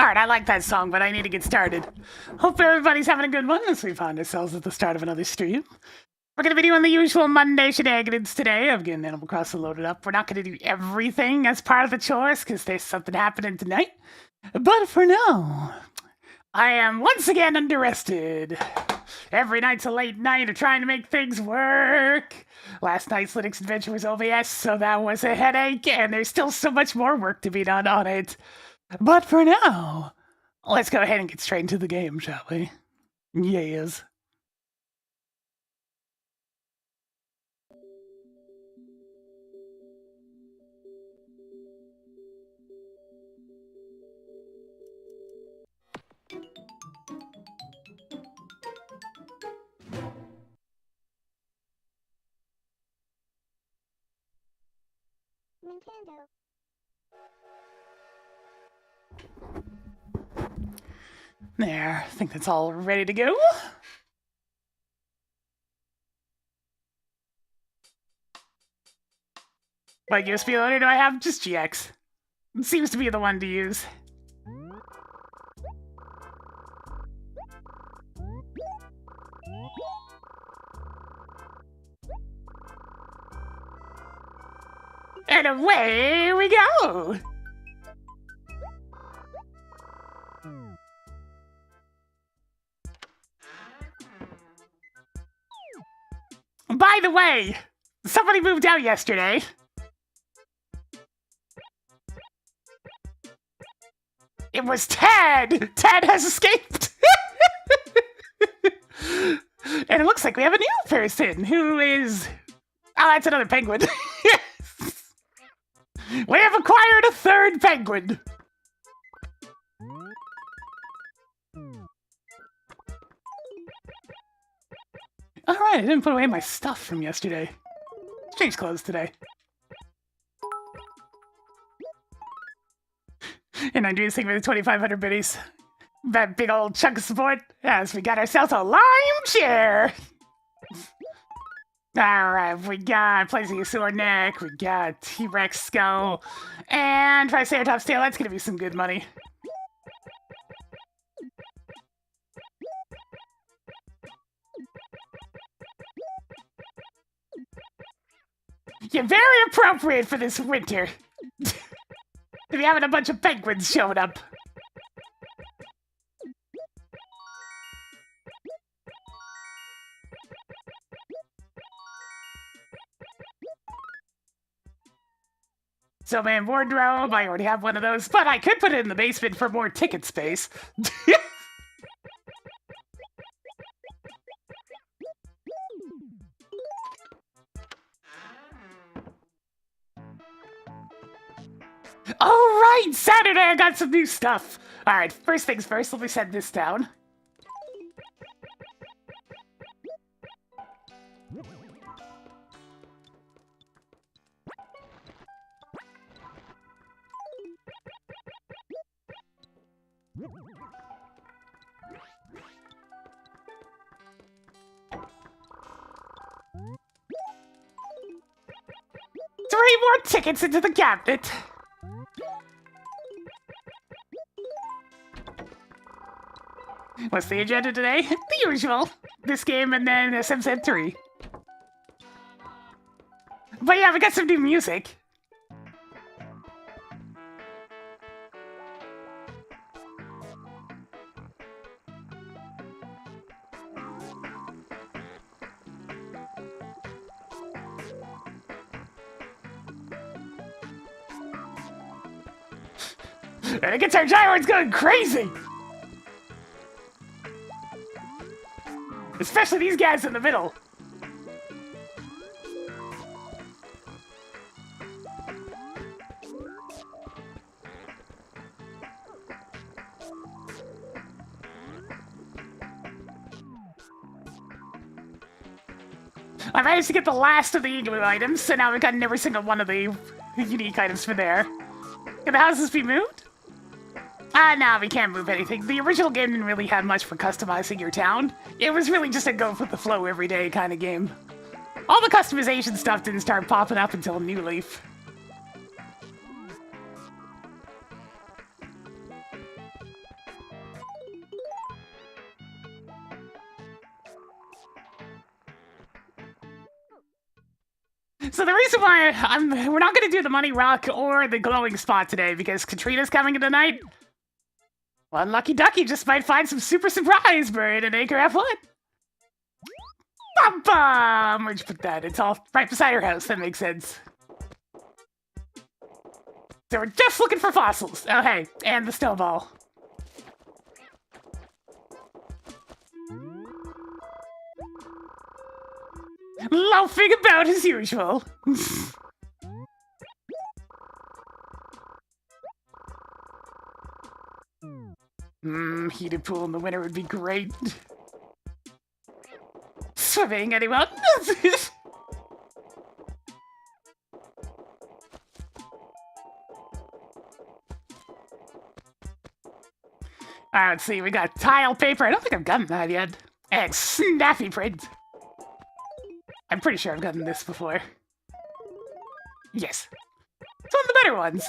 start. I like that song, but I need to get started. Hope everybody's having a good one as we find ourselves at the start of another stream. We're going to be doing the usual Monday shenanigans today of getting Animal Crossing loaded up. We're not going to do everything as part of the chores because there's something happening tonight. But for now, I am once again underrested. Every night's a late night of trying to make things work. Last night's Linux Adventure was OBS, so that was a headache, and there's still so much more work to be done on it. But for now, let's go ahead and get straight into the game, shall we? Yes. Nintendo. There, I think that's all ready to go. What USB loader do I have? Just GX. It seems to be the one to use. And away we go! By the way, somebody moved out yesterday. It was Ted! Ted has escaped! And it looks like we have a new person who is... Oh, that's another penguin. We have acquired a third penguin. Alright, I didn't put away my stuff from yesterday. Change clothes today. And I'm doing this thing with the 2,500 biddies. That big old chunk of support as we got ourselves a lime chair. Alright, we got Plesiosaur neck, we got T-Rex skull, and Triceratops tail. That's gonna be some good money. Yeah, very appropriate for this winter. To be having a bunch of penguins showing up. So, man, wardrobe, I already have one of those, but I could put it in the basement for more ticket space. Alright, Saturday I got some new stuff. Alright, first things first, let me set this down. Three more tickets into the cabinet. What's the agenda today? The usual. This game and then SMZ3. But yeah, we got some new music. And the Guitar Gyroid's going crazy! Especially these guys in the middle. I managed to get the last of the igloo items, so now we've gotten every single one of the unique items for there. Can the houses be moved? No, we can't move anything. The original game didn't really have much for customizing your town. It was really just a go with the flow every day kind of game. All the customization stuff didn't start popping up until New Leaf. the reason why we're not going to do the money rock or the glowing spot today because Katrina's coming in tonight. One lucky ducky just might find some super surprise buried in Acre F1. Bum bum! Where'd you put that? It's all right beside her house. That makes sense. So we're just looking for fossils. Oh, hey, and the snowball. Loafing about as usual. Heated pool in the winter would be great. Swimming, anyone? Alright, let's see, we got tile paper. I don't think I've gotten that yet. And snappy print. I'm pretty sure I've gotten this before. Yes. It's one of the better ones.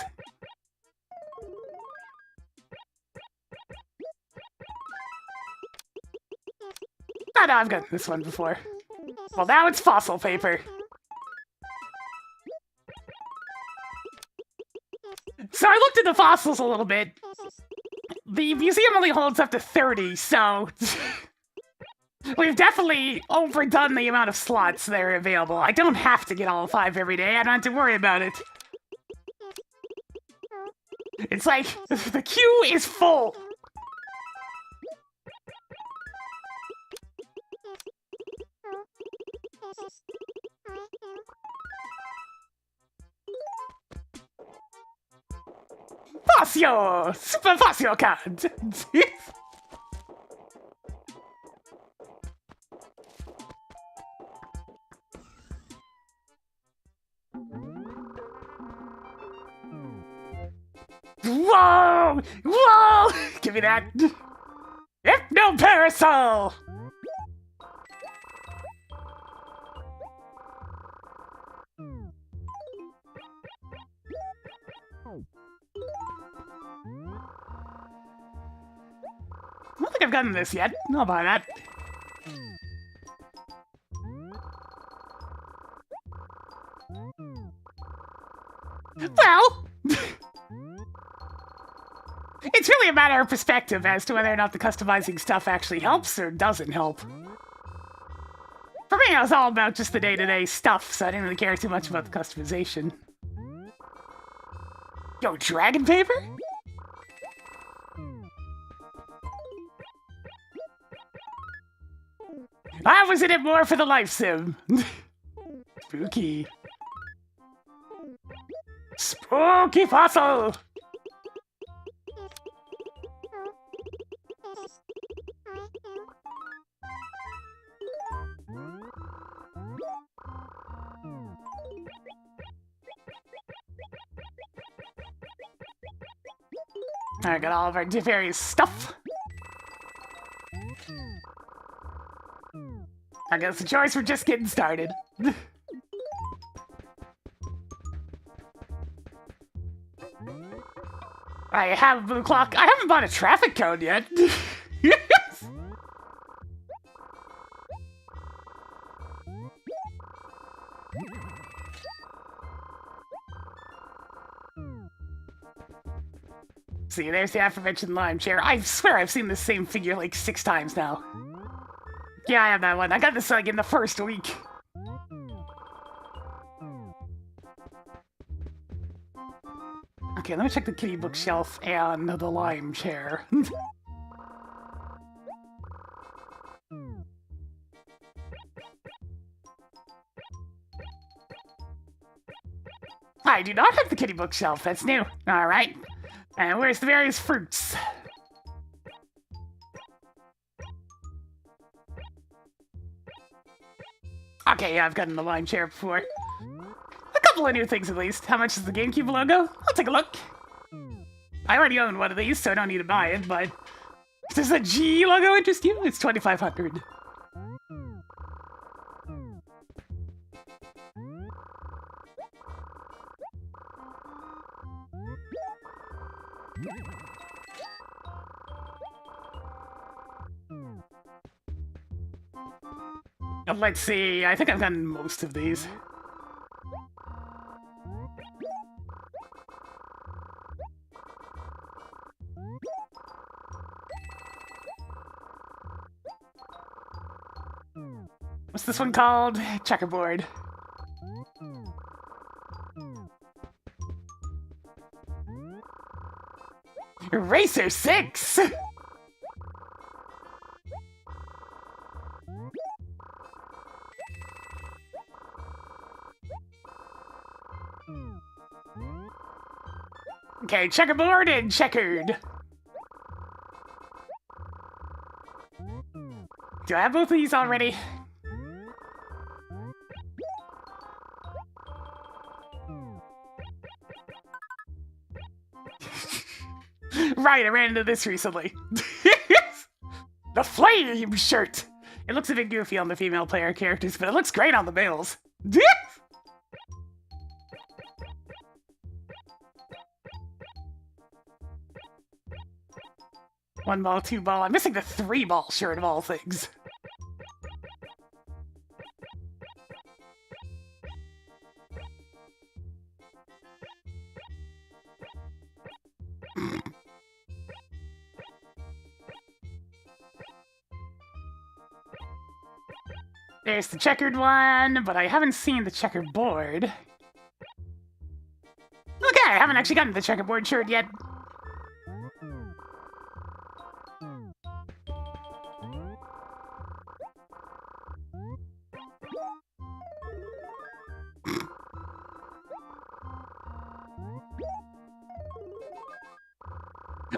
Oh no, I've gotten this one before. Well, now it's fossil paper. So I looked at the fossils a little bit. The museum only holds up to 30, so... We've definitely overdone the amount of slots that are available. I don't have to get all 5 every day. I don't have to worry about it. It's like, the queue is full. Fossil! Super Fossil card! Whoa! Whoa! Give me that! Hypno Parasol! I don't think I've gotten this yet. I'll buy that. Well... It's really a matter of perspective as to whether or not the customizing stuff actually helps or doesn't help. For me, it was all about just the day-to-day stuff, so I didn't really care too much about the customization. Yo, dragon paper? I was in it more for the life sim. Spooky. Spooky fossil! I got all of our various stuff. I guess the choice we're just getting started. I have a blue clock. I haven't bought a traffic cone yet. See, there's the aforementioned lime chair. I swear I've seen this same figure like 6 times now. Yeah, I have that one. I got this like in the first week. Okay, let me check the kitty bookshelf and the lime chair. I do not have the kitty bookshelf. That's new. All right. And where's the various fruits? Okay, yeah, I've gotten the lime chair before. A couple of new things at least. How much is the GameCube logo? I'll take a look. I already own one of these, so I don't need to buy it, but... Does the G logo interest you? It's 2,500. Let's see, I think I've gotten most of these. What's this one called? Checkerboard. Racer 6! Okay, checkerboard and checkered. Do I have both of these already? Right, I ran into this recently. The flame shirt! It looks a bit goofy on the female player characters, but it looks great on the males. One ball, two ball. I'm missing the 3-ball shirt of all things. There's the checkered one, but I haven't seen the checkerboard. Okay, I haven't actually gotten the checkerboard shirt yet.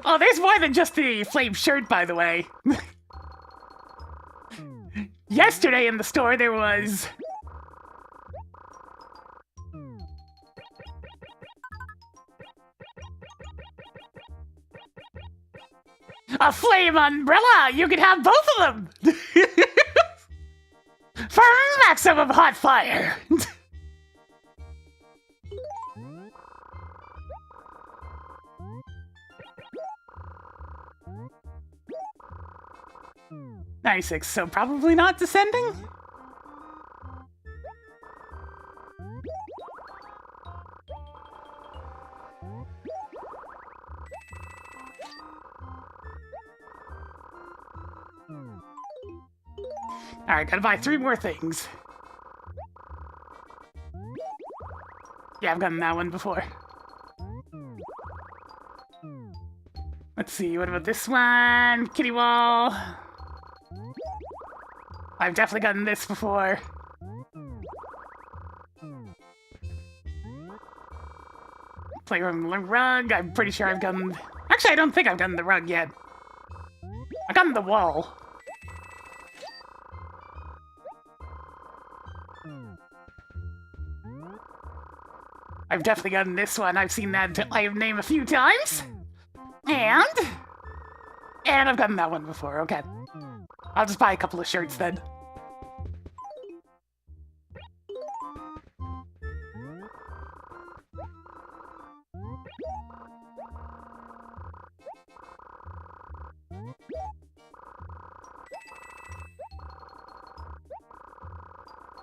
Oh, there's more than just the flame shirt, by the way. Yesterday in the store there was... a flame umbrella! You can have both of them! For maximum hot fire! Nice, so probably not descending? Alright, gotta buy 3 more things. Yeah, I've gotten that one before. Let's see, what about this one? Kitty wall. I've definitely gotten this before. Playroom rug, I'm pretty sure I've gotten... Actually, I don't think I've gotten the rug yet. I've gotten the wall. I've definitely gotten this one. I've seen that item name a few times. And I've gotten that one before, okay. I'll just buy a couple of shirts then.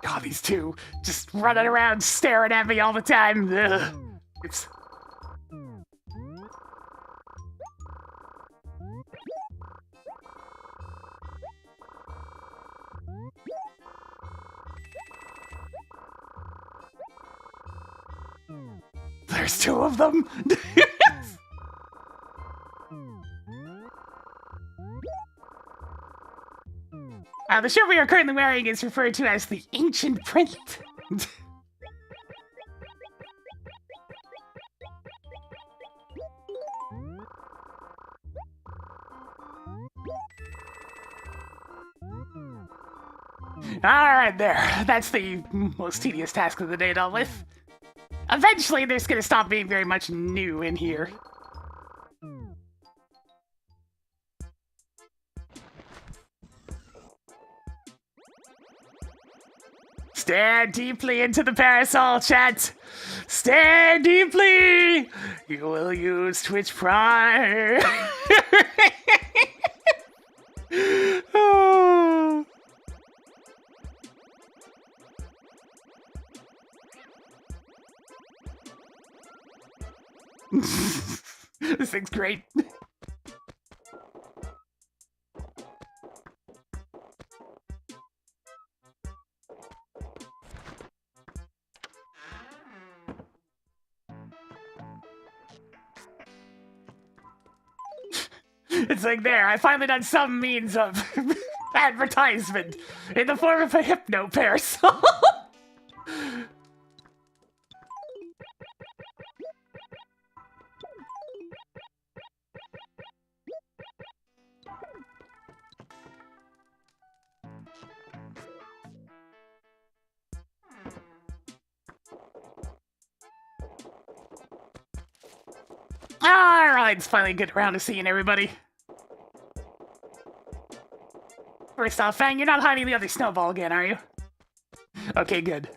God, these two just running around staring at me all the time. Ugh. It's... There's 2 of them! The shirt we are currently wearing is referred to as the Ancient Print. Alright, there. That's the most tedious task of the day dealt with. Eventually, there's gonna stop being very much new in here. Stare deeply into the parasol, chat! Stare deeply! You will use Twitch Prime! Oh. This thing's great. It's like there, I finally done some means of advertisement in the form of a hypno parasol. Alright, it's finally good around to seeing everybody. First off, Fang, you're not hiding the other snowball again, are you? Okay, good.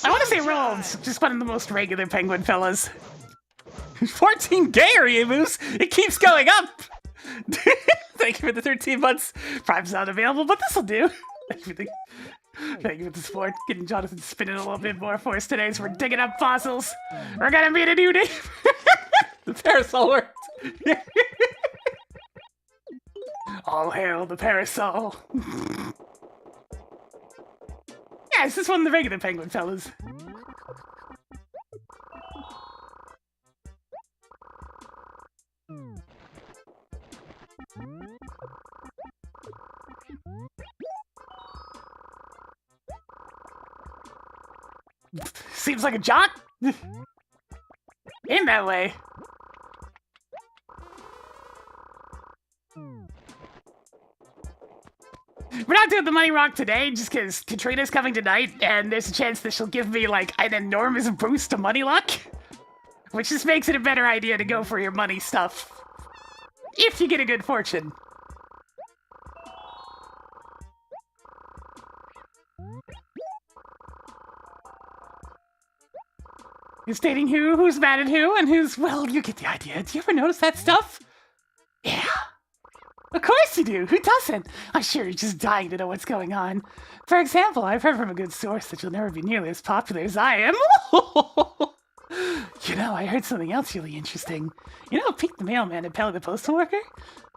I want to say Rold's just one of the most regular penguin fellas. 14 Gary Moose! It keeps going up! Thank you for the 13 months. Prime's not available, but this'll do. Thank you for the support. Getting Jonathan spinning a little bit more for us today, so we're digging up fossils. We're gonna meet a new name. The parasol worked. All hail the parasol. Yeah, this is one of the regular penguin fellas. Seems like a jock. In that way. We're not doing the money rock today just because Katrina's coming tonight and there's a chance that she'll give me like an enormous boost to money luck. Which just makes it a better idea to go for your money stuff. If you get a good fortune. Who's dating who, who's mad at who, and who's, well, you get the idea. Do you ever notice that stuff? Yeah. Of course you do. Who doesn't? I'm sure you're just dying to know what's going on. For example, I've heard from a good source that you'll never be nearly as popular as I am. You know, I heard something else really interesting. You know Pete the mailman and Pelly the postal worker?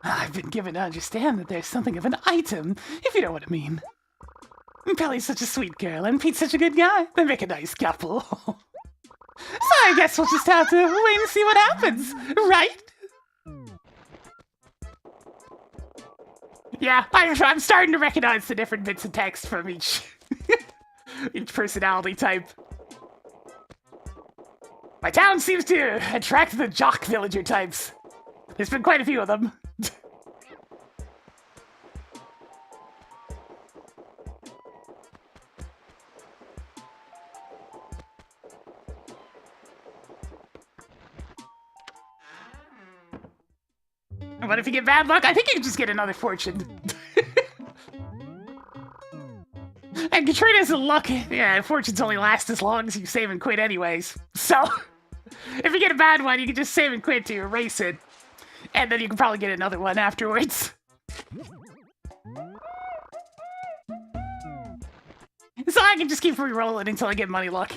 I've been given to understand that there's something of an item, if you know what I mean. Pelly's such a sweet girl, and Pete's such a good guy. They make a nice couple. So I guess we'll just have to wait and see what happens, right? Yeah, I'm starting to recognize the different bits of text from each personality type. My town seems to attract the jock villager types. There's been quite a few of them. What if you get bad luck? I think you can just get another fortune. And Katrina's luck, yeah, fortunes only last as long as you save and quit anyways. So, if you get a bad one, you can just save and quit to erase it. And then you can probably get another one afterwards. So I can just keep re-rolling until I get money luck.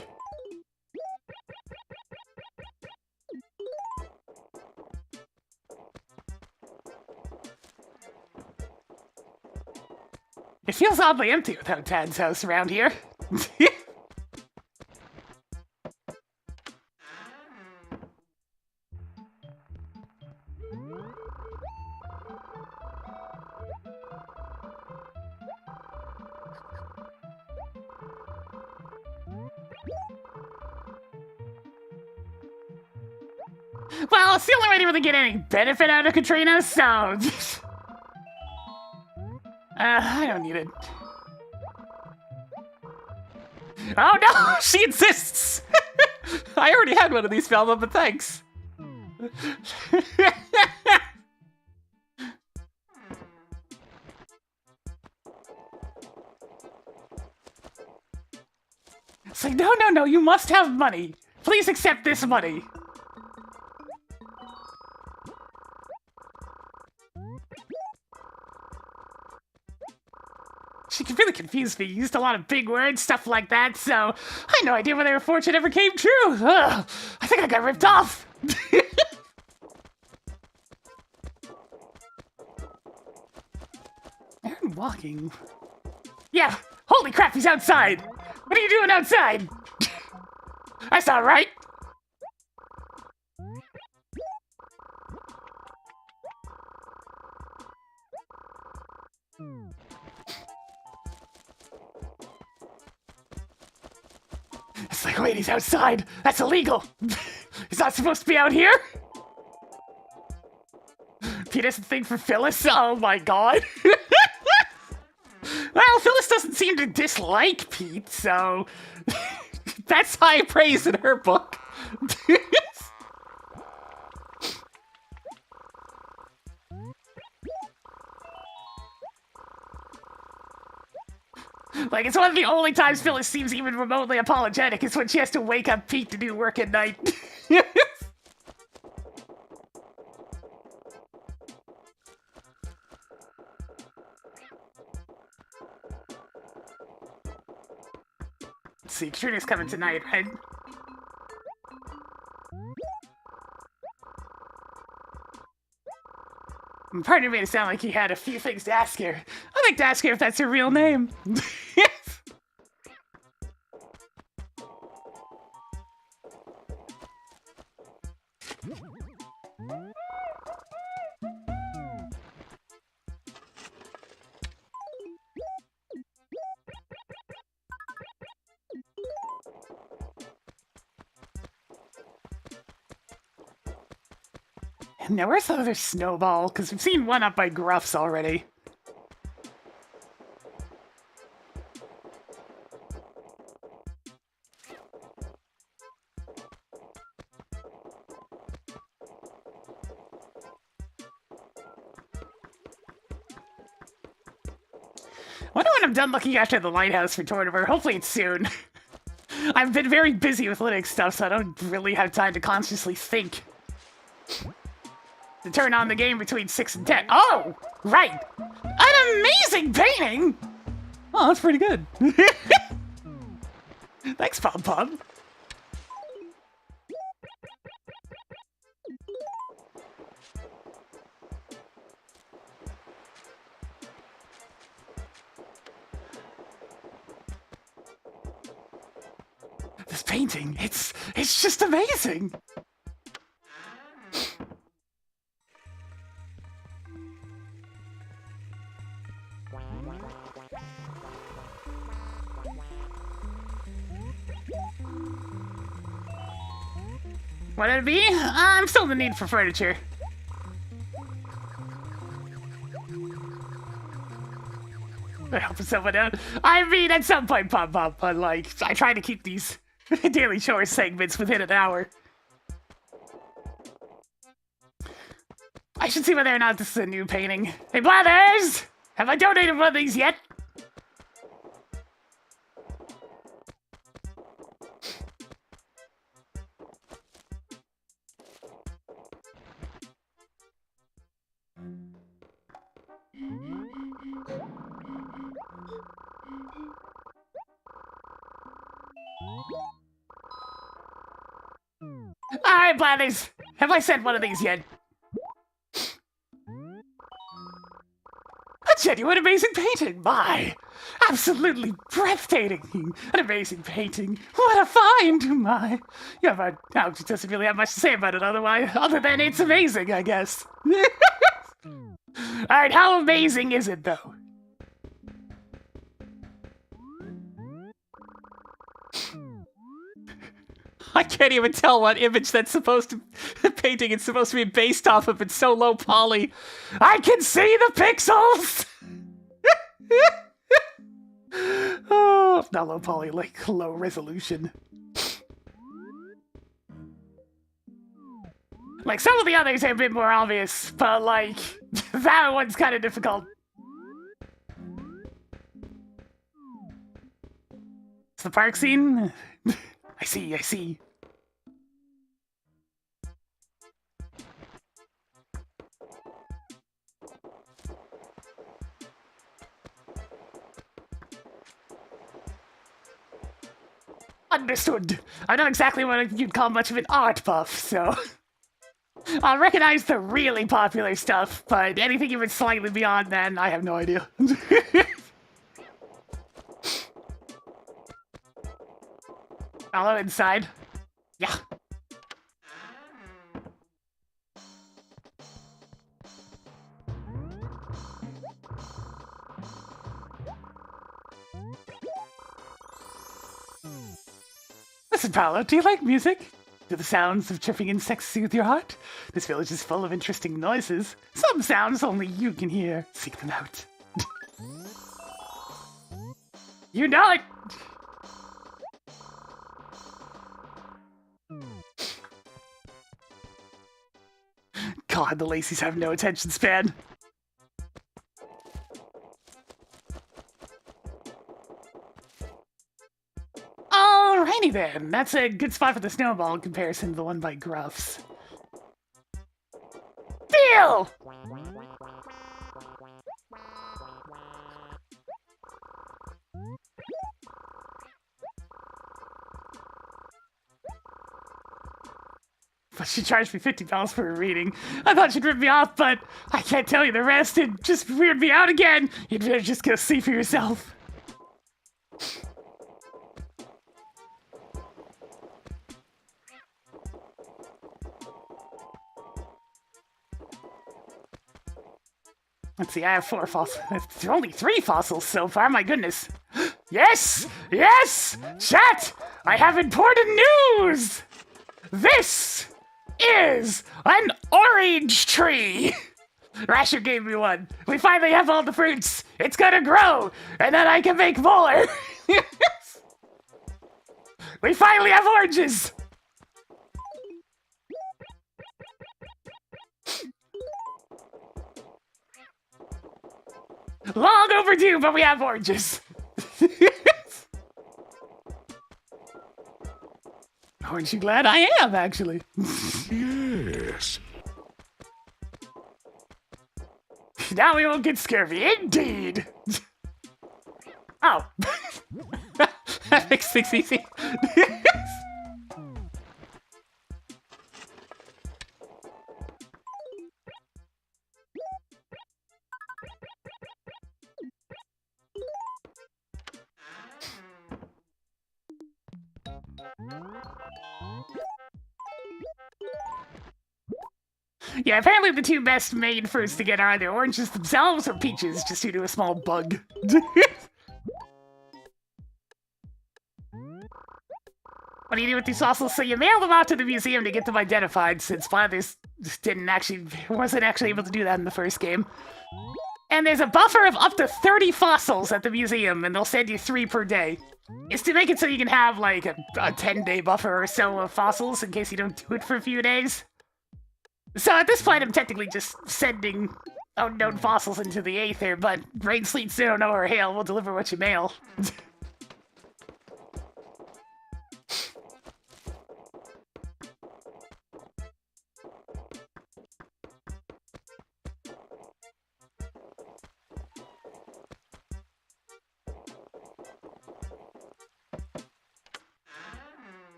It feels oddly empty without Tad's house around here. Well, it's the only way to really get any benefit out of Katrina, so... I don't need it. Oh no! She insists! I already had one of these, Velma, but thanks. It's like, no, you must have money. Please accept this money. She really confused me. Used a lot of big words, stuff like that, so I had no idea whether her fortune ever came true. Ugh, I think I got ripped off. Aaron walking. Yeah, Holy crap, he's outside! What are you doing outside? That's not right! It's like, wait, he's outside! That's illegal! He's not supposed to be out here? Pete has a thing for Phyllis? Oh my god. Well, Phyllis doesn't seem to dislike Pete, so... That's high praise in her book. Like, it's one of the only times Phyllis seems even remotely apologetic is when she has to wake up Pete to do work at night. Let's see, Trina's coming tonight, right? Partner made it sound like he had a few things to ask her. I'd like to ask her if that's her real name. Now, where's the other snowball? Because we've seen one up by Gruff's already. I wonder when I'm done looking after the lighthouse for Tortimer. Hopefully it's soon. I've been very busy with Linux stuff, so I don't really have time to consciously think. To turn on the game between 6 and 10. Oh! Right! An amazing painting! Oh, that's pretty good. Thanks, Pom Pom. This painting, it's just amazing! What would it be? I'm still in the need for furniture. I helping someone out. I mean, at some point, Pop Pop, but like, I try to keep these daily chores segments within an hour. I should see whether or not this is a new painting. Hey, Blathers! Have I donated one of these yet? Alright, Blathers! Have I sent one of these yet? A genuine amazing painting, my! Absolutely breathtaking! An amazing painting! What a find, my! Yeah, but Alex doesn't really have much to say about it other than it's amazing, I guess. Alright, how amazing is it, though? I can't even tell what image that's painting it's supposed to be based off of. It's so low poly. I can see the pixels! Oh, not low poly, like low resolution. Like, some of the others are a bit more obvious, but like, that one's kind of difficult. It's the park scene? I see. Understood. I'm not exactly what you'd call much of an art buff, so... I'll recognize the really popular stuff, but anything even slightly beyond that, I have no idea. Follow inside. Yeah. Listen, Paolo, do you like music? Do the sounds of chirping insects soothe your heart? This village is full of interesting noises. Some sounds only you can hear. Seek them out. You know it! God, the Lacys have no attention span. Alrighty then, that's a good spot for the snowball in comparison to the one by Gruff's. Deal! But she charged me $50 for a reading. I thought she'd rip me off, but I can't tell you the rest. It just weirded me out again. You'd better just go see for yourself. Let's see, I have 4 fossils. There are only 3 fossils so far, my goodness. Yes! Yes! Chat! I have important news! This is an orange tree! Rasher gave me one. We finally have all the fruits. It's gonna grow, and then I can make more. We finally have oranges! Long overdue, but we have oranges. Aren't you glad? I am, actually. Yes. Now we won't get scurvy. Indeed. Oh. That makes things easy. Yeah, apparently the 2 best made fruits to get are either oranges themselves or peaches, just due to a small bug. What do you do with these fossils? So you mail them out to the museum to get them identified, since Blathers wasn't actually able to do that in the first game. And there's a buffer of up to 30 fossils at the museum, and they'll send you 3 per day. It's to make it so you can have, like, a 10-day buffer or so of fossils in case you don't do it for a few days. So at this point, I'm technically just sending unknown fossils into the aether, but rain, sleet, snow, or hail will deliver what you mail.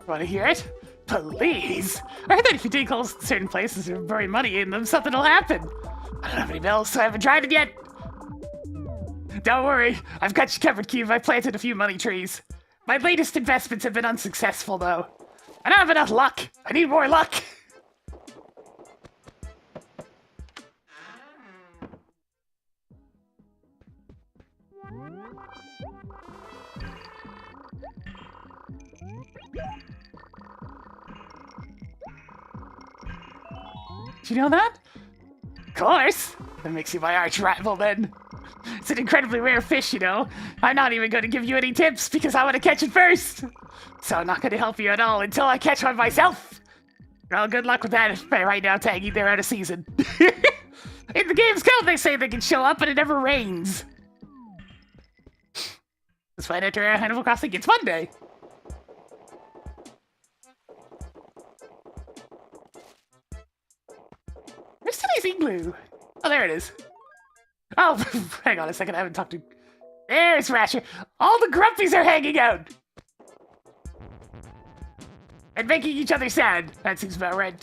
Want to hear it? Please! I heard that if you dig holes in certain places and bury money in them, something will happen. I don't have any bells, so I haven't tried it yet. Don't worry, I've got you covered, Cube. I planted a few money trees. My latest investments have been unsuccessful, though. I don't have enough luck. I need more luck. Did you know that? Of course! That makes you my arch rival, then. It's an incredibly rare fish, you know. I'm not even going to give you any tips because I want to catch it first. So I'm not going to help you at all until I catch one myself. Well, good luck with that right now, Taggy. They're out of season. In the game's code, they say they can show up, but it never rains. Let's find out to Animal Crossing. It's Monday. Where's today's igloo? Oh, there it is. Oh, hang on a second. I haven't talked to... There's Rasher. All the grumpies are hanging out. And making each other sad. That seems about right.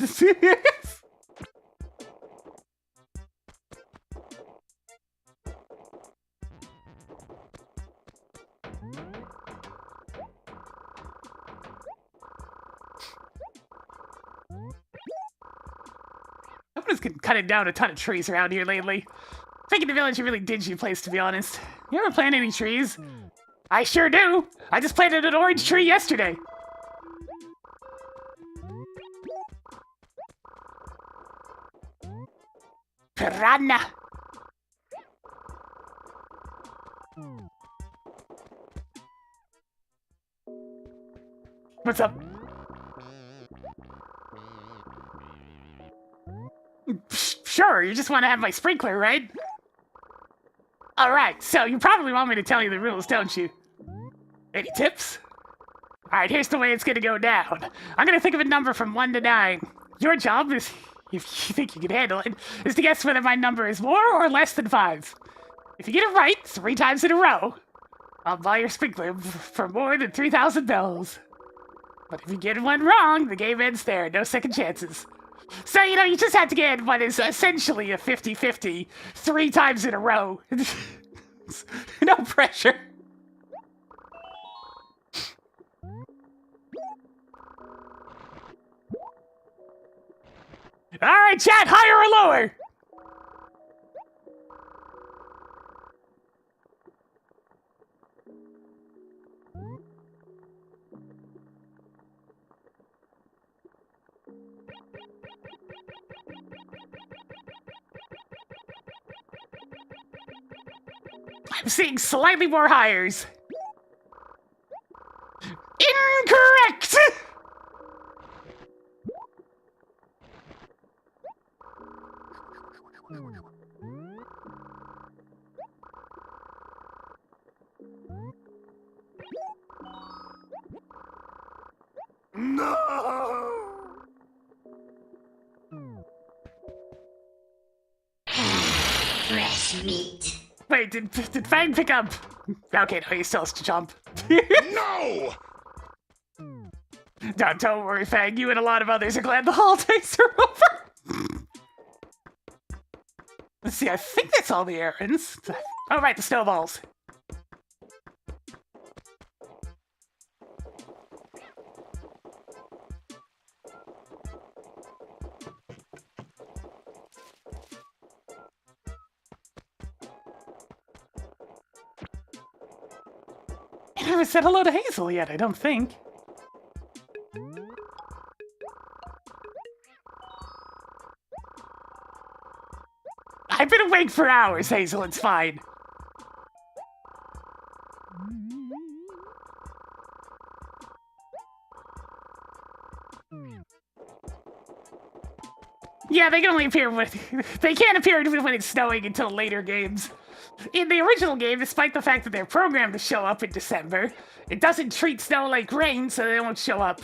Someone's been cutting down a ton of trees around here lately. Thinking the village is a really dingy place, to be honest. You ever plant any trees? I sure do. I just planted an orange tree yesterday. Piranha. What's up? Sure, you just want to have my sprinkler, right? Alright, so you probably want me to tell you the rules, don't you? Any tips? Alright, here's the way it's gonna go down. I'm gonna think of a number from 1 to 9. Your job is, if you think you can handle it, is to guess whether my number is more or less than 5. If you get it right 3 times in a row, I'll buy your sprinkler for more than 3,000 bells. But if you get one wrong, the game ends there. No second chances. So, you know, you just have to get what is essentially a 50-50 3 times in a row. No pressure. Alright, chat, higher or lower? I'm seeing slightly more hires. Incorrect! No! Fresh meat. Wait, did Fang pick up? Okay, no, he still has to jump. No! Don't worry, Fang. You and a lot of others are glad the holidays are over. Let's see, I think that's all the errands. Oh, right, the snowballs. I haven't said hello to Hazel yet, I don't think. I've been awake for hours, Hazel, it's fine. Yeah, they can only appear when they can't appear when it's snowing until later games. In the original game, despite the fact that they're programmed to show up in December, it doesn't treat snow like rain, so they won't show up.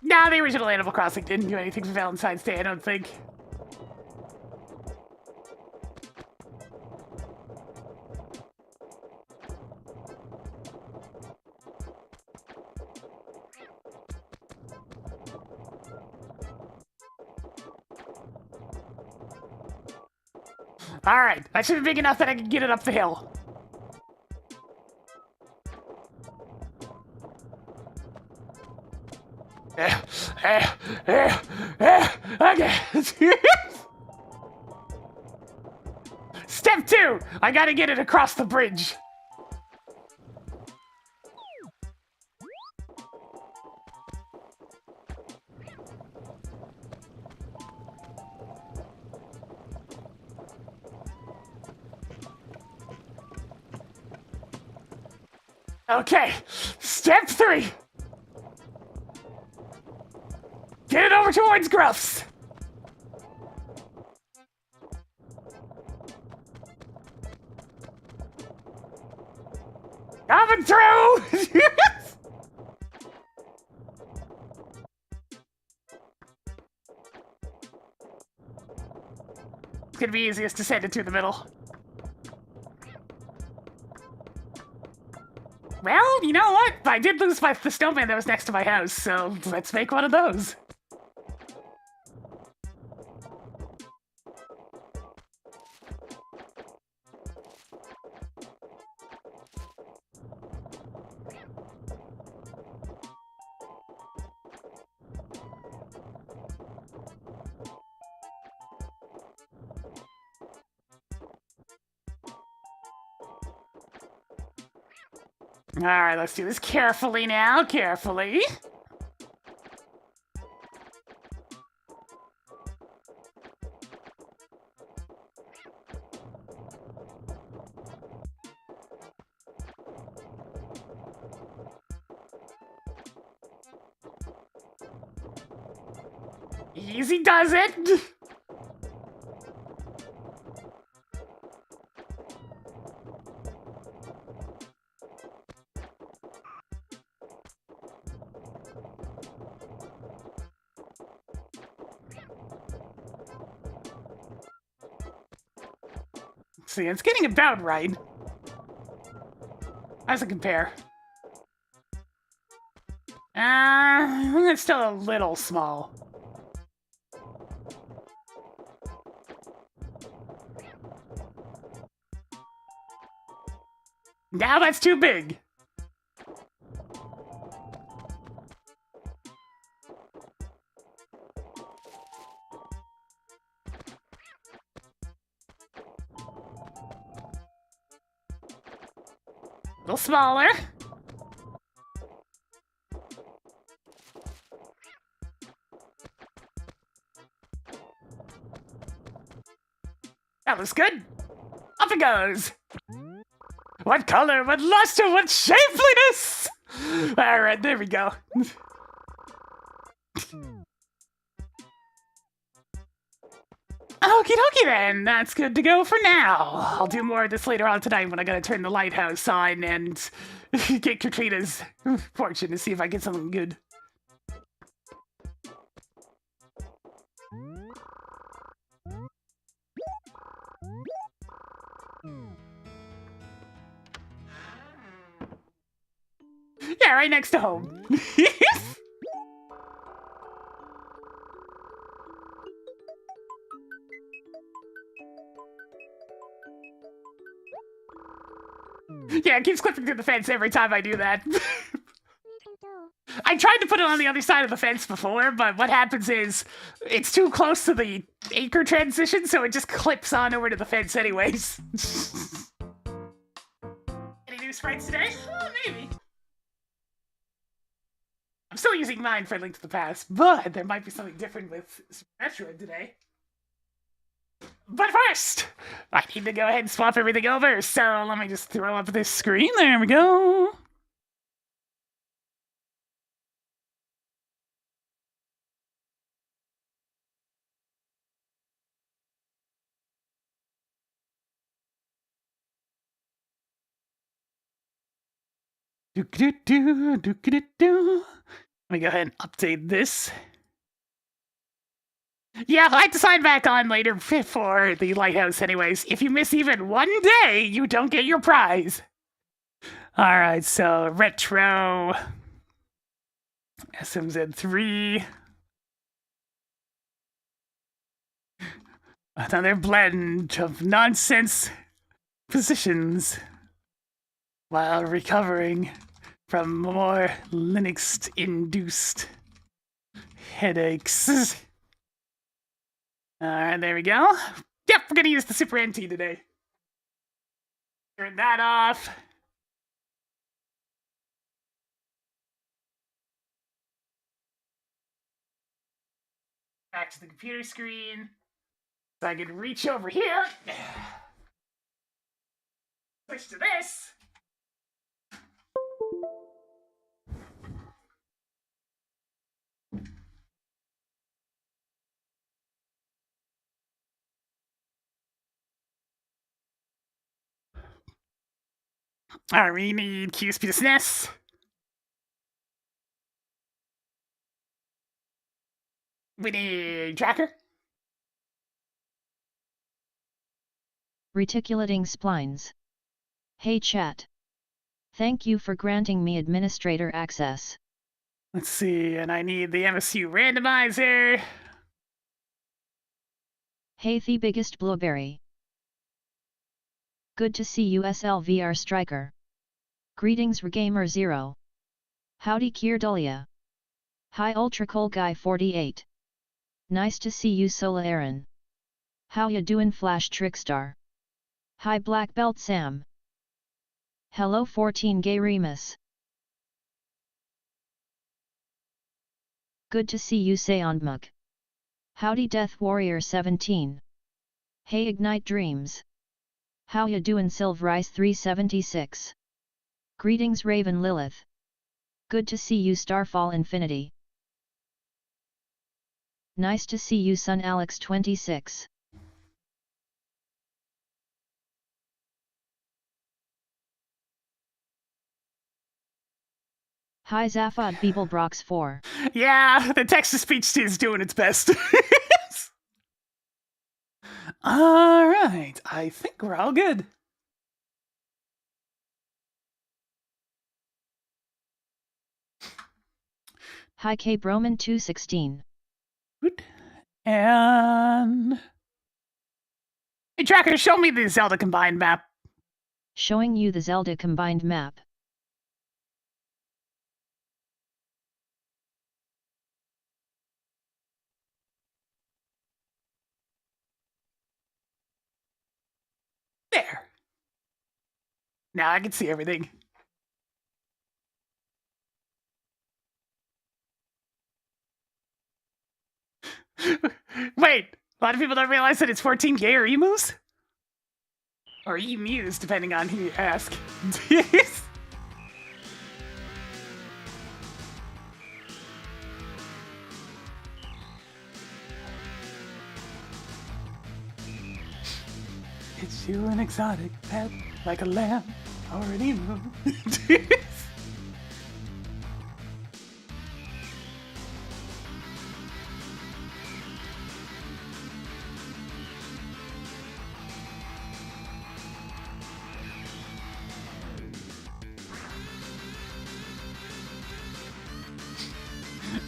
Nah, the original Animal Crossing didn't do anything for Valentine's Day, I don't think. Alright, that should be big enough that I can get it up the hill. Okay. Step 2! I gotta get it across the bridge. Okay, step 3. Get it over towards Gruff's. Coming through! It's gonna be easiest to send it to the middle. Well, you know what? I did lose the snowman that was next to my house, so let's make one of those. Alright, let's do this carefully now, carefully. Easy does it. See, it's getting about right. How does it compare? I think it's still a little small. Now that's too big. A little smaller. That looks good. Up it goes. What color, what luster, what shapeliness! Alright, there we go. Okie dokie then, that's good to go for now. I'll do more of this later on tonight when I gotta turn the lighthouse on and get Katrina's fortune to see if I get something good. Yeah, right next to home. Yeah, it keeps clipping through the fence every time I do that. I tried to put it on the other side of the fence before, but what happens is it's too close to the acre transition, so it just clips on over to the fence anyways. Any new sprites today? Oh, maybe. I'm still using mine for Link to the Past, but there might be something different with Metroid today. But first, I need to go ahead and swap everything over, so let me just throw up this screen. There we go. Do-do-do. Let me go ahead and update this. Yeah, I have to sign back on later for the lighthouse anyways. If you miss even one day, you don't get your prize. Alright, so retro SMZ3. Another blend of nonsense positions while recovering from more Linux-induced headaches. Alright, there we go. Yep, we're gonna use the Super NT today. Turn that off. Back to the computer screen. So I can reach over here. Switch to this. Alright, we need QSP to SNES. We need tracker. Reticulating splines. Hey chat. Thank you for granting me administrator access. Let's see, and I need the MSU randomizer. Hey the biggest blueberry. Good to see you SLVR Striker. Greetings Regamer0. Howdy Kierdolia. Hi Ultra Cool Guy 48. Nice to see you Sola Aaron. How ya doin' Flash Trickstar? Hi Black Belt Sam. Hello 14 Gay Remus. Good to see you Seonmuk. Howdy Death Warrior 17. Hey Ignite Dreams. How ya doin' Silverice 376. Greetings Raven Lilith. Good to see you Starfall Infinity. Nice to see you Sun Alex 26. Hi Zaphod Beeblebrox 4. Yeah, the text-to-speech is doing its best. All right, I think we're all good. Hi K Broman 216. Good. And hey, Tracker, show me the Zelda combined map. Showing you the Zelda combined map. There. Now I can see everything. Wait, a lot of people don't realize that it's 14 gay or emus? Or emus, depending on who you ask. It's you an exotic pet, like a lamb or an emu.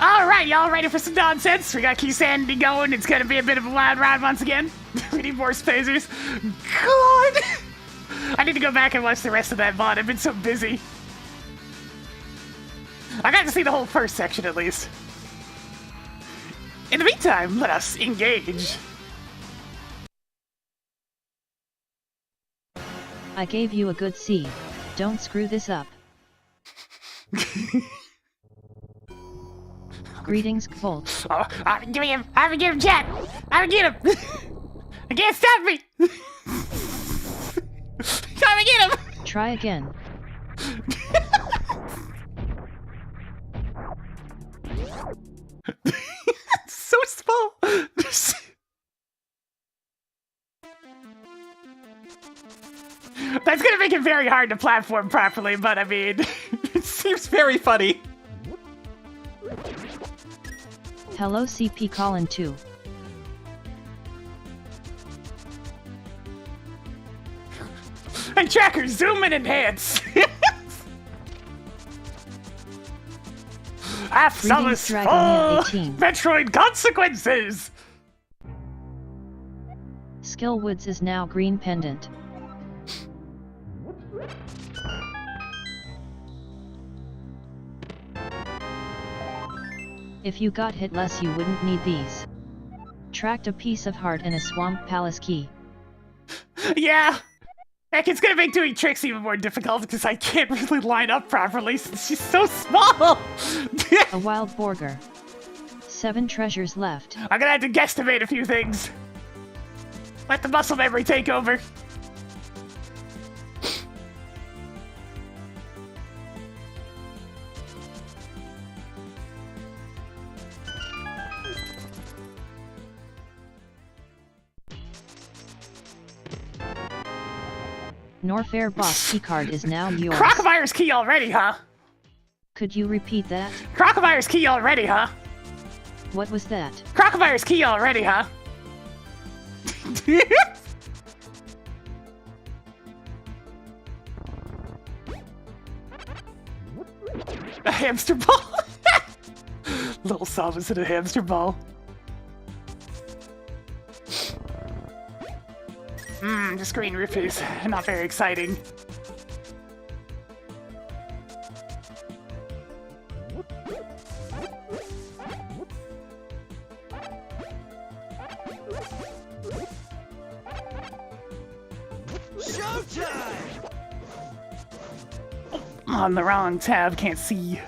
All right, y'all ready for some nonsense? We got Key-Sandy going. It's going to be a bit of a wild ride once again. We need more spacers. God! I need to go back and watch the rest of that VOD. I've been so busy. I got to see the whole first section at least. In the meantime, let us engage. I gave you a good C. Don't screw this up. Greetings, Colt. Oh, give me him! I'm gonna get him, chat! I'm gonna get him! I can't stop me! Time to get him! Try again. So small! That's gonna make it very hard to platform properly, but I mean, it seems very funny. Hello CP Colin 2. And Tracker, zoom and enhance! Absolute Dragon 18. Metroid consequences! Skillwoods is now green pendant. If you got hit less you wouldn't need these. Tracked a piece of heart and a swamp palace key. Yeah! Heck, it's gonna make doing tricks even more difficult because I can't really line up properly since she's so small! A wild Borger. 7 treasures left. I'm gonna have to guesstimate a few things. Let the muscle memory take over. Norfair boss keycard is now yours. Crocovirus key already, huh? Could you repeat that? Crocovirus key already, huh? What was that? Crocovirus key already, huh? A hamster ball. Little Samus in a hamster ball. Just green rupees. Not very exciting. Showtime! on the wrong tab, can't see.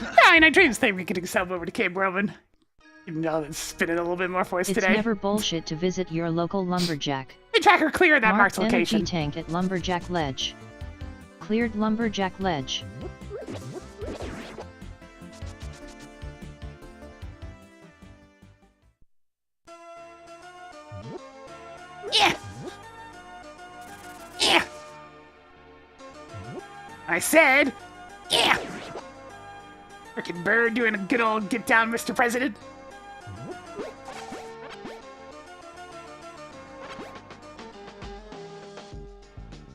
Yeah, and I dreams think we could sub over to Cape Roman. Even though it's spinning a little bit more for us today. It's never bullshit to visit your local lumberjack. Hey, tracker, clear that marked Marked location. energy tank at Lumberjack Ledge. Cleared Lumberjack Ledge. Yeah. Yeah. I said, yeah. Frickin' bird doing a good old get down, Mr. President.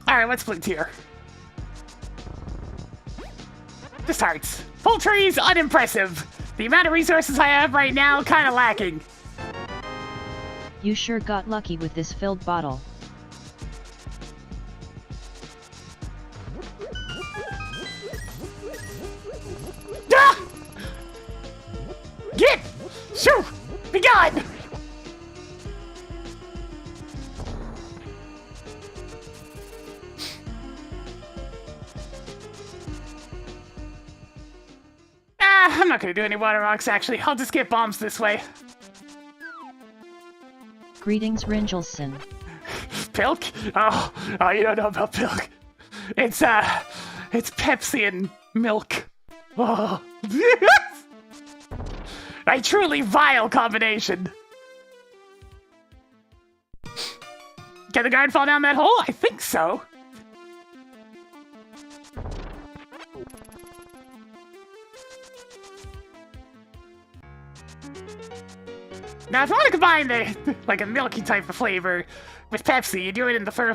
Alright, let's split tier. Just hearts. Full trees, unimpressive. The amount of resources I have right now, kinda lacking. You sure got lucky with this filled bottle. Ah! Get! Shoo! Be gone! I'm not gonna do any water rocks, actually. I'll just get bombs this way. Greetings, Ringelson. Pilk? Oh, you don't know about Pilk. It's Pepsi and milk. Oh. A truly vile combination. Can the guard fall down that hole? I think so. Now, if you want to combine like a milky type of flavor with Pepsi, you do it in the form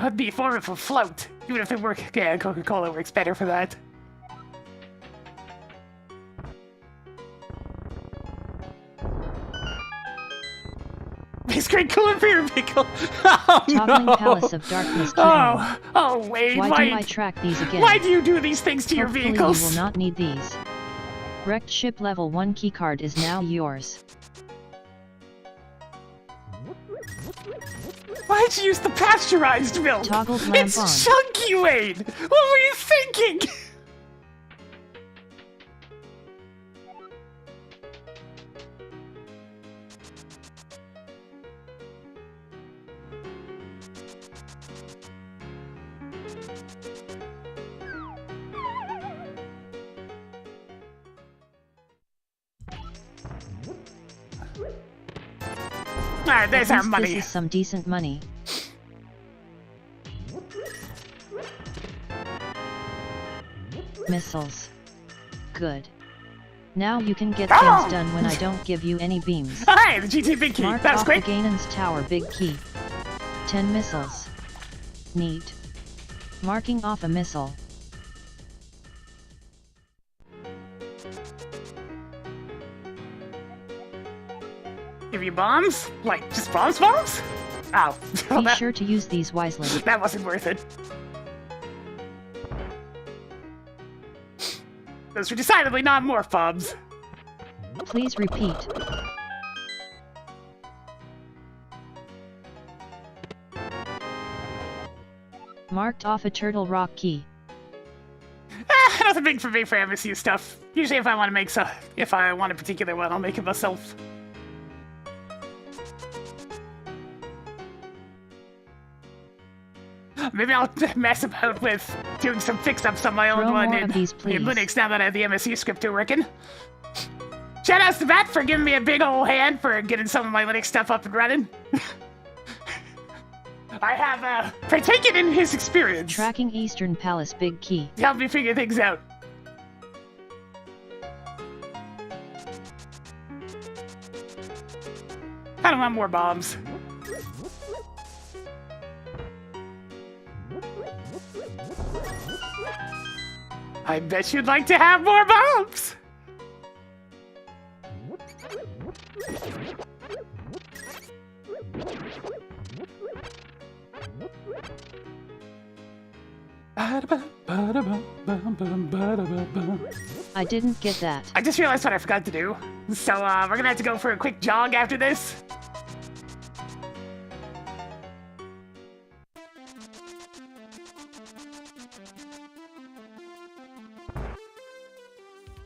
of a float. Even if it works, yeah, Coca-Cola works better for that. It's great cooler for your pickle. Oh, Toggling no. Palace of Darkness Keyhole. Oh, Wade, Why do I track these again? Why do you do these things to your Hopefully vehicles? you will not need these. Wrecked ship level 1 keycard is now yours. Why'd you use the pasteurized milk? Toggled lamp It's on. chunky, Wade! What were you thinking? Alright, there's our money. This is some decent money. Missiles. Good. Now you can get things done when I don't give you any beams. Hey, the GT Big Key. Mark That was off quick. the Ganon's Tower Big Key. 10 missiles. Neat. Marking off a missile. Give you bombs? Like, just bombs? Oh. Well, Be sure to use these wisely. that wasn't worth it. Those were decidedly not morph bombs. Please repeat. Marked off a Turtle Rock key. Nothing big for me for MSU stuff. Usually if I want to make if I want a particular one, I'll make it myself. Maybe I'll mess about with doing some fix-ups on my own Throw one more in of these, please. Linux now that I have the MSU script to working. Shoutouts to Matt for giving me a big old hand for getting some of my Linux stuff up and running. I have partaken in his experience. Tracking Eastern Palace Big Key. Help me figure things out. I don't want more bombs. I bet you'd like to have more bombs! I didn't get that. I just realized what I forgot to do. So, we're gonna have to go for a quick jog after this.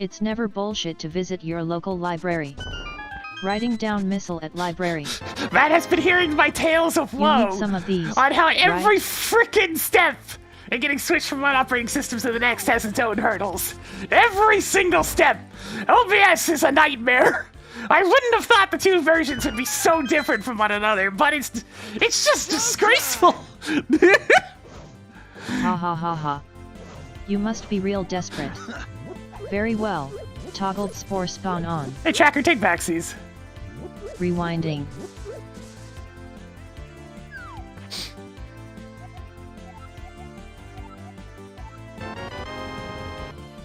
It's never bullshit to visit your local library. Writing down missile at library. Matt has been hearing my tales of You woe need some of these, on how every right? frickin' step in getting switched from one operating system to the next has its own hurdles. Every single step. OBS is a nightmare. I wouldn't have thought the two versions would be so different from one another, but it's just disgraceful. Ha ha ha ha. You must be real desperate. Very well. Toggled spore spawn on. Hey, Tracker, take backsies. Rewinding.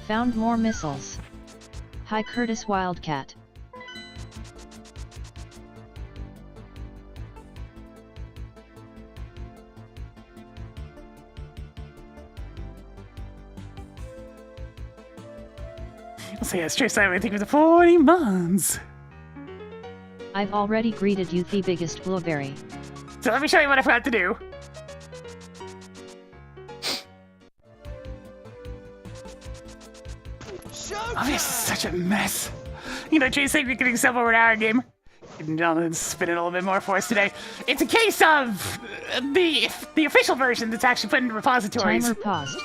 Found more missiles. Hi Curtis Wildcat. I'll say a straight side, I think it was 40 months. I've already greeted you the biggest blueberry. So let me show you what I forgot to do. Oh, this is such a mess. You know, Chase, we're getting some over an hour game. Jonathan, spin it a little bit more for us today. It's a case of the official version that's actually put in repositories. Timer paused.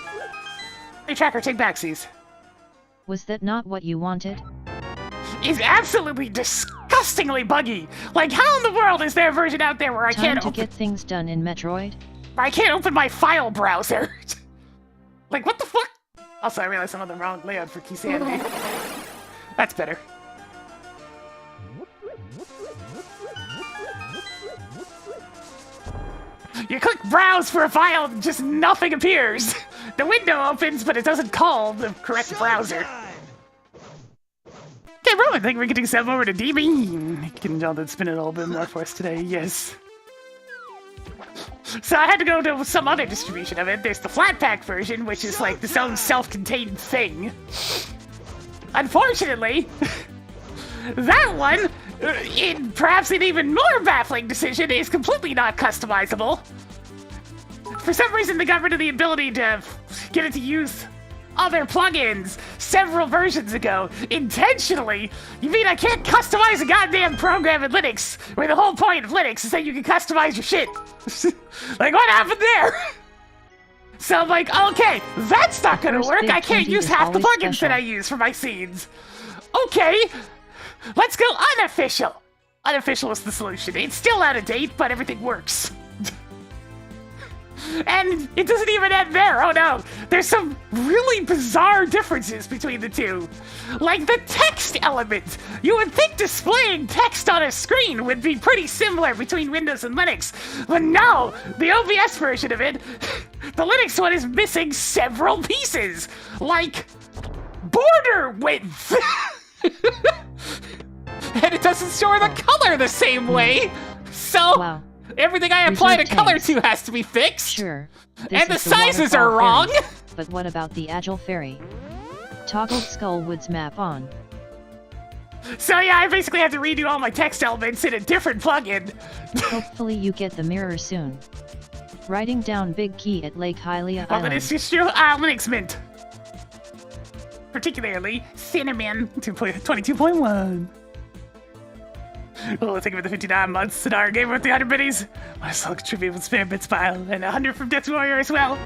Hey, Tracker, take backsies. Was that not what you wanted? Is absolutely disgustingly buggy. Like, how in the world is there a version out there where I Time can't to get things done in Metroid? open my file browser? Like, what the fuck? Also, I realized I'm on the wrong layout for Keysanity. That's better. You click browse for a file, just nothing appears. The window opens, but it doesn't call the correct browser. Okay, Roman, think we're getting some over to DB. Can Jonathan spin it a little bit more for us today? Yes. So I had to go to some other distribution of it. There's the flat pack version, which is like its own self-contained thing. Unfortunately, that one, in perhaps an even more baffling decision, is completely not customizable. For some reason, they got rid of the ability to get it to use other plugins several versions ago, intentionally. You mean I can't customize a goddamn program in Linux, where the whole point of Linux is that you can customize your shit? Like, what happened there? So I'm like, okay, that's not gonna work. I can't use half the plugins that I use for my scenes. Okay, let's go unofficial. Unofficial is the solution. It's still out of date, but everything works. And it doesn't even end there, oh no! There's some really bizarre differences between the two. Like the text element! You would think displaying text on a screen would be pretty similar between Windows and Linux, but no! The OBS version of it, the Linux one is missing several pieces! Like, border width! And it doesn't store the color the same way! So... Wow. Everything I apply to Reserve color tanks. to has to be fixed. Sure. And the sizes are wrong. Fairy. But what about the Agile Fairy? Toggled Skullwoods map on. So yeah, I basically have to redo all my text elements in a different plugin. Hopefully you get the mirror soon. Writing down big key at Lake Hylia Well, then Island. it's just true. Linux Mint. Particularly Cinnamon 22.1. Well, let's think about the 59 months in our game with the 100 biddies. My soul contribute with spare bits pile and 100 from Death Warrior as well.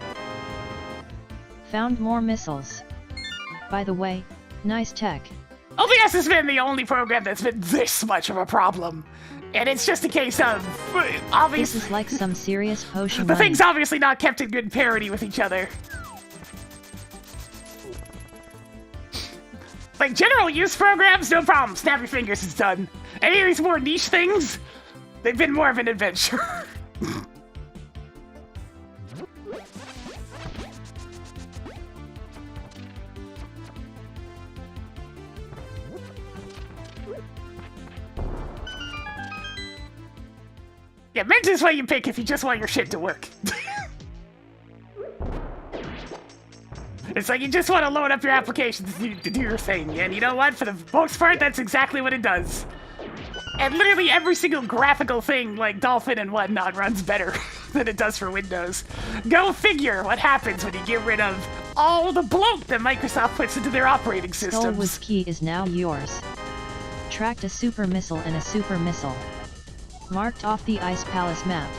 Found more missiles. By the way, nice tech. OBS has been the only program that's been this much of a problem. And it's just a case of, This obviously, is like some serious potion the money. thing's obviously not kept in good parity with each other. Like, general use programs, no problem. Snap your fingers, it's done. Any of these more niche things, they've been more of an adventure. Yeah, Mint is what you pick if you just want your shit to work. It's like you just want to load up your applications to do your thing, and you know what? For the most part, that's exactly what it does. And literally every single graphical thing, like Dolphin and whatnot, runs better than it does for Windows. Go figure what happens when you get rid of all the bloat that Microsoft puts into their operating Skullwood's systems. key is now yours. Tracked a super missile and a super missile. Marked off the Ice Palace map.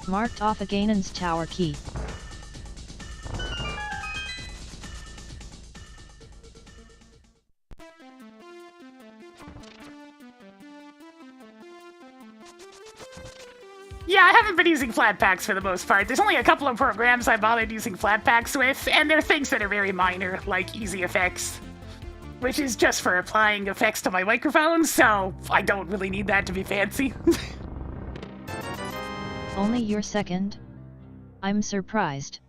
Marked off a Ganon's tower key. Yeah, I haven't been using flat packs for the most part. There's only a couple of programs I bothered using flat packs with, and they're things that are very minor, like Easy Effects, which is just for applying effects to my microphone, so I don't really need that to be fancy. Only your second? I'm surprised.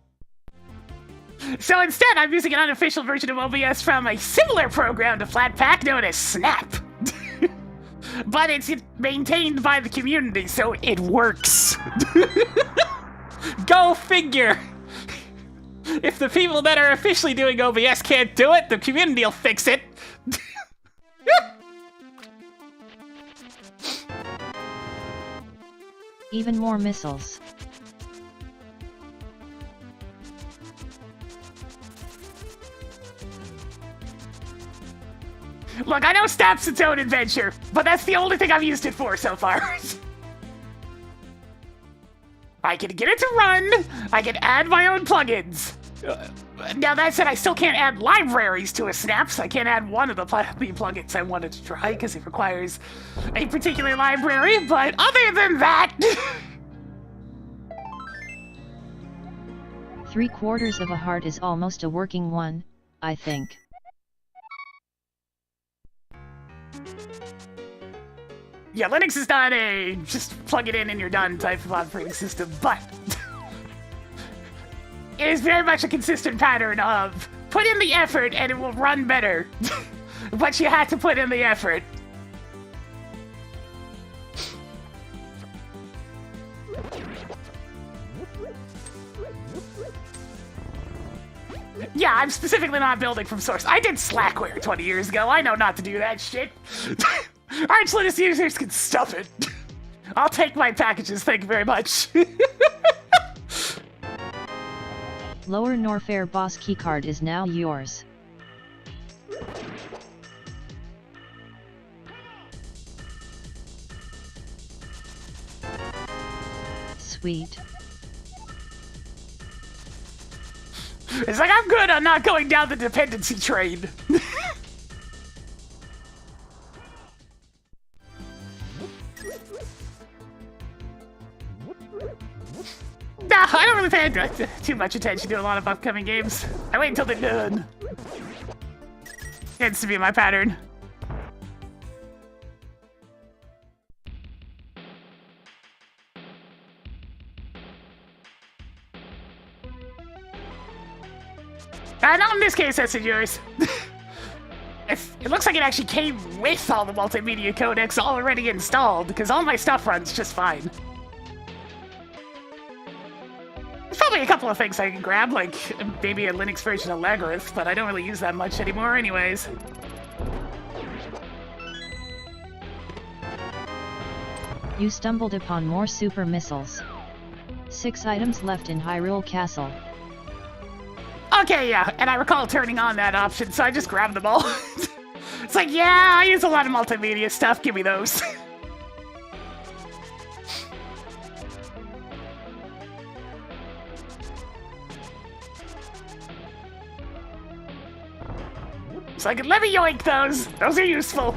So instead, I'm using an unofficial version of OBS from a similar program to Flatpak known as Snap. But it's maintained by the community, so it works. Go figure! If the people that are officially doing OBS can't do it, the community will fix it. Even more missiles. Look, I know Snap's its own adventure, but that's the only thing I've used it for so far. I can get it to run, I can add my own plugins. Now that said, I still can't add libraries to a Snap, so I can't add one of the plugins I wanted to try, because it requires a particular library, but other than that... 3/4 of a heart is almost a working one, I think. Yeah, Linux is not a just plug it in and you're done type of operating system, but it is very much a consistent pattern of put in the effort and it will run better. But you have to put in the effort. Yeah, I'm specifically not building from source. I did Slackware 20 years ago. I know not to do that shit. Arch Linux users can stuff it. I'll take my packages, thank you very much. Lower Norfair boss keycard is now yours. Sweet. It's like, I'm good, I'm not going down the dependency train. Nah, I don't really pay too much attention to a lot of upcoming games. I wait until they're done. Tends to be my pattern. Not in this case, that's yours. It looks like it actually came with all the multimedia codecs already installed, because all my stuff runs just fine. There's probably a couple of things I can grab, like maybe a Linux version of Labyrinth, but I don't really use that much anymore anyways. You stumbled upon more super missiles. 6 items left in Hyrule Castle. Okay, yeah, and I recall turning on that option, so I just grabbed them all. It's like, yeah, I use a lot of multimedia stuff, give me those. So I can let me yoink those. Those are useful.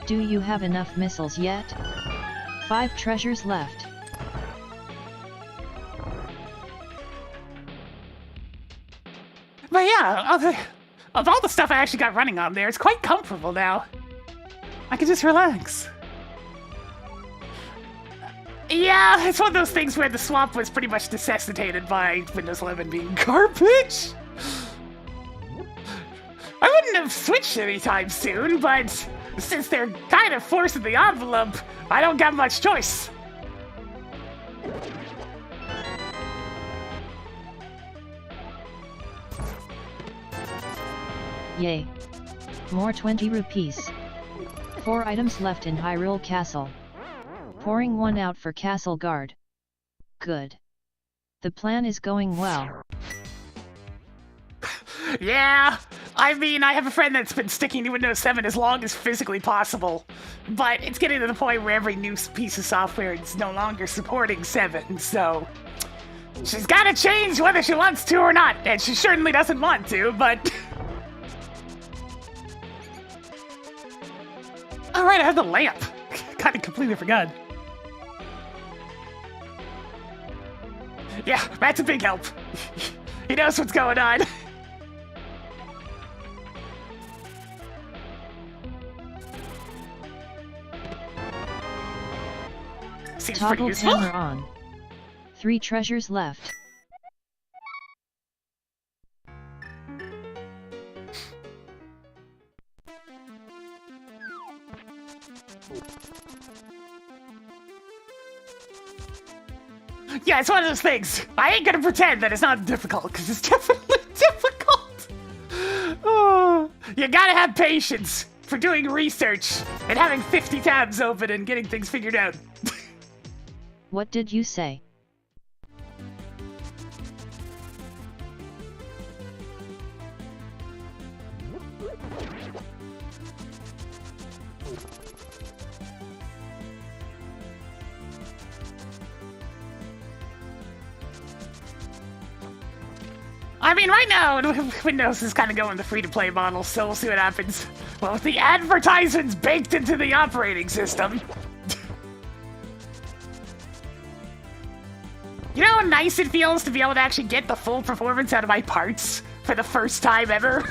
Do you have enough missiles yet? 5 treasures left. But yeah, of all the stuff I actually got running on there, it's quite comfortable now. I can just relax. Yeah, it's one of those things where the swap was pretty much necessitated by Windows 11 being garbage. I wouldn't have switched anytime soon, but since they're kind of forcing the envelope, I don't got much choice. Yay. More 20 rupees. 4 items left in Hyrule Castle. Pouring one out for Castle Guard. Good. The plan is going well. Yeah, I mean, I have a friend that's been sticking to Windows 7 as long as physically possible, but it's getting to the point where every new piece of software is no longer supporting 7, so she's gotta change whether she wants to or not, and she certainly doesn't want to, but... Alright, I have the lamp. Kinda completely forgot. Yeah, Matt's a big help. He knows what's going on. Seems pretty Toggle useful. timer on. 3 treasures left. Yeah, it's one of those things. I ain't gonna pretend that it's not difficult, because it's definitely difficult. Oh, you gotta have patience for doing research and having 50 tabs open and getting things figured out. What did you say? I mean, right now, Windows is kind of going the free-to-play model, so we'll see what happens. Well, with the advertisements baked into the operating system. You know how nice it feels to be able to actually get the full performance out of my parts for the first time ever?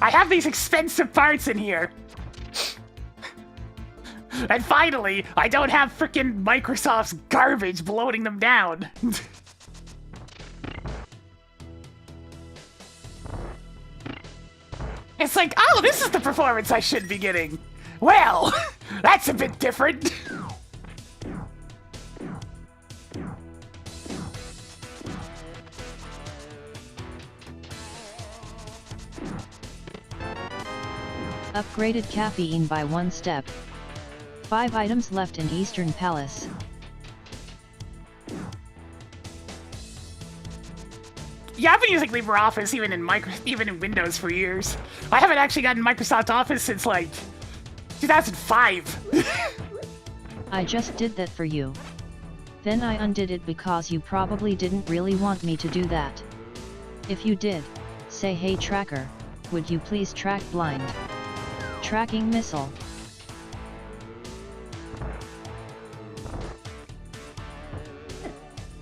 I have these expensive parts in here. And finally, I don't have frickin' Microsoft's garbage bloating them down. It's like, oh, this is the performance I should be getting. Well, that's a bit different. Upgraded caffeine by 1 step. 5 items left in Eastern Palace. Yeah, I've been using LibreOffice even in Windows for years. I haven't actually gotten Microsoft Office since like 2005. I just did that for you. Then I undid it because you probably didn't really want me to do that. If you did, say hey tracker, would you please track blind? Tracking missile.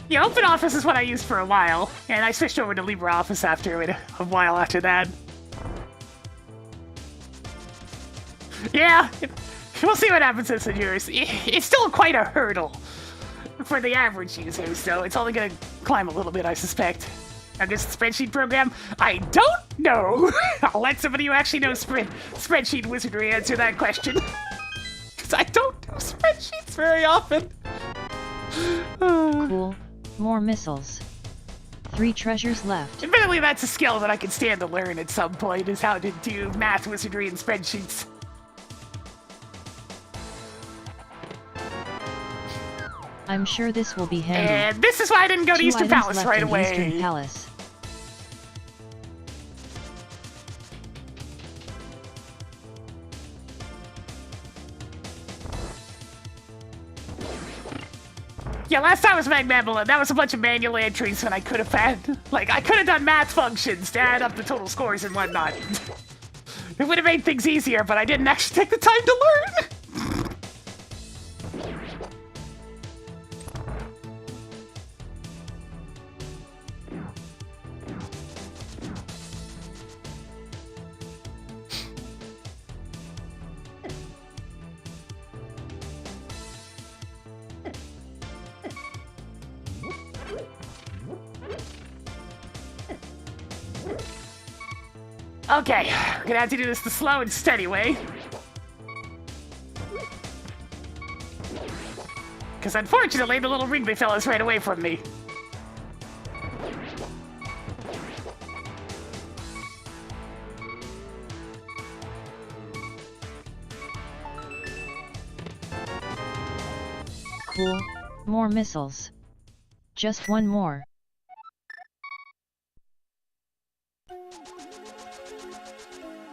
Yeah, OpenOffice is what I used for a while, and I switched over to LibreOffice after a while after that. Yeah, we'll see what happens with yours. It's still quite a hurdle for the average user, so it's only gonna climb a little bit, I suspect. I guess the spreadsheet program? I don't know! I'll let somebody who actually knows spreadsheet wizardry answer that question. Because I don't do spreadsheets very often. Cool. More missiles. 3 treasures left. Admittedly, that's a skill that I can stand to learn at some point, is how to do math, wizardry, and spreadsheets. I'm sure this will be handy. And this is why I didn't go to 2 Eastern items Palace left right in away. Eastern Palace. Yeah, last time was Magmamala. That was a bunch of manual entries when I could have had... Like, I could have done math functions to add up the total scores and whatnot. It would have made things easier, but I didn't actually take the time to learn. Okay, we're gonna have to do this the slow and steady way. Because unfortunately, the little Wrigley fella's right away from me. Cool, more missiles. Just one more.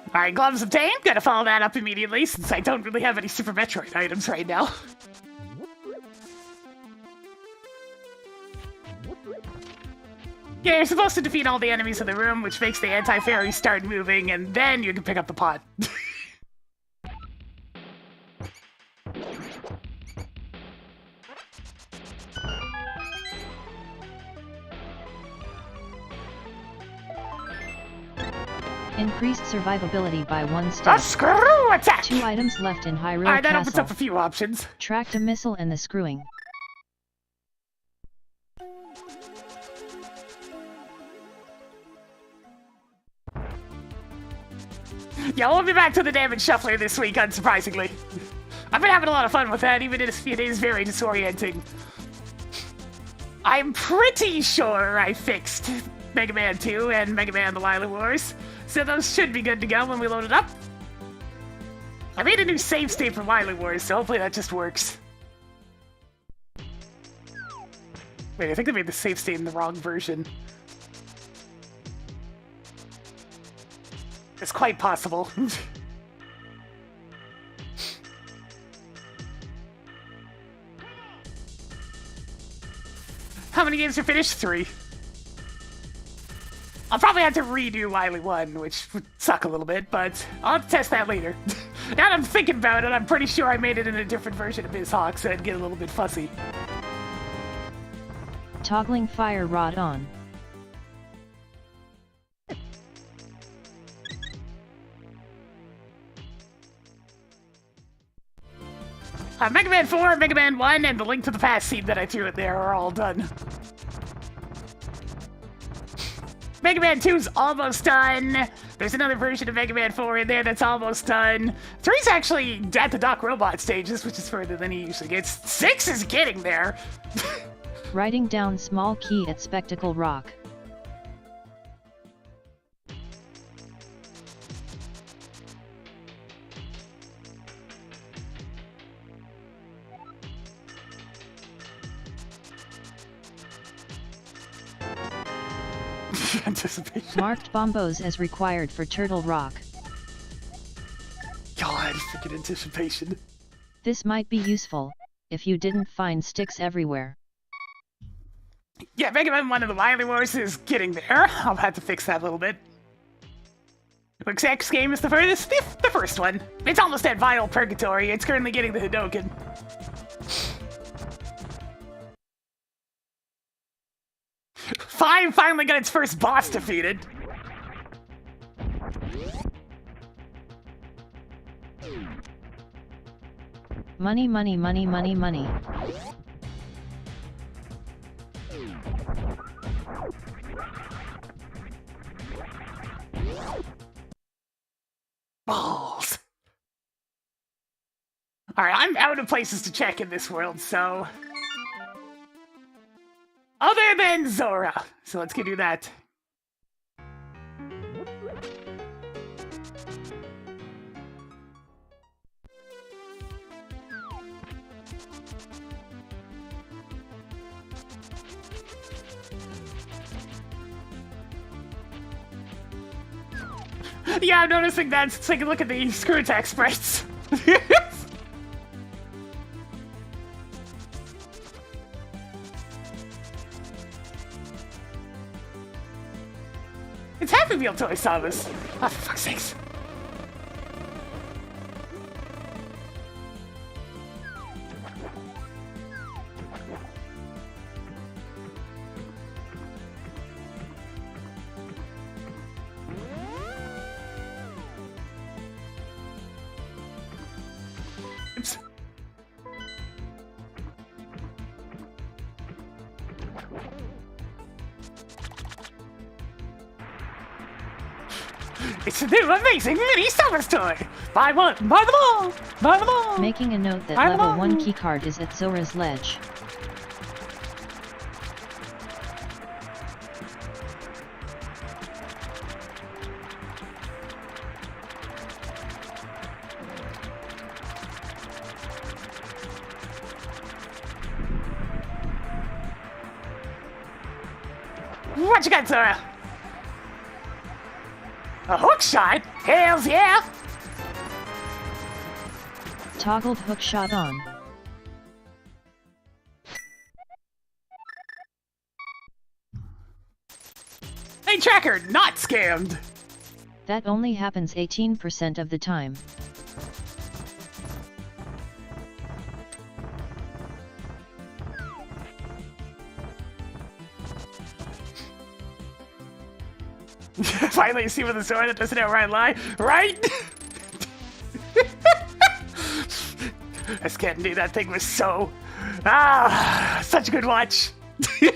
Alright, gloves obtained. Gotta follow that up immediately since I don't really have any Super Metroid items right now. Yeah, you're supposed to defeat all the enemies in the room, which makes the anti-fairy start moving, and then you can pick up the pot. Increased survivability by 1 step. A screw attack! 2 items left in Hyrule Alright, that Castle. opens up a few options. Tracked a missile and the screwing. Yeah, we'll be back to the damage shuffler this week, unsurprisingly. I've been having a lot of fun with that, even if it is very disorienting. I'm pretty sure I fixed Mega Man 2 and Mega Man The Wily Wars, so those should be good to go when we load it up. I made a new save state for Wily Wars, so hopefully that just works. Wait, I think I made the save state in the wrong version. It's quite possible. How many games are finished? 3. I'll probably have to redo Wily 1, which would suck a little bit, but I'll have to test that later. Now that I'm thinking about it, I'm pretty sure I made it in a different version of BizHawk, so I'd get a little bit fussy. Toggling fire rod on. Mega Man 4, Mega Man 1, and the Link to the Past scene that I threw in there are all done. Mega Man 2's almost done. There's another version of Mega Man 4 in there that's almost done. 3's actually at the Doc Robot stages, which is further than he usually gets. 6 is getting there. Writing down small key at Spectacle Rock. Anticipation. Marked bombos as required for Turtle Rock. God, freaking anticipation. This might be useful, if you didn't find sticks everywhere. Yeah, Mega Man 1 of the Wily Wars is getting there. I'll have to fix that a little bit. Which X game is the furthest? The first one. It's almost at Vital Purgatory. It's currently getting the Hadoken. 5 finally got its first boss defeated. Money, money, money, money, money. Balls. Alright, I'm out of places to check in this world, so... Other than Zora. So let's go do that. Yeah, I'm noticing that. Let's take a look at the screw attack sprites. It's Happy Meal Toy Samus. Oh, for fuck's sakes. Oops. It's a new amazing mini Samus toy! Buy one, buy them all! Buy them all! Making a note that I level love 1 you. keycard is at Zora's Ledge. What you got, Zora? A hook shot? Hells yeah! Toggled hook shot on. Hey, Tracker, not scammed! That only happens 18% of the time. Finally, you see with the sword that doesn't outright lie, right? I can't do that thing was so... such a good watch. But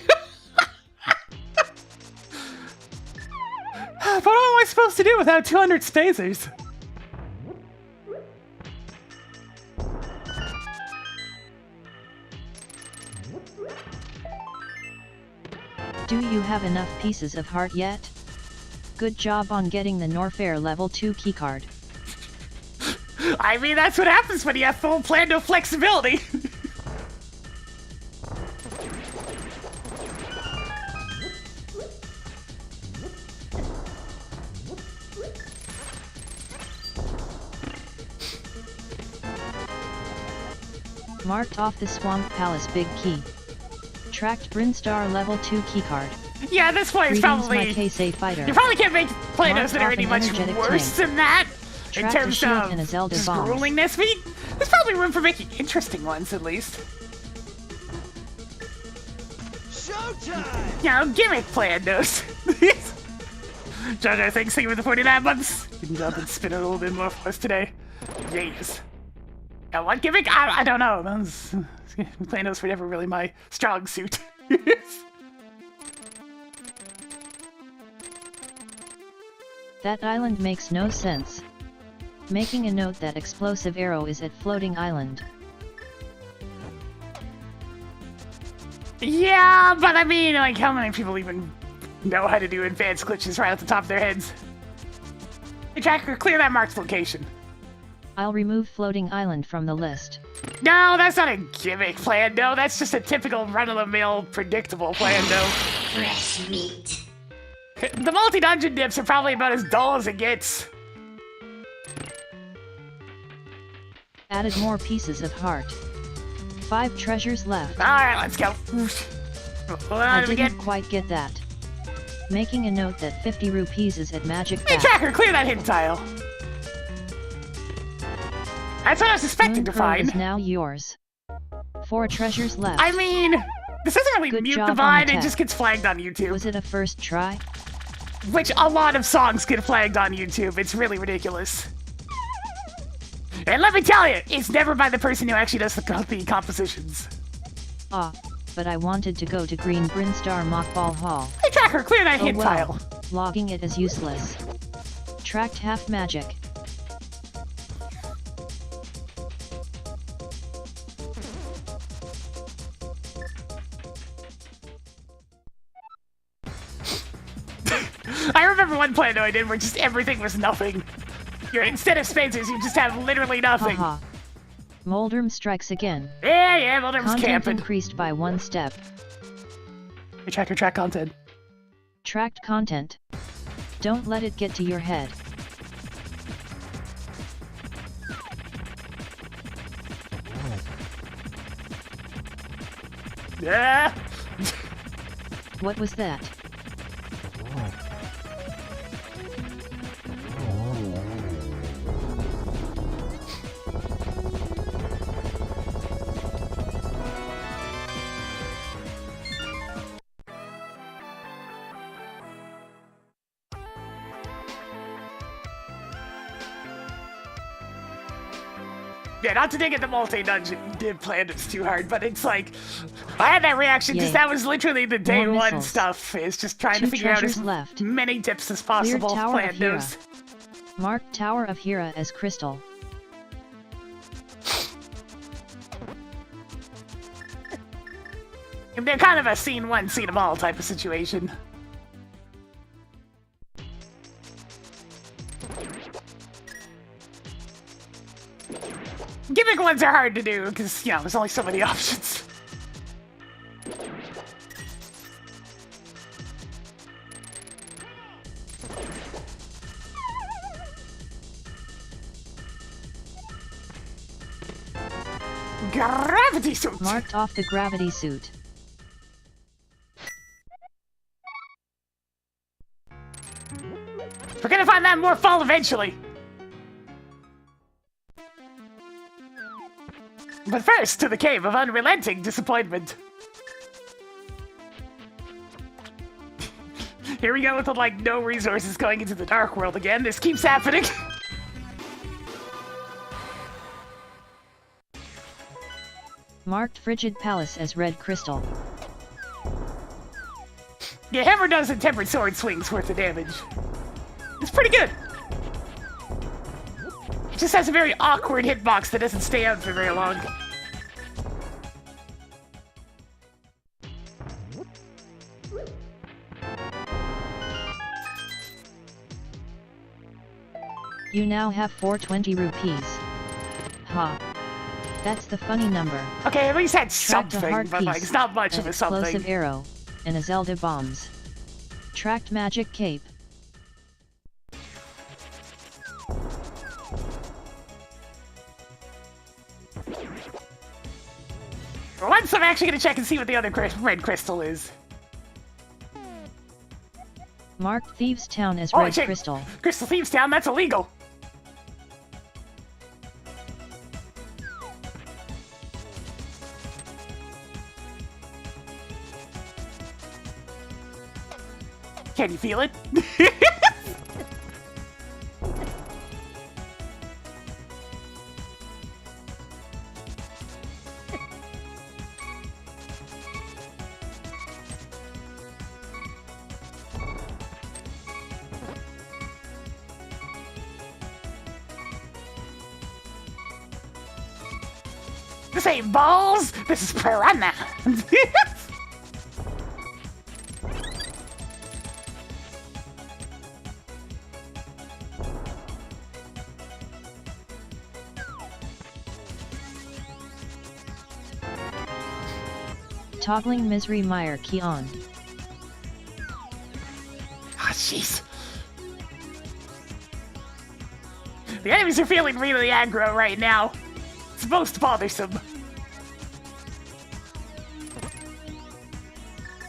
what am I supposed to do without 200 spacers? Do you have enough pieces of heart yet? Good job on getting the Norfair level 2 keycard. I mean, that's what happens when you have full plan no flexibility. Marked off the Swamp Palace big key. Tracked Brinstar level 2 keycard. Yeah, this play is Greetings, probably... my K-Say fighter. You probably can't make Play-Dohs that are Marked any off much an energetic worse tank. than that. In Tracked a terms shield of and a Zelda bomb. gruelingness, but there's probably room for making interesting ones, at least. Showtime! You know, gimmick Play-Dohs. JoJo, thanks for the 49 months. You can jump and spin it a little bit more for us today. Yes. Now, what gimmick? I don't know. Play-Dohs were never really my strong suit. That island makes no sense. Making a note that explosive arrow is at floating island. Yeah, but I mean, like, how many people even know how to do advanced glitches right off the top of their heads? Hey, Tracker, clear that marked location. I'll remove floating island from the list. No, that's not a gimmick plan, no. That's just a typical run-of-the-mill, predictable plan, no. Fresh meat. The multi-dungeon dips are probably about as dull as it gets. Added more pieces of heart. 5 treasures left. Alright, let's go. Hold I on, we get... didn't quite get that. Making a note that 50 rupees is at magic Hey, back. Tracker, clear that hidden tile. That's what I was expecting to Moon Pearl find. is now yours. 4 treasures left. I mean, this doesn't really Good mute job the on the vine, it tech. just gets flagged on YouTube. Was it a first try? Which a lot of songs get flagged on YouTube. It's really ridiculous. And let me tell you, it's never by the person who actually does the compositions. Ah, but I wanted to go to Green Brinstar Mockball Hall. Hey, Tracker, clear that Oh hit well, tile. logging it as useless. Tracked half magic. I remember one Play-Doh I did where just everything was nothing. Instead of spaces, you just have literally nothing. Haha. Moldrum strikes again. Yeah, well, there was Content camping. increased by 1 step. Hey, Tracker, track content. Tracked content. Don't let it get to your head. Yeah. What was that? Yeah, not to dig at the multi-dungeon did plan it's too hard, but it's like, I had that reaction because Yay. that was literally the day More one missiles. stuff, is just trying to 2 figure out as treasures left. many tips as Cleared possible. Tower Plan of Hera. those. Marked Tower of Hera as crystal. And they're kind of a scene one, scene them all type of situation. Gimmick ones are hard to do because, you know, there's only so many options. Gravity suit! Marked off the gravity suit. We're gonna find that more fall eventually. But first, to the cave of unrelenting disappointment. Here we go with the, like, no resources going into the dark world again. This keeps happening. Marked Frigid Palace as red crystal. Yeah, hammer does a tempered sword swings worth of damage. It's pretty good. It just has a very awkward hitbox that doesn't stay out for very long. You now have 420 rupees. Ha. That's the funny number. Okay, at least had Tracked a something, heart but like, piece, it's not much an of a something. explosive arrow, and a Zelda bombs. Tracked magic cape. For once, I'm actually gonna check and see what the other red crystal is. Marked Thieves Town as Oh, red shit. crystal. Crystal Thieves Town, that's illegal. Can you feel it? This ain't balls, this is piranha. Toggling Misery Mire key on. Ah, jeez. The enemies are feeling really aggro right now. It's most bothersome.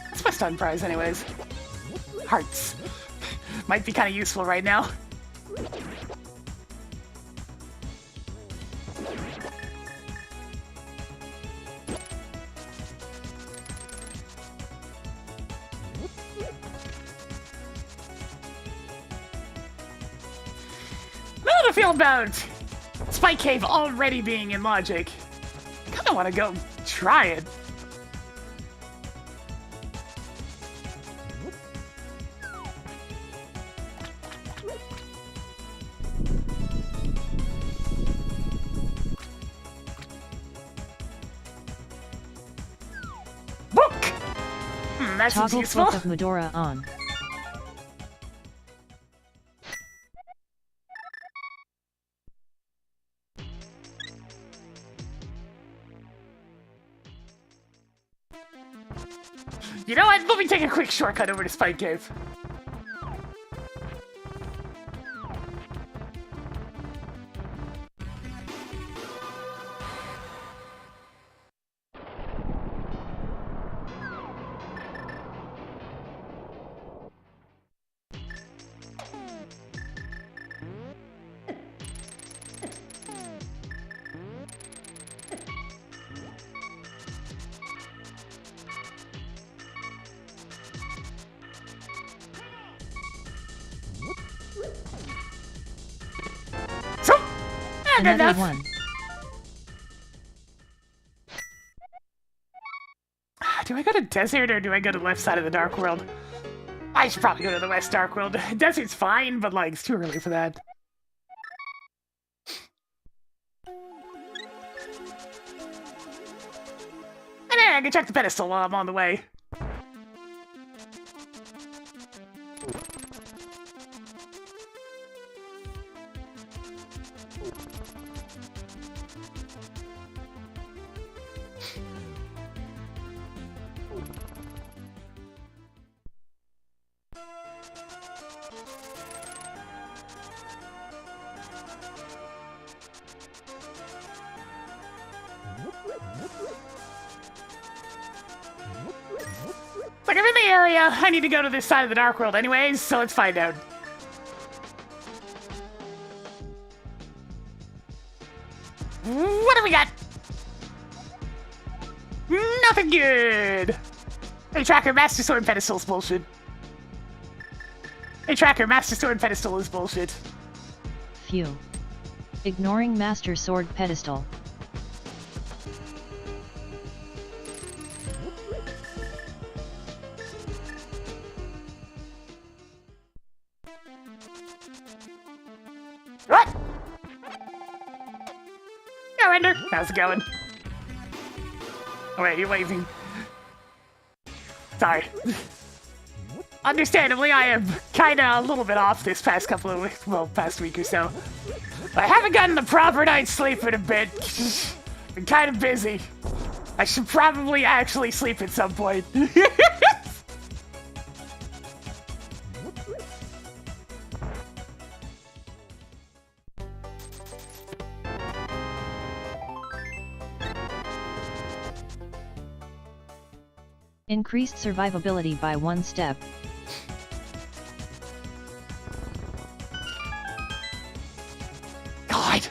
That's my stun prize anyways. Hearts. Might be kind of useful right now. How do I feel about Spike Cave already being in Logic? I kinda wanna go try it. Book! That seems Toggle useful. Book of Medora on. You know what? Let me take a quick shortcut over to Spike Cave. So, good Another enough. one. Do I go to Desert or do I go to the left side of the Dark World? I should probably go to the West Dark World. Desert's fine, but like, it's too early for that. And then I can check the pedestal while I'm on the way. area. I need to go to this side of the Dark World anyways, so let's find out. What do we got? Nothing good. Hey, Tracker, Master Sword Pedestal is bullshit. Hey, Tracker, Master Sword Pedestal is bullshit. Phew. Ignoring Master Sword Pedestal. What? Yo, Ender. How's it going? Oh, wait, you're waving. Sorry. Understandably, I am kinda a little bit off this past couple of weeks, well, past week or so. I haven't gotten the proper night's sleep in a bit. Been kinda busy. I should probably actually sleep at some point. Increased survivability by 1 step. God!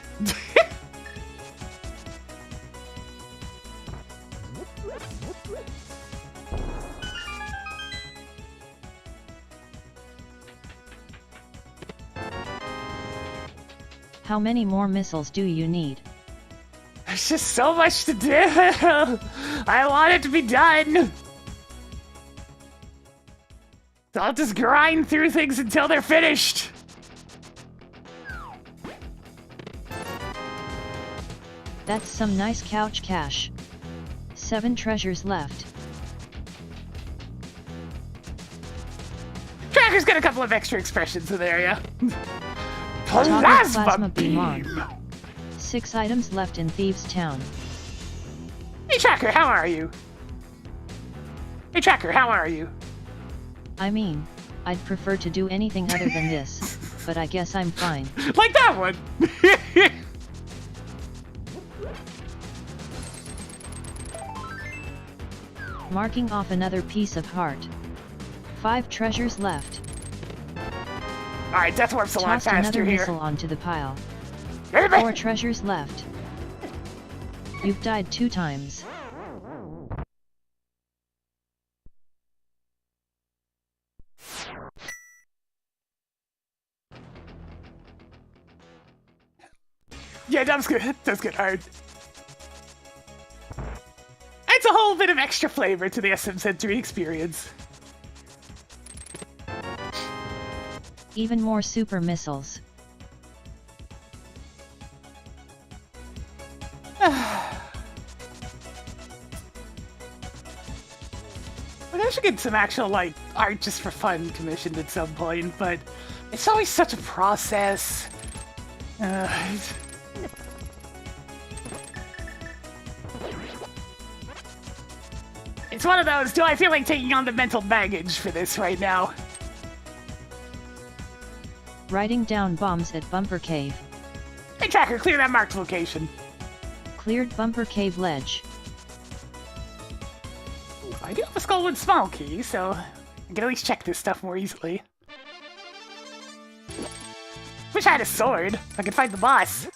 How many more missiles do you need? There's just so much to do! I want it to be done! So I'll just grind through things until they're finished! That's some nice couch cash. 7 treasures left. Tracker's got a couple of extra expressions in there, yeah. Toggle Plasma beam beam! on. 6 items left in Thieves' Town. Hey Tracker, how are you? Hey Tracker, how are you? I mean, I'd prefer to do anything other than this, but I guess I'm fine. Like that one! Marking off another piece of heart. 5 treasures left. Alright, Death Warp's a lot Tossed faster another here. missile onto the pile. 4 Everybody- treasures left. You've died 2 times. Yeah, that's good. That's good. Hard. It's a whole bit of extra flavor to the SMZ3 experience. Even more super missiles. I should get some actual, like, art just for fun commissioned at some point, but it's always such a process. It's one of those, do I feel like taking on the mental baggage for this right now? Writing down bombs at Bumper Cave. Hey Tracker, clear that marked location. Cleared Bumper Cave ledge. I do have a Skullwood small key, so I can at least check this stuff more easily. Wish I had a sword. I could fight the boss.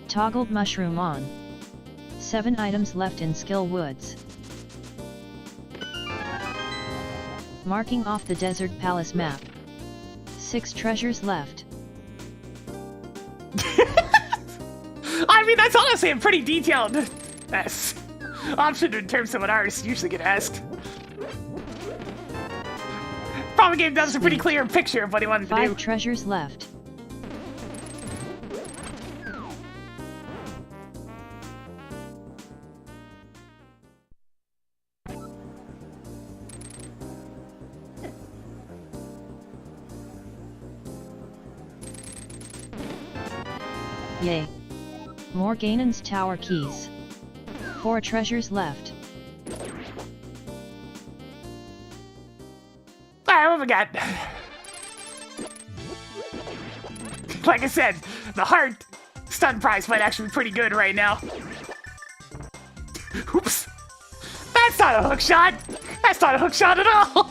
Toggled mushroom on. 7 items left in Skill Woods. Marking off the Desert Palace map. 6 treasures left. I mean, that's honestly a pretty detailed option in terms of what artists usually get asked. Probably gave us a pretty clear picture of what he wanted to do. 5 treasures left. Yay! More Ganon's Tower keys. 4 treasures left. Alright, we got? Like I said, the heart stun prize might actually be pretty good right now. Oops. That's not a hook shot. That's not a hook shot at all.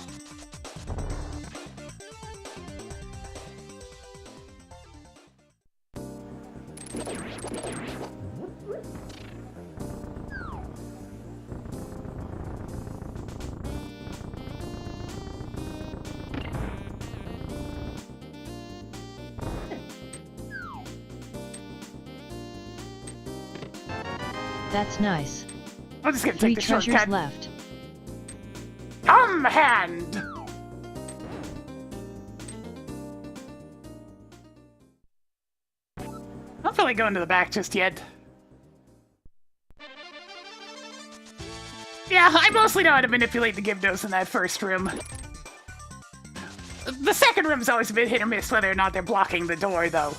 That's nice. I'm just gonna 3 take the treasures shortcut. left. Hand. I don't feel like going to the back just yet. Yeah, I mostly know how to manipulate the Gibdos in that first room. The second room's always a bit hit or miss whether or not they're blocking the door, though.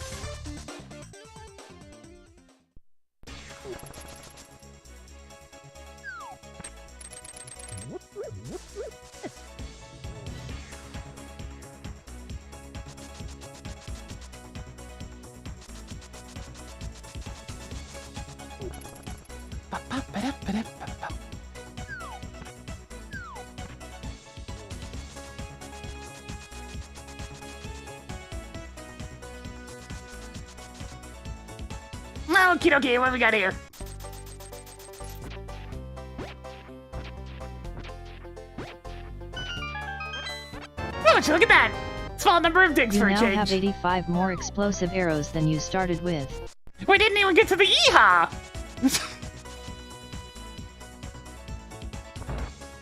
Okie dokie, what we got here? Oh, would you look at that! Small number of digs You for a now change. have 85 more explosive arrows than you started with. We didn't even get to the yeehaw!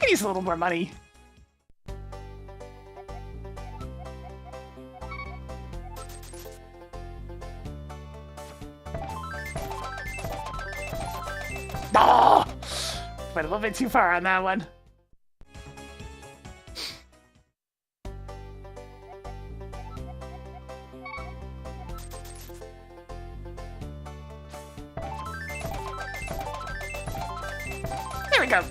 Could use a little more money. Oh! Went a little bit too far on that one. There we go.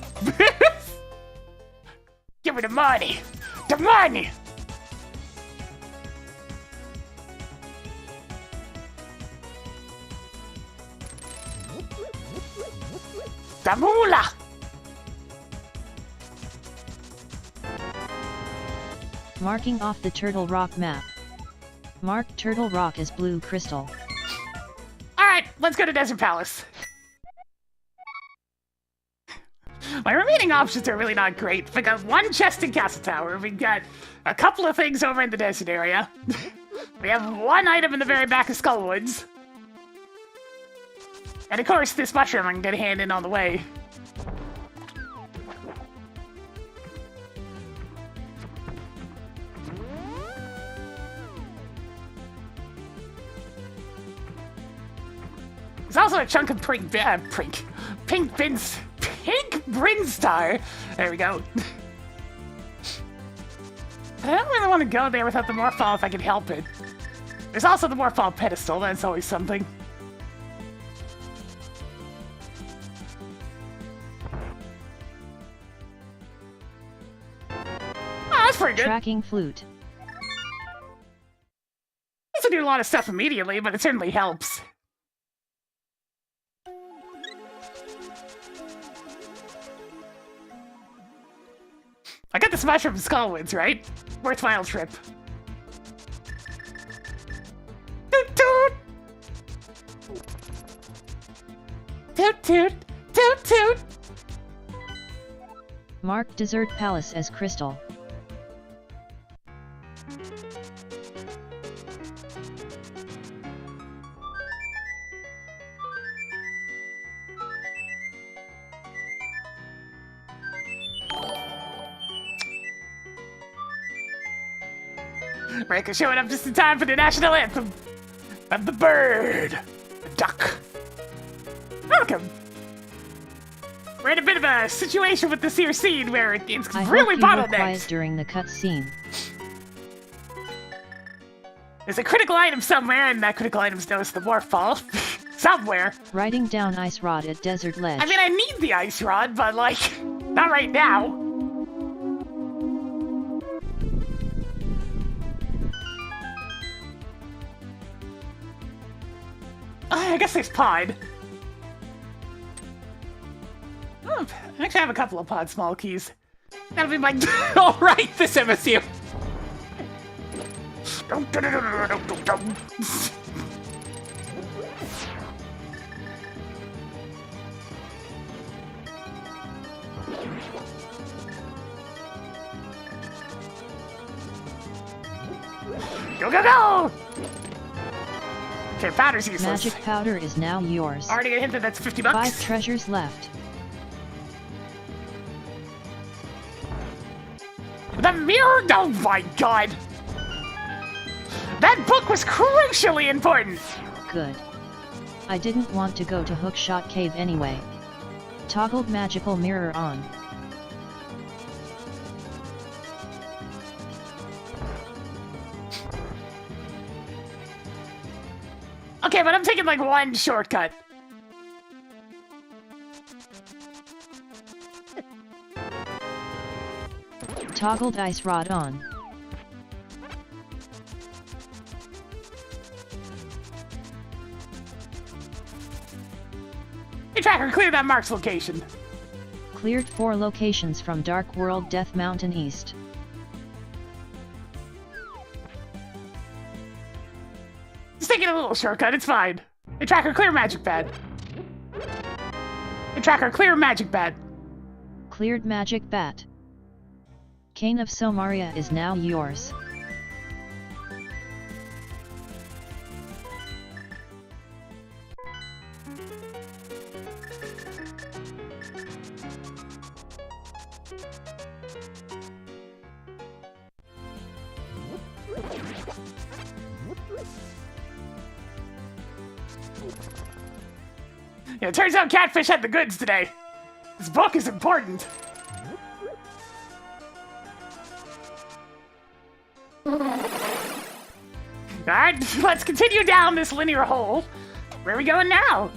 Give me the money. The money! The moolah! Marking off the Turtle Rock map. Mark Turtle Rock as blue crystal. Alright, let's go to Desert Palace. My remaining options are really not great. We got one chest in Castle Tower. We've got a couple of things over in the desert area. We have one item in the very back of Skullwoods. And of course, this mushroom I can get a hand in on the way. There's also a chunk of pink Brinstar. There we go. I don't really want to go there without the Morphall if I can help it. There's also the Morphall pedestal. That's always something. Oh, that's pretty good. Tracking flute. Doesn't do a lot of stuff immediately, but it certainly helps. I got this mushroom from Skullwoods, right? Worthwhile trip. Toot toot! Toot toot! Toot toot! Mark Desert Palace as crystal. Ranker showing up just in time for the national anthem of the bird, the duck. Welcome. We're in a bit of a situation with this here scene where it's I really hope you were quiet bottlenecked. during the cutscene. There's a critical item somewhere, and that critical item's known as the Morphall. Somewhere. Riding down ice rod at desert ledge. I mean, I need the ice rod, but like, not right now. I guess there's pod. Oh, I actually have a couple of pod small keys. That'll be my... Alright, this MSU. Go, go, go! Okay, powder's useless. Magic powder is now yours. Already a hint that that's 50 bucks. 5 treasures left. The mirror? Oh my god! That book was crucially important! Good. I didn't want to go to Hookshot Cave anyway. Toggled magical mirror on. Okay, but I'm taking like one shortcut. Toggled ice rod on. Hey tracker, clear that mark's location. Cleared 4 locations from Dark World Death Mountain East. Just taking a little shortcut, it's fine. Hey tracker, clear magic pad. Hey tracker, clear magic pad. Cleared magic bat. Cane of Somaria is now yours. Yeah, it turns out Catfish had the goods today. This book is important. Alright, let's continue down this linear hole. Where are we going now?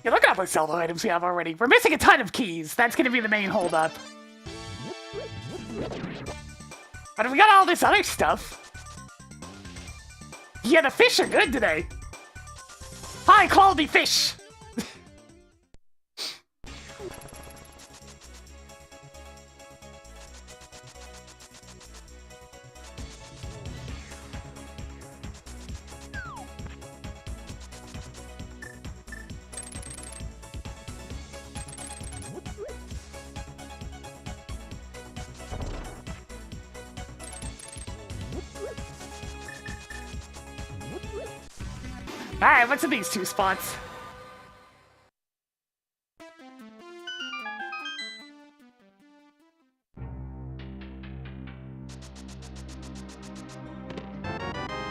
Yeah, look at all the sell items we have already. We're missing a ton of keys. That's gonna be the main holdup. But we got all this other stuff. Yeah, the fish are good today. High quality fish. Alright, what's in these 2 spots?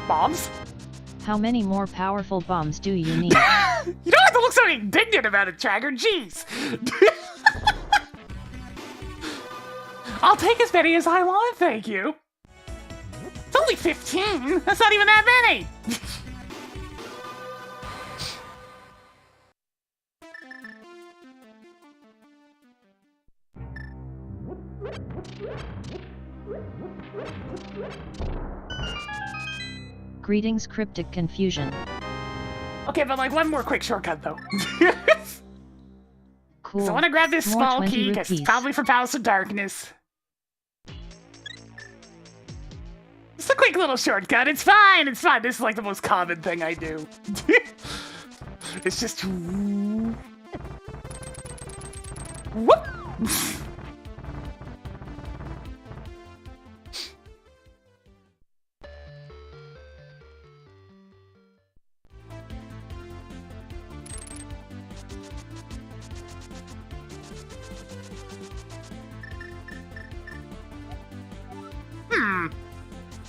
Bombs? How many more powerful bombs do you need? You don't have to look so indignant about it, Tracker, jeez! I'll take as many as I want, thank you! It's only 15! That's not even that many! Greetings, cryptic confusion. Okay, but like one more quick shortcut though. Cool. So I want to grab this More small 20 key because it's rupees. probably for Palace of Darkness. Just a quick little shortcut. It's fine. It's fine. This is like the most common thing I do. It's just whoop.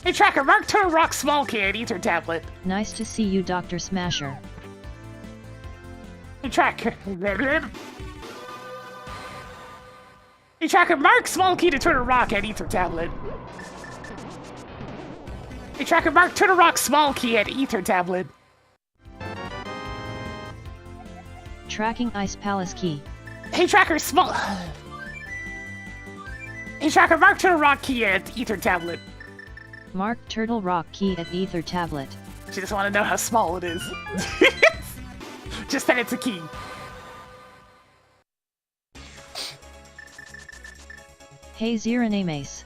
Hey Tracker, mark Turtle Rock small key at Ether tablet. Nice to see you, Dr. Smasher. Hey Tracker. Hey Tracker, mark small key to Turtle Rock at Ether tablet. Hey Tracker, mark Turtle Rock small key at Ether tablet. Tracking Ice Palace key. Hey Tracker, small... Hey, Tracker, mark Turtle Rock key at Ether Tablet. Mark Turtle Rock key at Ether tablet. She just want to know how small it is. Just that it's a key. Hey Ziranames.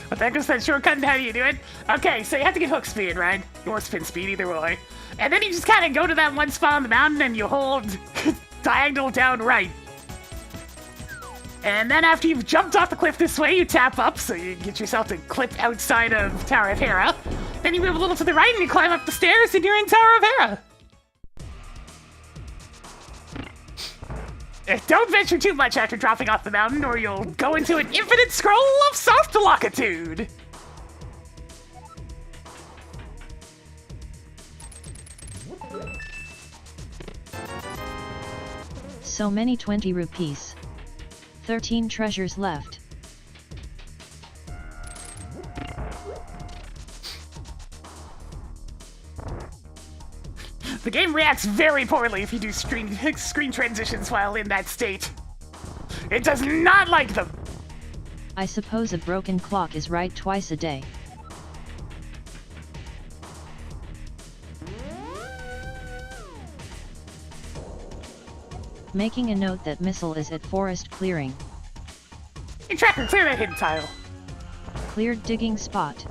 What the heck is that shortcut and how do you do it? Okay, so you have to get hook speed, right? Or spin speed, either way. And then you just kind of go to that one spot on the mountain and you hold diagonal down right. And then after you've jumped off the cliff this way, you tap up so you get yourself to clip outside of Tower of Hera. Then you move a little to the right and you climb up the stairs and you're in Tower of Hera. Don't venture too much after dropping off the mountain or you'll go into an infinite scroll of soft longitude. So many 20 rupees. 13 treasures left. The game reacts very poorly if you do screen transitions while in that state. It does not like them. I suppose a broken clock is right twice a day. Making a note that missile is at forest clearing. Hey, Tracker, clear that hidden tile. Cleared digging spot.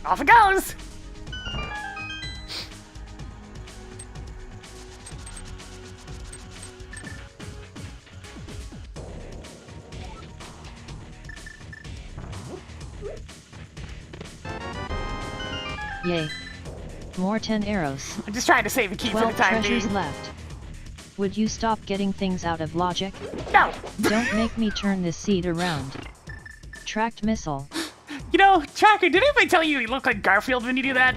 Off it goes! Yay. More 10 arrows. I'm just trying to save a key for the 12 time treasures being. left. Would you stop getting things out of logic? No! Don't make me turn this seat around. Tracked missile. You know, Tracker, did anybody tell you look like Garfield when you do that?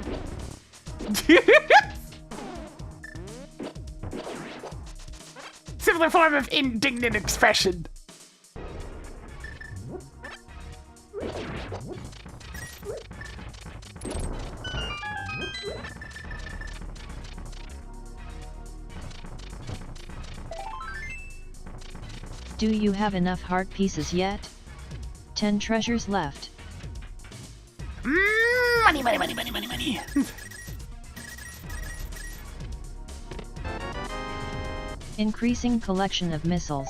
Similar form of indignant expression. Do you have enough heart pieces yet? 10 treasures left. Money, money, money, money, money, money. Increasing collection of missiles.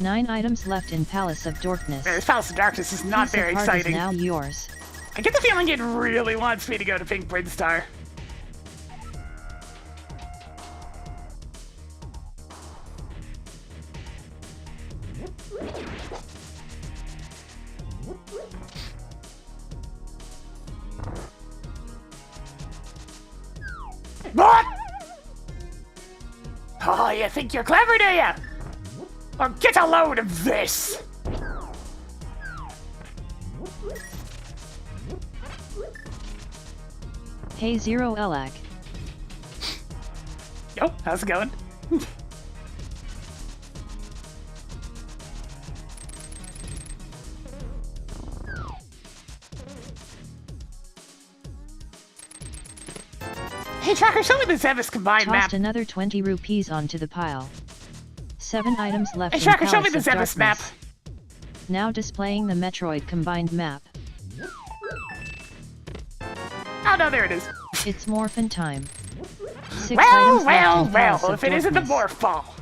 9 items left in Palace of Darkness. This Palace of Darkness is not Piece of very heart exciting. is now yours. I get the feeling it really wants me to go to Pink Bridstar. What? Oh, you think you're clever, do you? Well, get a load of this! Hey Zero Elag. Yo, how's it going? Hey, Tracker, show me the Zevis combined map. Tossed another 20 rupees onto the pile. 7 items left Hey, in Tracker, show me Palace the of Zevis map. Darkness. Now displaying the Metroid combined map. Oh, no, there it is. It's morphin time. 6 Well, items well, left in Palace well, of if it isn't the Darkness. morph ball.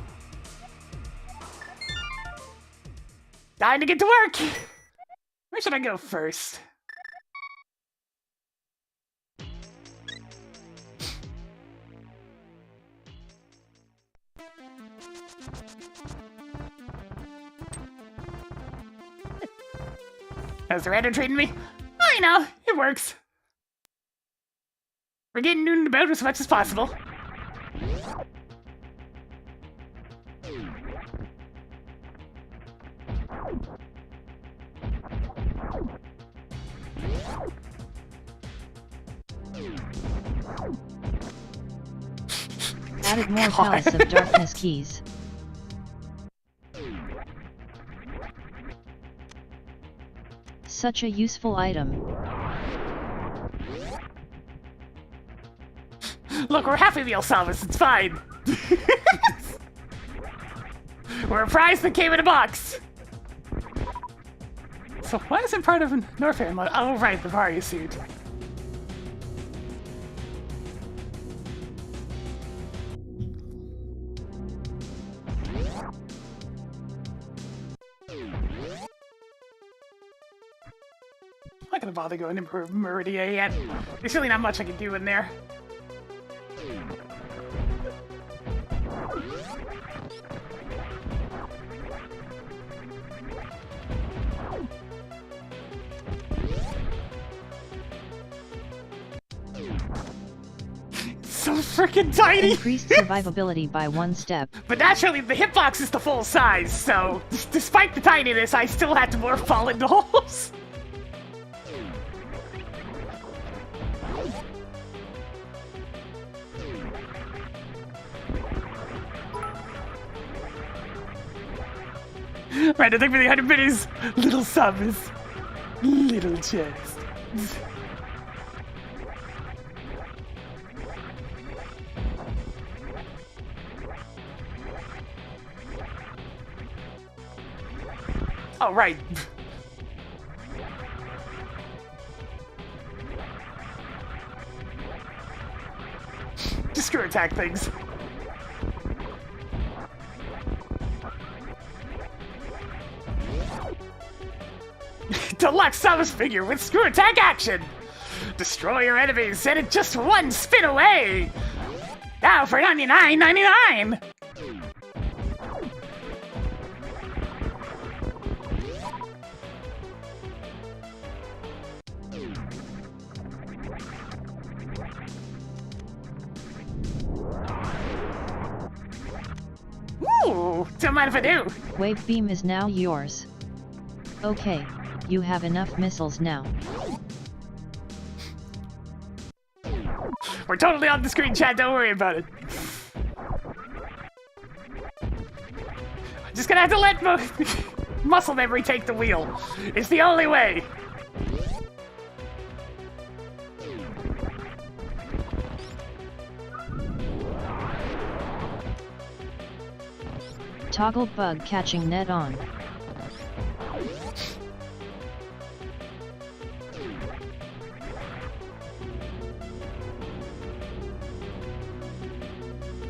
Time to get to work! Where should I go first? How's the random treating me? Oh, you know, it works. We're getting nooted about as much as possible. Added more Palace of Darkness keys. Such a useful item. Look, we're half a meal, Salvus. It's fine. We're a prize that came in a box. So why is it part of Norfair? Oh, right, the Varia suit. I'm not gonna bother going to Meridia yet. There's really not much I can do in there. So freaking tiny! Increased survivability by 1 step. But naturally, the hitbox is the full size, so despite the tininess, I still had to more fall into holes. Right, I think for the 100 minutes, little sub is little chest. Oh, right. Just screw attack things. Deluxe Samus figure with screw attack action! Destroy your enemies, send it just one spin away! Now for $99.99! Ooh, don't mind if I do. Wave beam is now yours. Okay, you have enough missiles now. We're totally on the screen, chat, don't worry about it. I'm just gonna have to let muscle memory take the wheel. It's the only way. Toggle bug catching net on.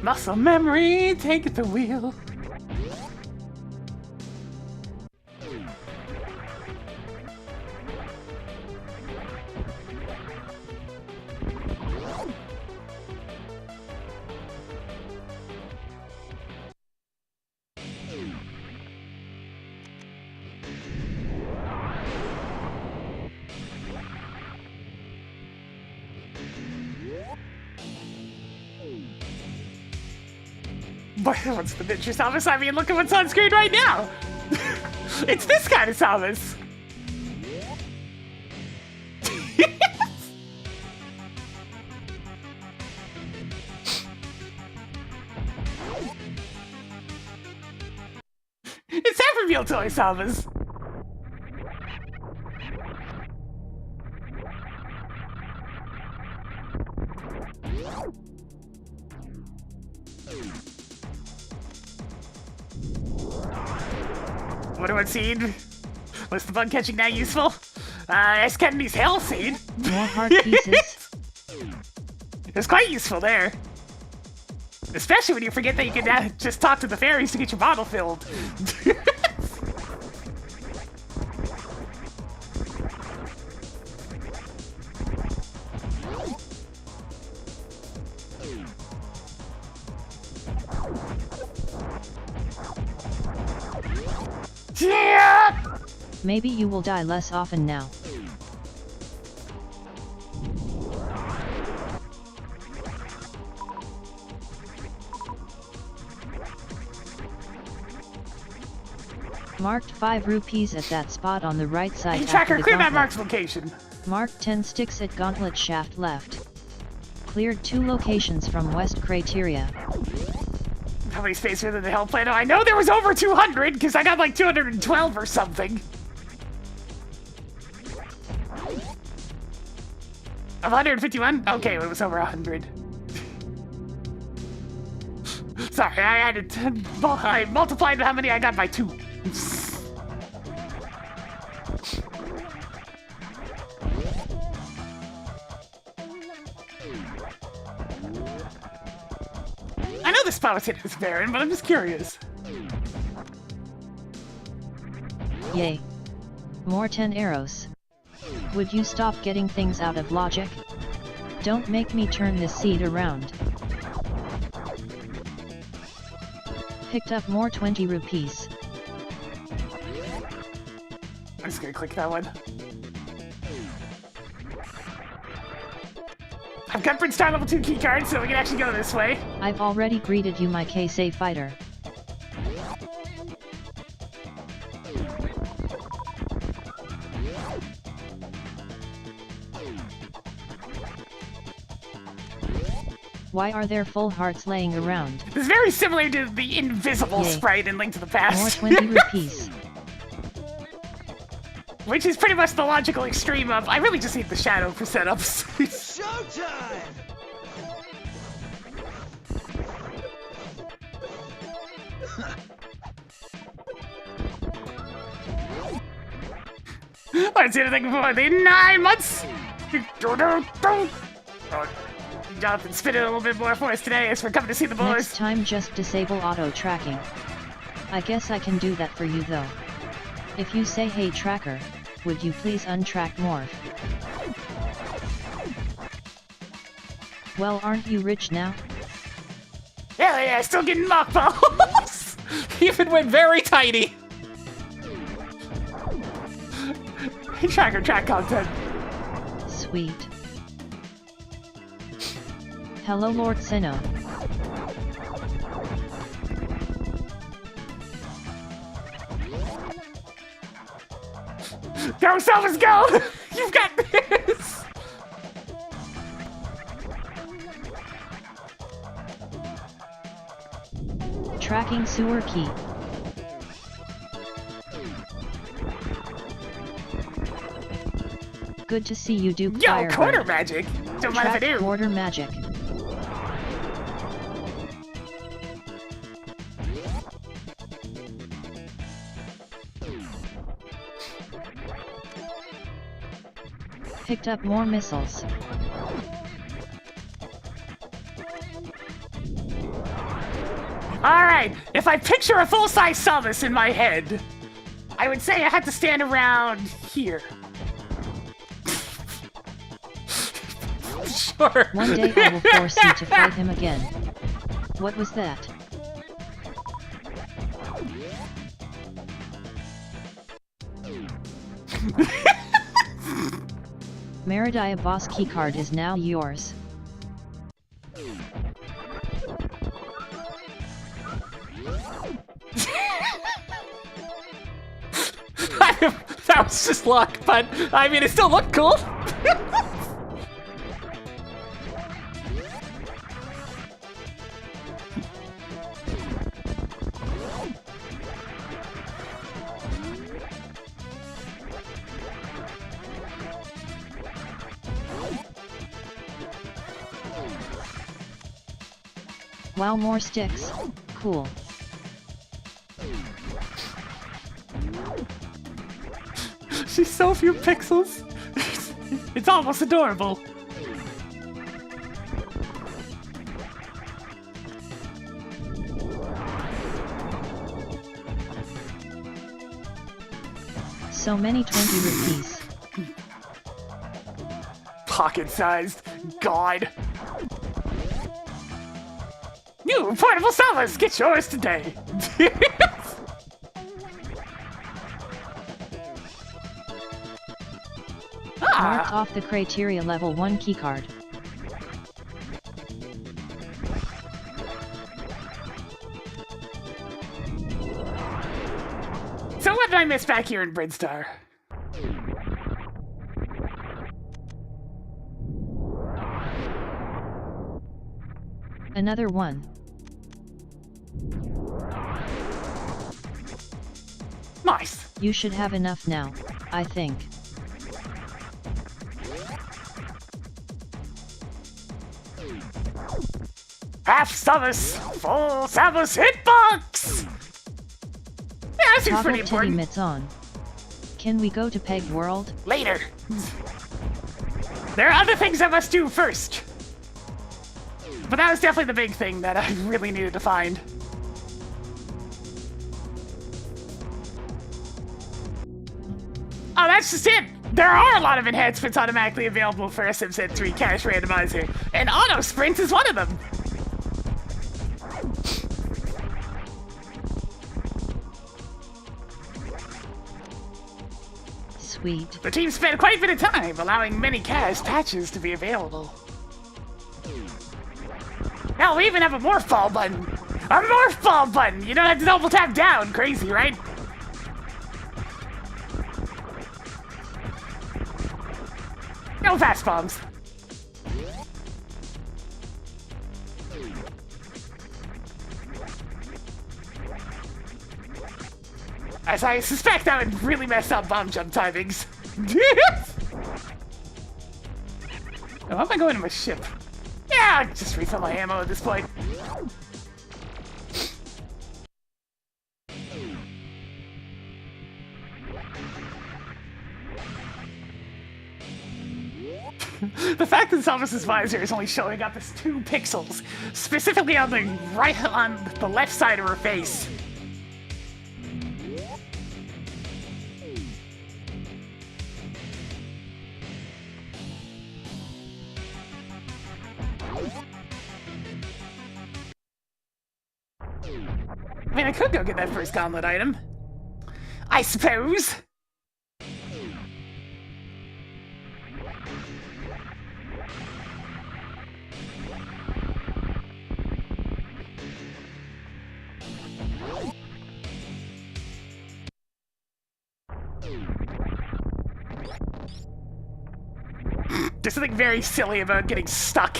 Muscle memory, take the wheel. Boy, what's the picture, Samus? I mean, look at what's on screen right now! It's this kind of Samus! It's Happy Meal Toy Samus! What do I see? Was the bug catching that useful? S. Kennedy's Hell Seed. More heart pieces. It was quite useful there. Especially when you forget that you can just talk to the fairies to get your bottle filled. Yeah! Maybe you will die less often now. Marked 5 rupees at that spot on the right side. Hey, after Tracker, the clear that gauntlet. mark's location. Marked 10 sticks at gauntlet shaft left. Cleared 2 locations from west criteria. How many space within the hell planet? I know there was over 200 because I got like 212 or something. Of 151? Okay, it was over 100. Sorry, I added. I multiplied how many I got by 2. I know this politician is barren, but I'm just curious. Yay. More 10 arrows. Would you stop getting things out of logic? Don't make me turn this seed around. Picked up more 20 rupees. I'm just gonna click that one. I've got Prince Star level 2 keycard, so we can actually go this way. I've already greeted you, my K-Say fighter. Why are there full hearts laying around? It's very similar to the invisible Yay. sprite in Link to the More Past. 20 rupees. Which is pretty much the logical extreme of, I really just need the shadow for setups. Showtime! Let's see anything before the 9 months! Jonathan, spin it a little bit more for us today as we're coming to see the Next boys. time just disable auto tracking. I guess I can do that for you though. If you say hey tracker, would you please untrack morph? Well, aren't you rich now? Hell yeah, still getting mock balls! Even when very tiny. Tracker track content. Sweet. Hello Lord Senna. Go, Selvas, go! You've got this! Tracking sewer key. Good to see you do Yo, fire quarter bird. magic! Don't mind if I Track do. quarter magic. Picked up more missiles. Alright, if I picture a full-size Selvas in my head, I would say I had to stand around here. Sure. One day I will force you to fight him again. What was that? Meridia boss keycard is now yours. That was just luck, but I mean, it still looked cool. Wow, more sticks. Cool. She's so few pixels. It's almost adorable. So many 20 rupees. Pocket-sized. God. New portable Selvas! Get yours today! Marked off the criteria level 1 keycard. So what did I miss back here in Bridstar? Another one. Nice. You should have enough now, I think. Half Samus, full Samus hitbox! Yeah, that seems Toggle pretty titty important. mitts on. Can we go to Peg World? Later. There are other things I must do first. But that was definitely the big thing that I really needed to find. Oh, that's just it! There are a lot of enhancements automatically available for SMZ3 Cache Randomizer, and Auto Sprint is one of them! Sweet. The team spent quite a bit of time allowing many cache patches to be available. Hell, we even have a morph ball button! A morph ball button! You don't have to double tap down, crazy, right? No fast bombs. As I suspect that would really mess up bomb jump timings. Oh, how am I going to my ship? Yeah, I'll just refill my ammo at this point. The fact that Samus's visor is only showing up as 2 pixels, specifically on the left side of her face. I mean, I could go get that first gauntlet item. I suppose. There's something very silly about getting stuck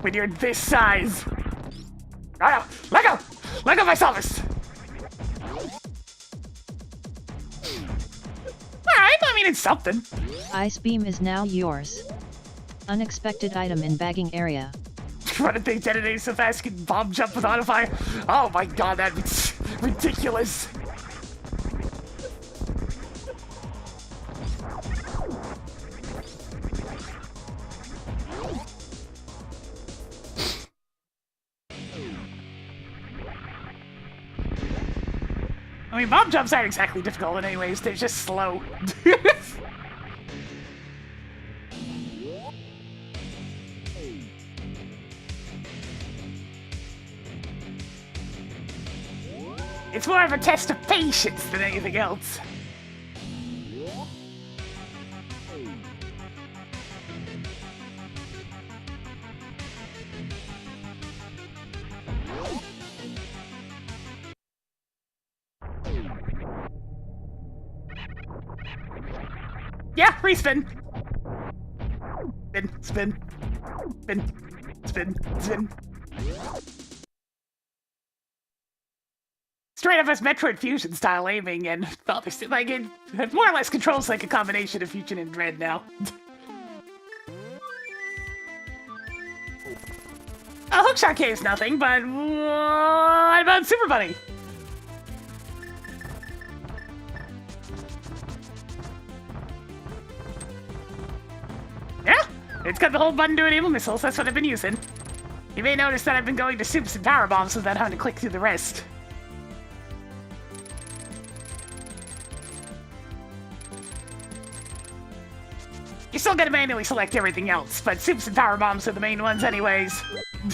when you're this size. Right, let go! Let go, my Samus! Alright, I mean, it's something. Ice Beam is now yours. Unexpected item in bagging area. Why did they detonate so fast? Can bomb jump with autofire? Oh my god, that's ridiculous. I mean, bomb jumps aren't exactly difficult in any ways, they're just slow. It's more of a test of patience than anything else. Yeah, respin. Spin, spin, spin, spin, spin. Straight up as Metroid Fusion style aiming, and obviously, like, it more or less controls like a combination of Fusion and Dread now. A hookshot K is nothing, but what about Super Bunny? Yeah, it's got the whole button to enable missiles, that's what I've been using. You may notice that I've been going to soups and power bombs without having to click through the rest. You still gotta manually select everything else, but soups and power bombs are the main ones anyways.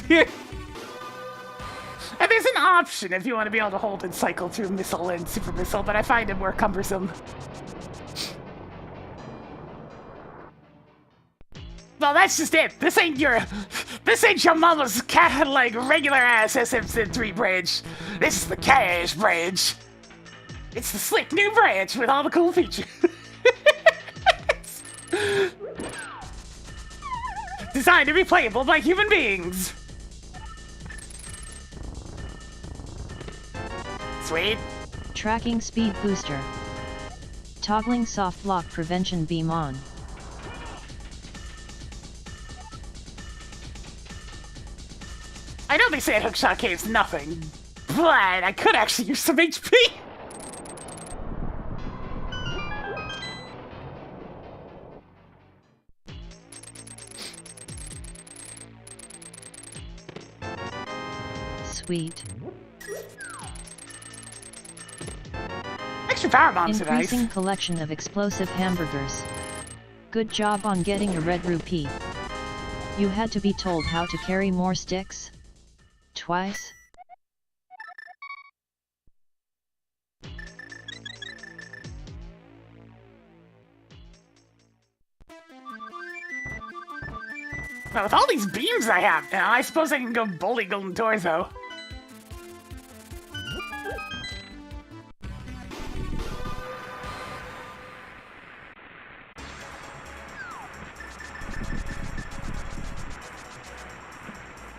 And there's an option if you want to be able to hold and cycle through missile and super missile, but I find it more cumbersome. Well, that's just it. This ain't your mama's cat like regular ass SMZ3 branch. This is the cash branch. It's the slick new branch with all the cool features. Designed to be playable by human beings. Sweet. Tracking speed booster. Toggling soft lock prevention beam on. I know they say a hookshot cave's nothing, but I could actually use some HP. Sweet. Extra power bombs are nice. Increasing collection of explosive hamburgers. Good job on getting a red rupee. You had to be told how to carry more sticks? Twice? Well, with all these beams I have now, I suppose I can go bully Golden Torso.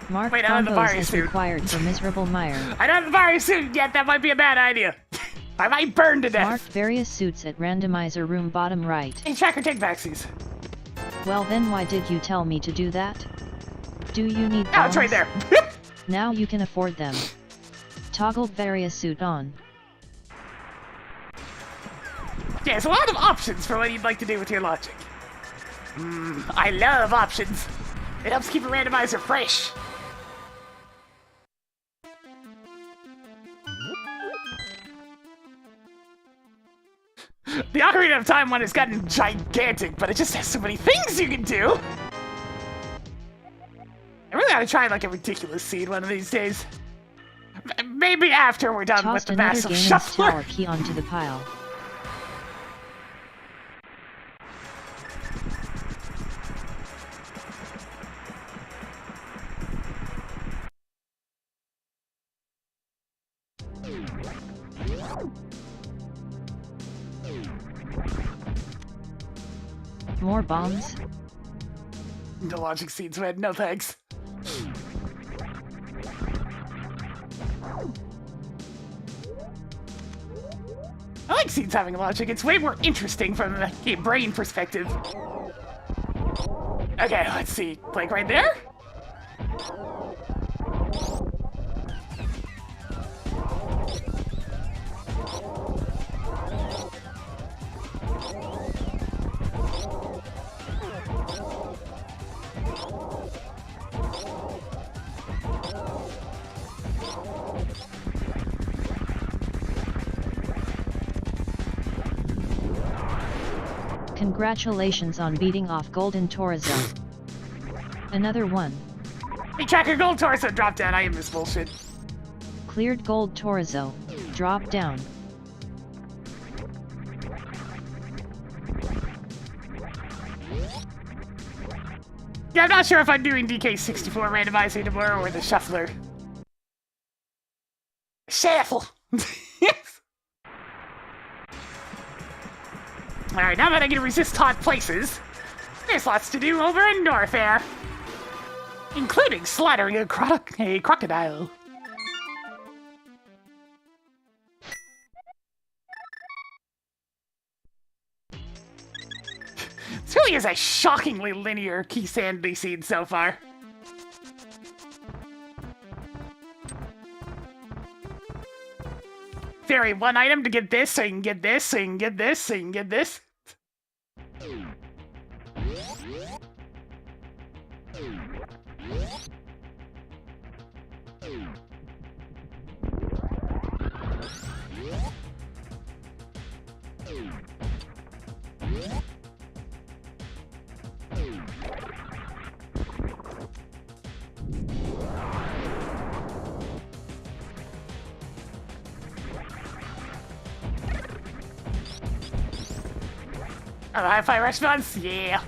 Mark Wait, I don't have the combos Mario is suit. required for Miserable Meyer. I don't have the Mario suit yet, that might be a bad idea. I might burn to death. Mark various suits at randomizer room bottom right. Hey, Tracker, take backsies. Well then why did you tell me to do that? Do you need Oh, it's right bombs? there. Now you can afford them. Toggle various suit on. Yeah, there's a lot of options for what you'd like to do with your logic. I love options. It helps keep a randomizer fresh. The Ocarina of Time one has gotten gigantic, but it just has so many things you can do. I really ought to try like a ridiculous seed one of these days. Maybe after we're done with Tossed the another massive Ganon shuffler. tower key onto the pile. More bombs? No logic seeds, man. No thanks. I like seeds having logic. It's way more interesting from a brain perspective. Okay, let's see. Like right there? Congratulations on beating off Golden Torso. Another one. Hey, Tracker, Gold Torso, drop down. I am this bullshit. Cleared Gold Torso. Drop down. Yeah, I'm not sure if I'm doing DK64 randomizing tomorrow or the shuffler. Shuffle. Alright, now that I can resist hot places, there's lots to do over in Norfair. Including slaughtering a crocodile. This really is a shockingly linear key sanity scene so far. Vary one item to get this, so you can get this, so you can get this, so you can get this. Oh, hi-fi response? Yeah.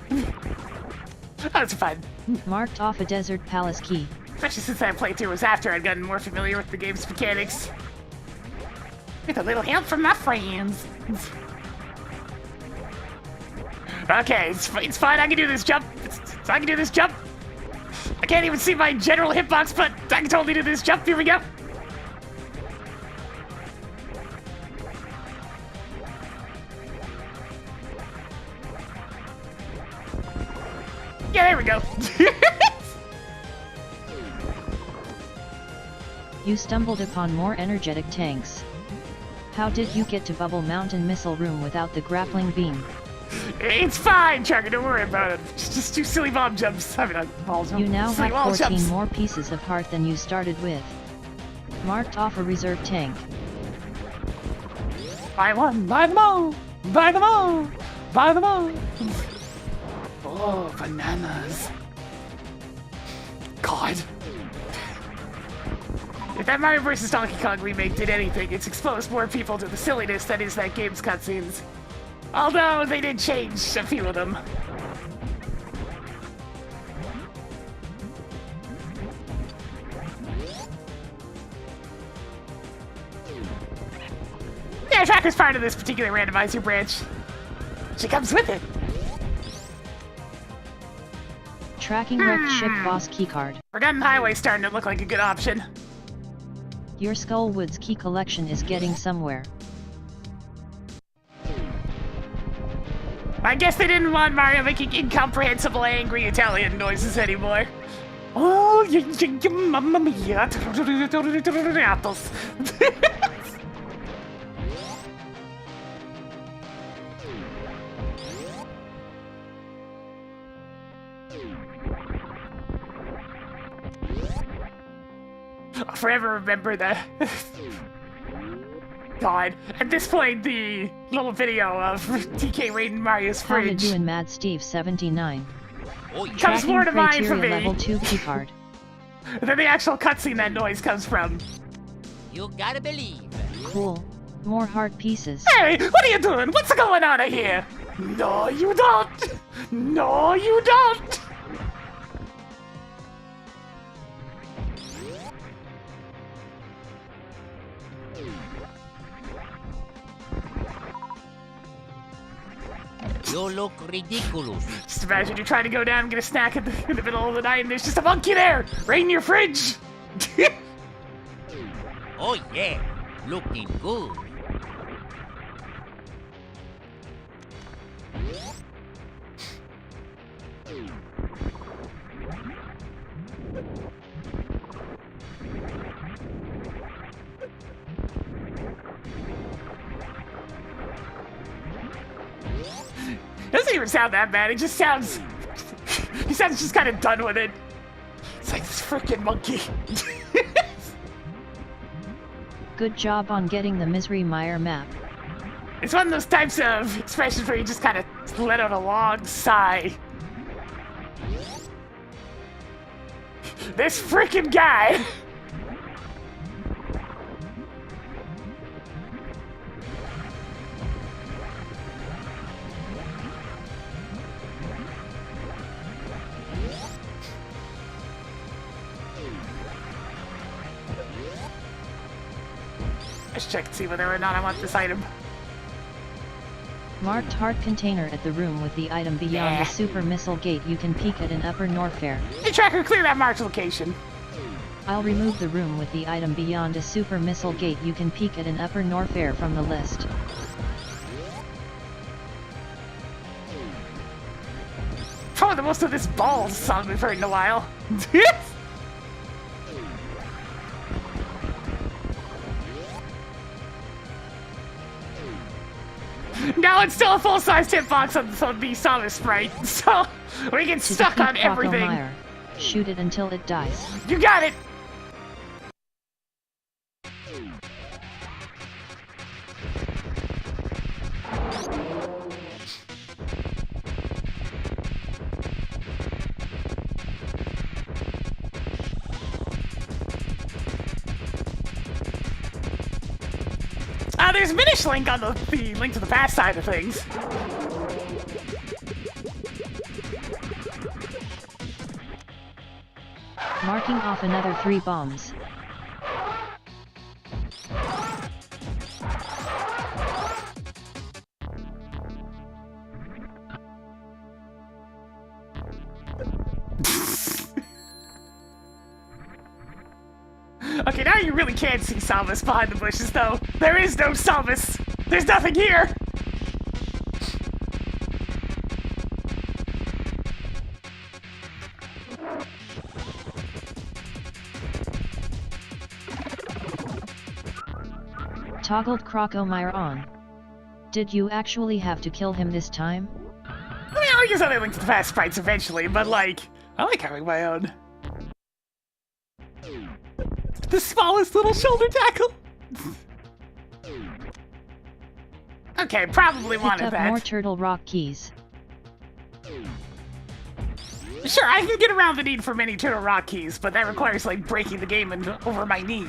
That's fun. Marked off a desert palace key. Especially since that playthrough was after I'd gotten more familiar with the game's mechanics. With a little help from my friends. Okay, it's fine. I can do this jump. I can do this jump. I can't even see my general hitbox, but I can totally do this jump. Here we go. Yeah, there we go. You stumbled upon more energetic tanks. How did you get to Bubble Mountain Missile Room without the grappling beam? It's fine, Chugga, don't worry about it. Just do silly bomb jumps. I mean, ball jumps. You now silly have wall 14 jumps. more pieces of heart than you started with. Marked off a reserve tank. Buy one, buy them all, buy them all, buy them all. Oh, bananas. God. If that Mario vs. Donkey Kong remake did anything, it's exposed more people to the silliness that is that game's cutscenes. Although they did change a few of them. Yeah, Tracker's part of this particular randomizer branch. She comes with it. Tracking wrecked ship boss keycard. Forgotten Highway starting to look like a good option. Your Skullwoods key collection is getting somewhere. I guess they didn't want Mario making incomprehensible angry Italian noises anymore. Oh, mamma mia. Apples. I'll forever remember that. God, at this point, the little video of TK raiding Mario's How you fridge doing, Mad Steve 79? Oh, yeah. comes Tracking more to mind for criteria me level 2 keycard. than the actual cutscene that noise comes from. You gotta believe. Cool. More heart pieces. Hey, what are you doing? What's going on here? No, you don't. No, you don't. You look ridiculous. Just imagine you're trying to go down and get a snack in the middle of the night and there's just a monkey there, right in your fridge. Oh yeah, looking good. Doesn't even sound that bad. It just sounds. He sounds just kind of done with it. It's like this freaking monkey. Good job on getting the Misery Mire map. It's one of those types of expressions where you just kind of let out a long sigh. This freaking guy. Let's check and see whether or not I want this item. Marked heart container at the room with the item beyond Yeah. the super missile gate. You can peek at in Upper Norfair. Hey, Tracker, clear that marked location. I'll remove the room with the item beyond a super missile gate. You can peek at in Upper Norfair from the list. Probably the most of this balls song we've heard in a while. Now it's still a full-size hitbox on the Sonic Sprite, so we get To stuck defeat on everything. Crocomire, shoot it until it dies. You got it! There's a Minish link on the Link to the Past side of things. Marking off another 3 bombs. Okay, now you really can't see Salvis behind the bushes, though. There is no Salvis. There's nothing here. Toggled Crocomire on. Did you actually have to kill him this time? I mean, I'll use other links to fast sprites eventually, but like, I like having my own. The smallest little shoulder tackle. Okay, probably Picked wanted up that. more Turtle Rock keys. Sure, I can get around the need for many Turtle Rock keys, but that requires like breaking the game and over my knee.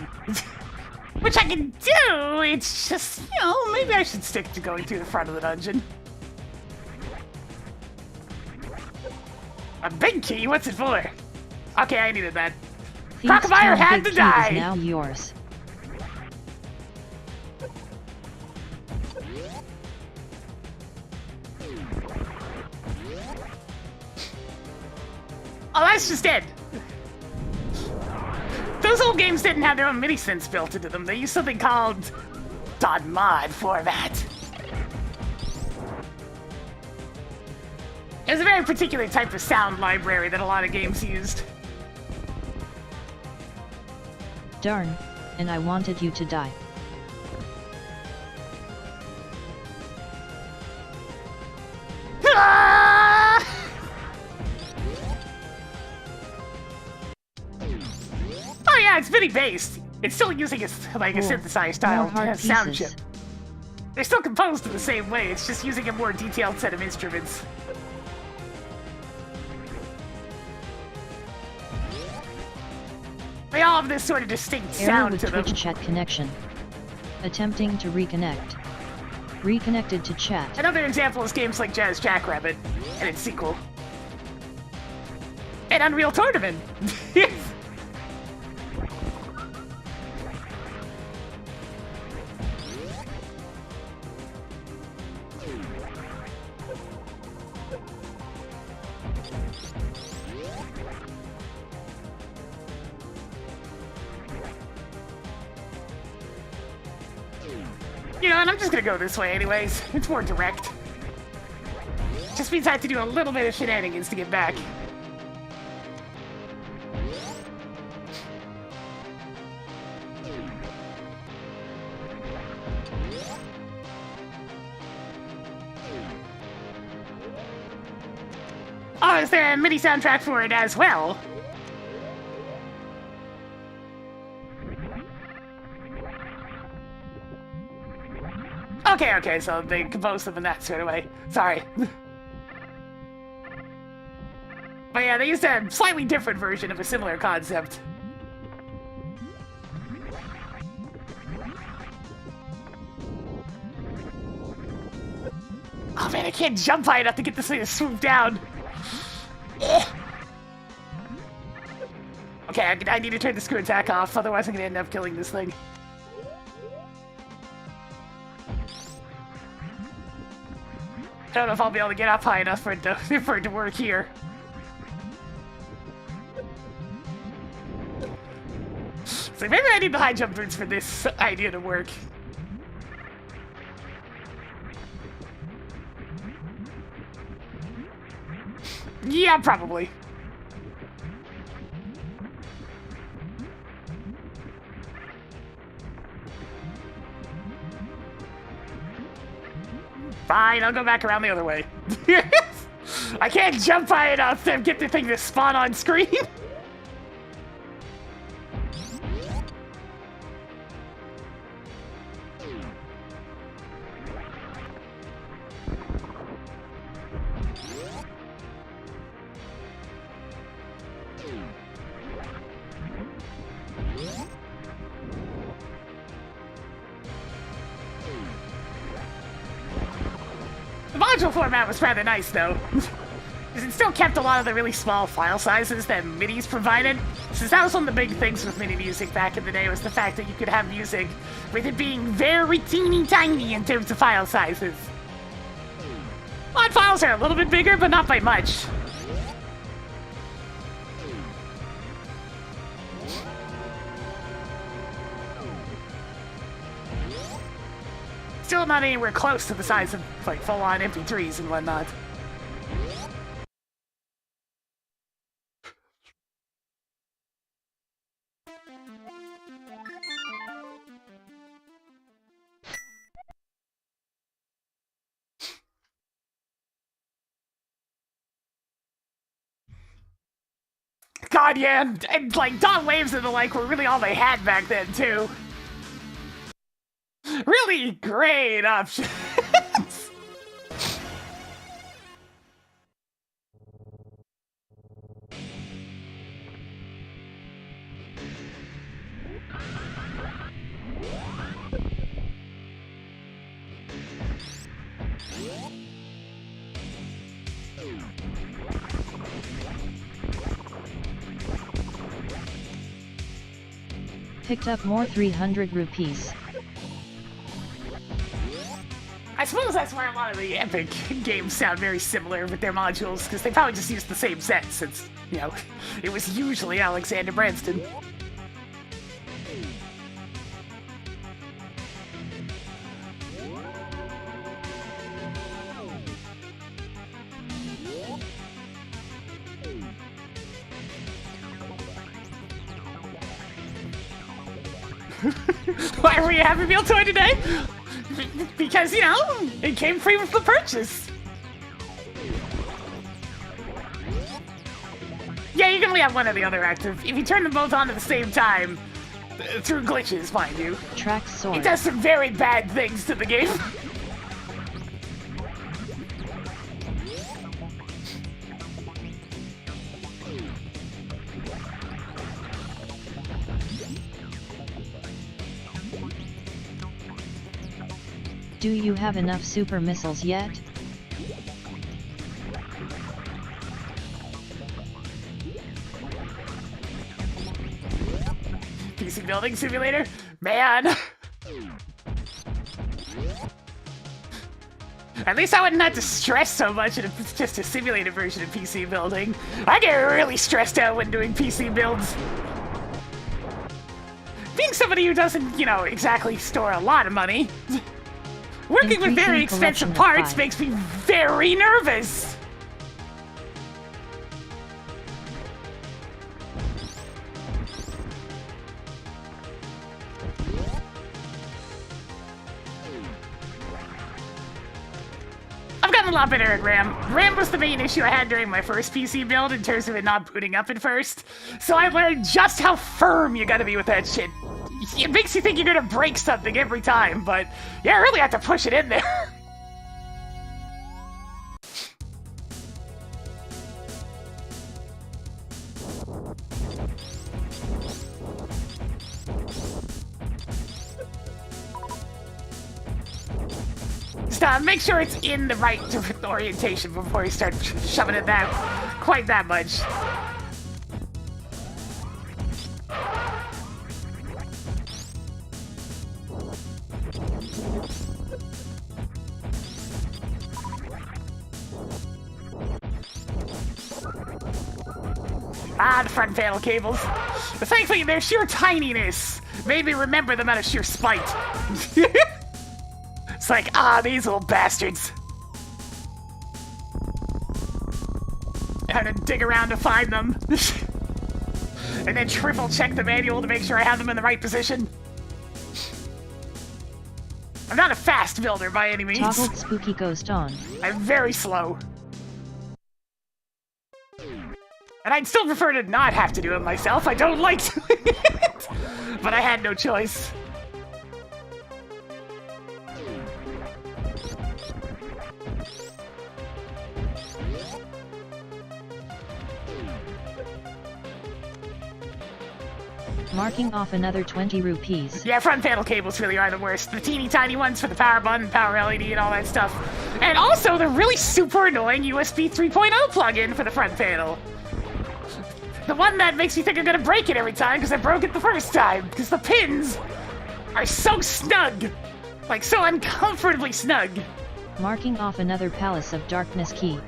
Which I can do, it's just, you know, maybe I should stick to going through the front of the dungeon. A big key? What's it for? Okay, I needed that. Thieves' Crocomire Town had Big to Key die! is now yours. Oh, that's just it. Those old games didn't have their own mini-synths built into them. They used something called .mod format. It was a very particular type of sound library that a lot of games used. Darn, and I wanted you to die. Ah! Oh yeah, it's MIDI based. It's still using a Cool. synthesized More style hard sound pieces. chip. They're still composed in the same way. It's just using a more detailed set of instruments. They all have this sort of distinct Error sound with to them. Twitch chat connection. Attempting to reconnect. Reconnected to chat. Another example is games like Jazz Jackrabbit and its sequel. And Unreal Tournament. You know, and I'm just gonna go this way anyways. It's more direct. Just means I have to do a little bit of shenanigans to get back. Oh, is there a MIDI soundtrack for it as well? Okay, so they composed them in that sort of way. Sorry. But yeah, they used a slightly different version of a similar concept. Oh man, I can't jump high enough to get this thing to swoop down. Ugh. Okay, I need to turn the screw attack off, otherwise I'm gonna end up killing this thing. I don't know if I'll be able to get up high enough for it to work here. So maybe I need the high jump boots for this idea to work. Yeah, probably. Fine, I'll go back around the other way. I can't jump high enough to get the thing to spawn on screen. The module format was rather nice, though. Is it still kept a lot of the really small file sizes that MIDI's provided. Since that was one of the big things with MIDI music back in the day, was the fact that you could have music with it being very teeny tiny in terms of file sizes. Mod files are a little bit bigger, but not by much. Still not anywhere close to the size of, like, full-on MP3s and whatnot. God, yeah, and like, dot waves and the like were really all they had back then, too. Really great options. Picked up more 300 rupees. I suppose that's why a lot of the Epic games sound very similar with their modules, because they probably just used the same set since, you know, it was usually Alexander Branston. Why were you a Happy Meal toy today? Because, you know, it came free with the purchase. Yeah, you can only have one or the other active. If you turn them both on at the same time, through glitches, mind you, Track sword. it does some very bad things to the game. Do you have enough super missiles yet? PC building simulator? Man! At least I wouldn't have to stress so much if it's just a simulated version of PC building. I get really stressed out when doing PC builds. Being somebody who doesn't, you know, exactly store a lot of money, working with very expensive parts makes me very nervous. I've gotten a lot better at RAM. RAM was the main issue I had during my first PC build in terms of it not booting up at first. So I learned just how firm you gotta be with that shit. It makes you think you're gonna break something every time, but you really have to push it in there. Just make sure it's in the right orientation before you start shoving it that quite that much. Ah, the front panel cables. But thankfully, their sheer tininess made me remember them out of sheer spite. It's like, ah, these little bastards. I had to dig around to find them. And then triple check the manual to make sure I have them in the right position. I'm not a fast builder by any means. Toggled spooky ghost on. I'm very slow. And I'd still prefer to not have to do it myself. I don't like doing it. But I had no choice. Marking off another 20 rupees. Yeah, front panel cables really are the worst. The teeny tiny ones for the power button, power LED, and all that stuff And also the really super annoying USB 3.0 plugin for the front panel. The one that makes me think I'm gonna break it every time because I broke it the first time. Because the pins are so snug. Like, so uncomfortably snug. Marking off another Palace of Darkness key.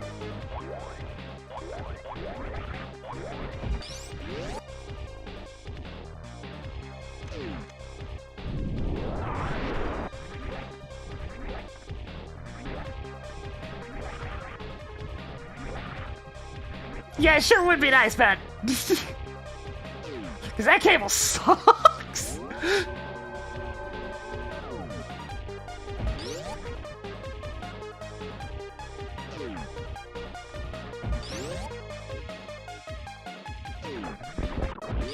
Yeah, it sure would be nice, man. Because that cable sucks.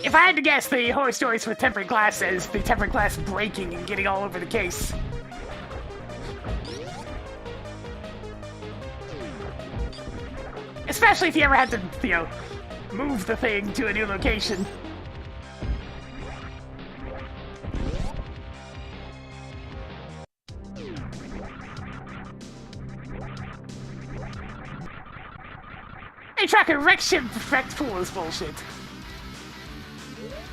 If I had to guess, the horror stories with tempered glass says the tempered glass breaking and getting all over the case. Especially if you ever had to, move the thing to a new location. Hey, tracker, wrecked pool is bullshit.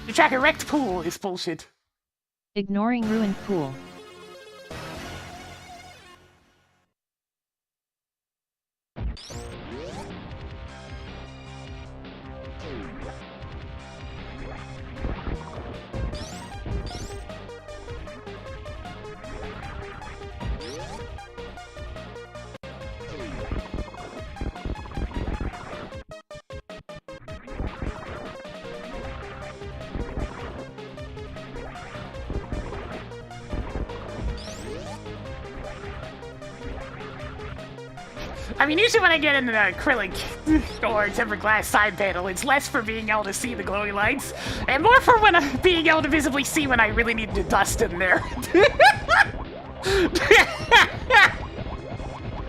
The tracker wrecked pool is bullshit. Ignoring ruined pool. I mean, usually when I get into the acrylic or tempered glass side panel, it's less for being able to see the glowy lights, and more for when I'm being able to visibly see when I really need to dust in there.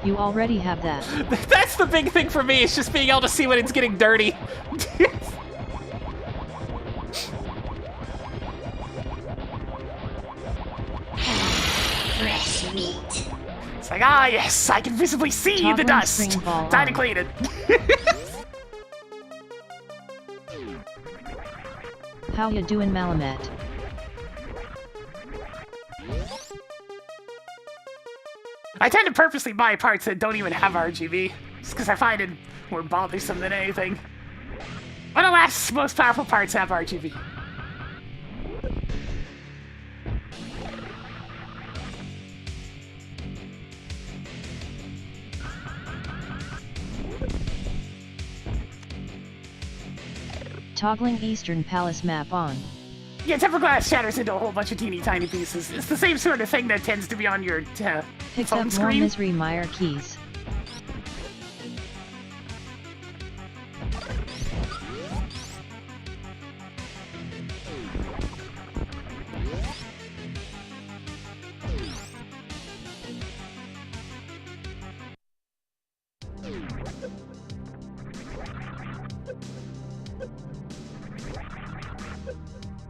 You already have that. That's the big thing for me, is just being able to see when it's getting dirty. Fresh meat. It's like, ah, yes, I can visibly see the Toddling dust. string ball Time to on. clean it. How ya doin' Malamet? I tend to purposely buy parts that don't even have RGB, just because I find it more bothersome than anything. But alas, most powerful parts have RGB. Toggling Eastern Palace map on. Yeah, tempered glass shatters into a whole bunch of teeny tiny pieces. It's the same sort of thing that tends to be on your Picked phone up more screen. Misery Meyer keys.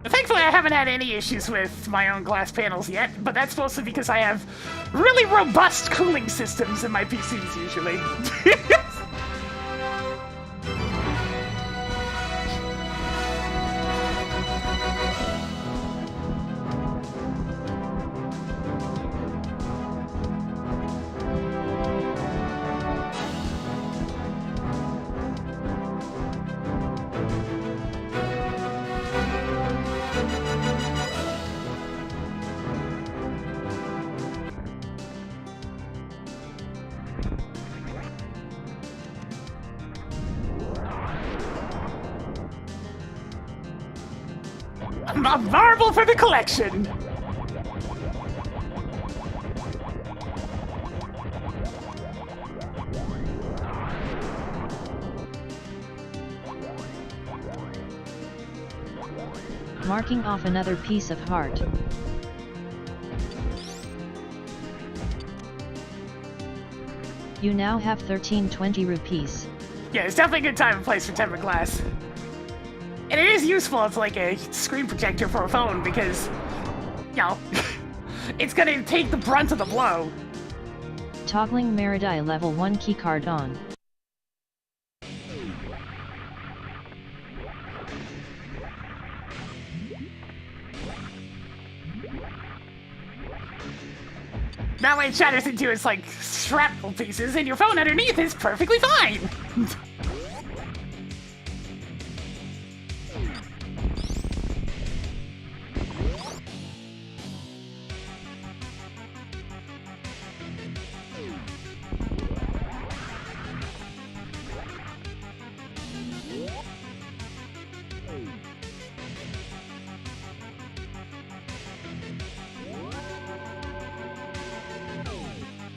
Thankfully, I haven't had any issues with my own glass panels yet, but that's mostly because I have really robust cooling systems in my PCs usually. A marble for the collection! Marking off another piece of heart. You now have 1320 rupees. Yeah, it's definitely a good time and place for tempered glass. And it is useful as like a screen protector for a phone because, you know, it's gonna take the brunt of the blow. Toggling Meridai level 1 keycard on. That way it shatters into its, like, shrapnel pieces, and your phone underneath is perfectly fine!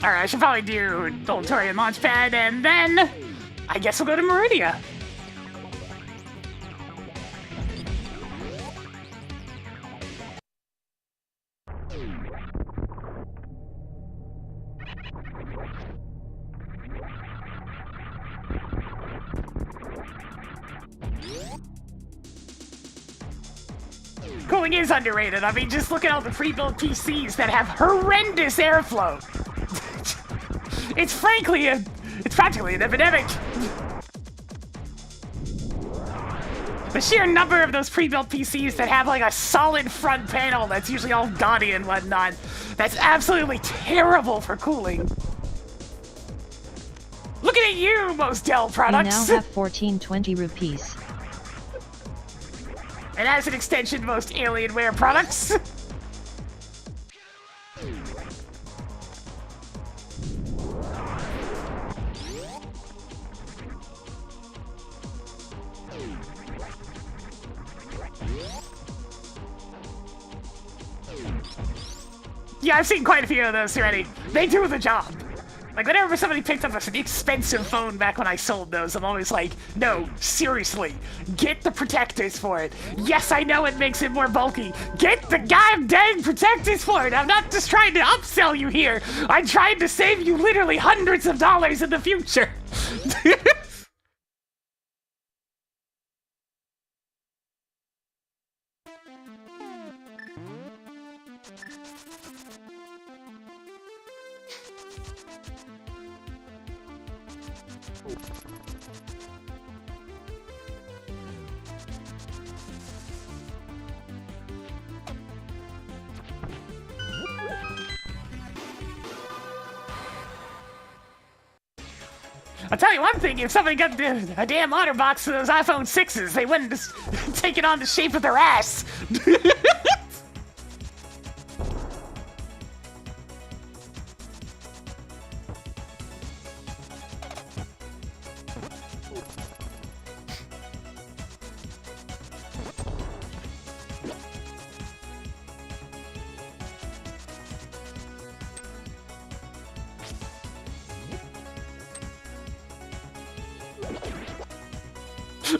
Alright, I should probably do Old Torian Launchpad, and then I guess we'll go to Meridia. Cooling is underrated. I mean, just look at all the pre-built PCs that have horrendous airflow. It's practically an epidemic. The sheer number of those pre-built PCs that have like a solid front panel that's usually all gaudy and whatnot, that's absolutely terrible for cooling. Looking at you, most Dell products. We now have 1420 rupees. And as an extension, most Alienware products. Yeah, I've seen quite a few of those already. They do the job. Like, whenever somebody picked up an expensive phone back when I sold those, I'm always like, no, seriously, get the protectors for it. Yes, I know it makes it more bulky. Get the goddamn protectors for it. I'm not just trying to upsell you here. I'm trying to save you literally hundreds of dollars in the future. I'll tell you one thing, if somebody got a damn otter box of those iPhone 6s, they wouldn't just take it on the shape of their ass.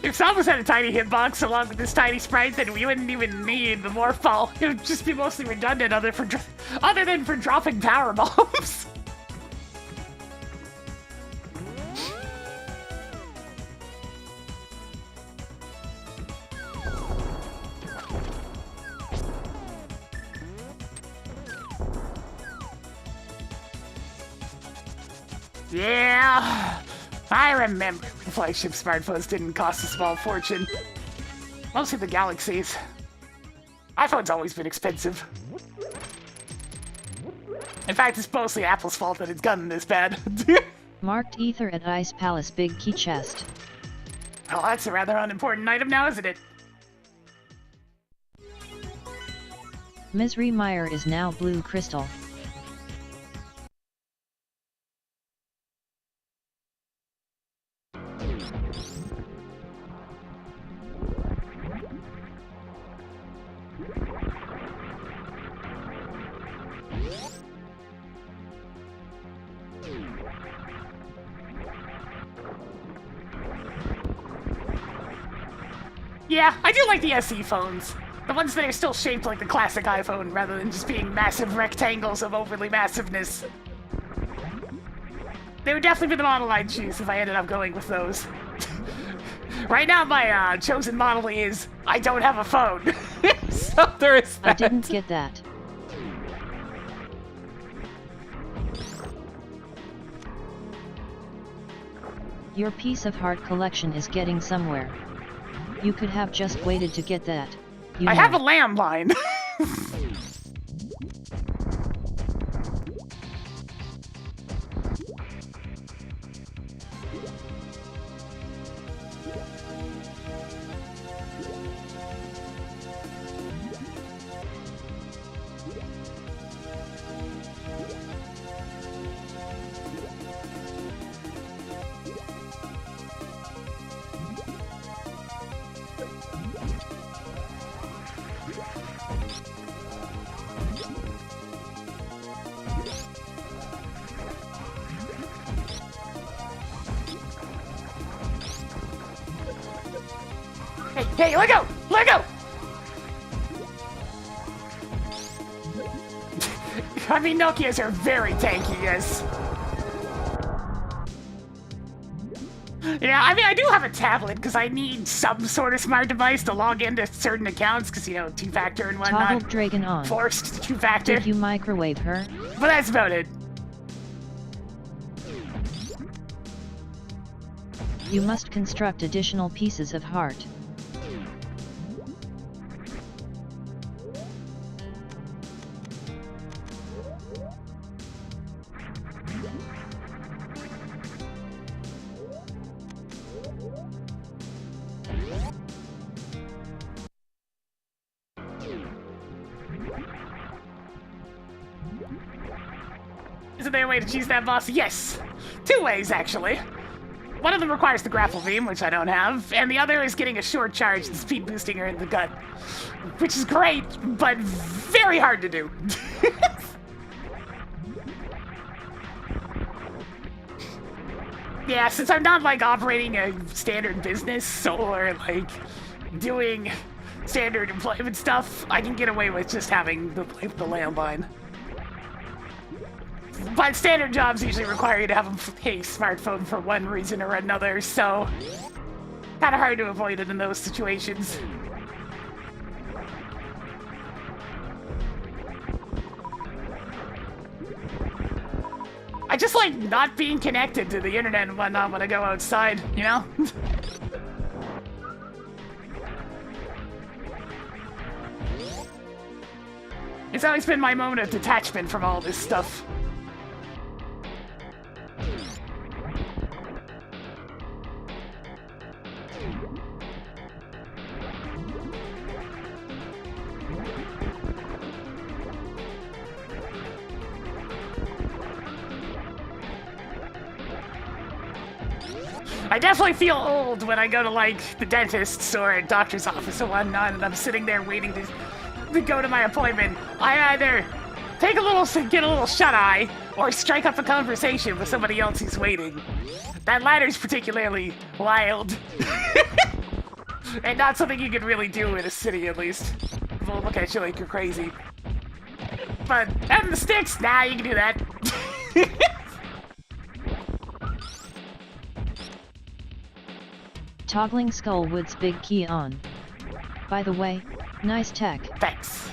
If Samus had a tiny hitbox along with this tiny sprite, then we wouldn't even need the Morphball. It would just be mostly redundant other than for dropping power bombs. Yeah, I remember when flagship smartphones didn't cost a small fortune. Mostly the Galaxies. iPhone's always been expensive. In fact, it's mostly Apple's fault that it's gotten this bad. Marked ether at Ice Palace big key chest. Oh, that's a rather unimportant item now, isn't it? Misery Meyer is now blue crystal. Yeah, I do like the SE phones. The ones that are still shaped like the classic iPhone rather than just being massive rectangles of overly massiveness. They would definitely be the model I'd choose if I ended up going with those. Right now, my chosen model is I don't have a phone. So there is that. I didn't get that. Your piece of heart collection is getting somewhere. You could have just waited to get that. You I know. have a landline. Hey, let go! Let go! I mean, Nokias are very tanky, yes. Yeah, I mean, I do have a tablet because I need some sort of smart device to log into certain accounts because, you know, two-factor and whatnot. Toggle Dragon on. Forced two-factor. Did you microwave her? But that's about it. You must construct additional pieces of heart. Isn't there a way to cheese that boss? Yes! 2 ways, actually. One of them requires the grapple beam, which I don't have, and the other is getting a short charge and speed boosting her in the gut. Which is great, but very hard to do. Yeah, since I'm not, like, operating a standard business or, like, doing standard employment stuff, I can get away with just having the landline. But standard jobs usually require you to have a smartphone for one reason or another, so kind of hard to avoid it in those situations. I just like not being connected to the internet and whatnot when I go outside, you know? It's always been my moment of detachment from all this stuff. I definitely feel old when I go to, like, the dentist's or a doctor's office or whatnot, and I'm sitting there waiting to go to my appointment. I either get a little shut-eye, or strike up a conversation with somebody else who's waiting. That latter's particularly wild. And not something you can really do in a city, at least. People look at you like you're crazy. But out in the sticks, nah, you can do that. Toggling Skullwood's big key on. By the way, nice tech. Thanks.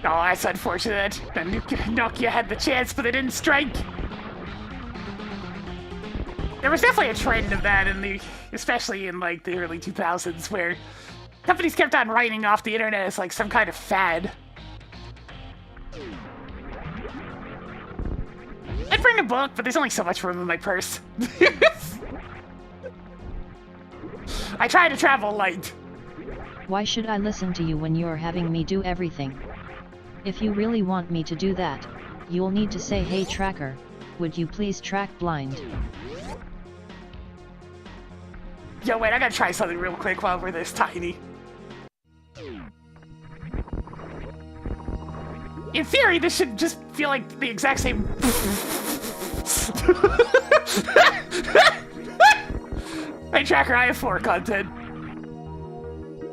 Oh, that's unfortunate. Nokia had the chance, but they didn't strike. There was definitely a trend of that especially in like the early 2000s, where companies kept on writing off the internet as like some kind of fad. I'd bring a book, but there's only so much room in my purse. I try to travel light. Why should I listen to you when you're having me do everything? If you really want me to do that, you'll need to say, "Hey tracker, would you please track blind?" Yo, wait, I gotta try something real quick while we're this tiny. In theory, this should just feel like the exact same... Hey, Tracker, I have 4 content.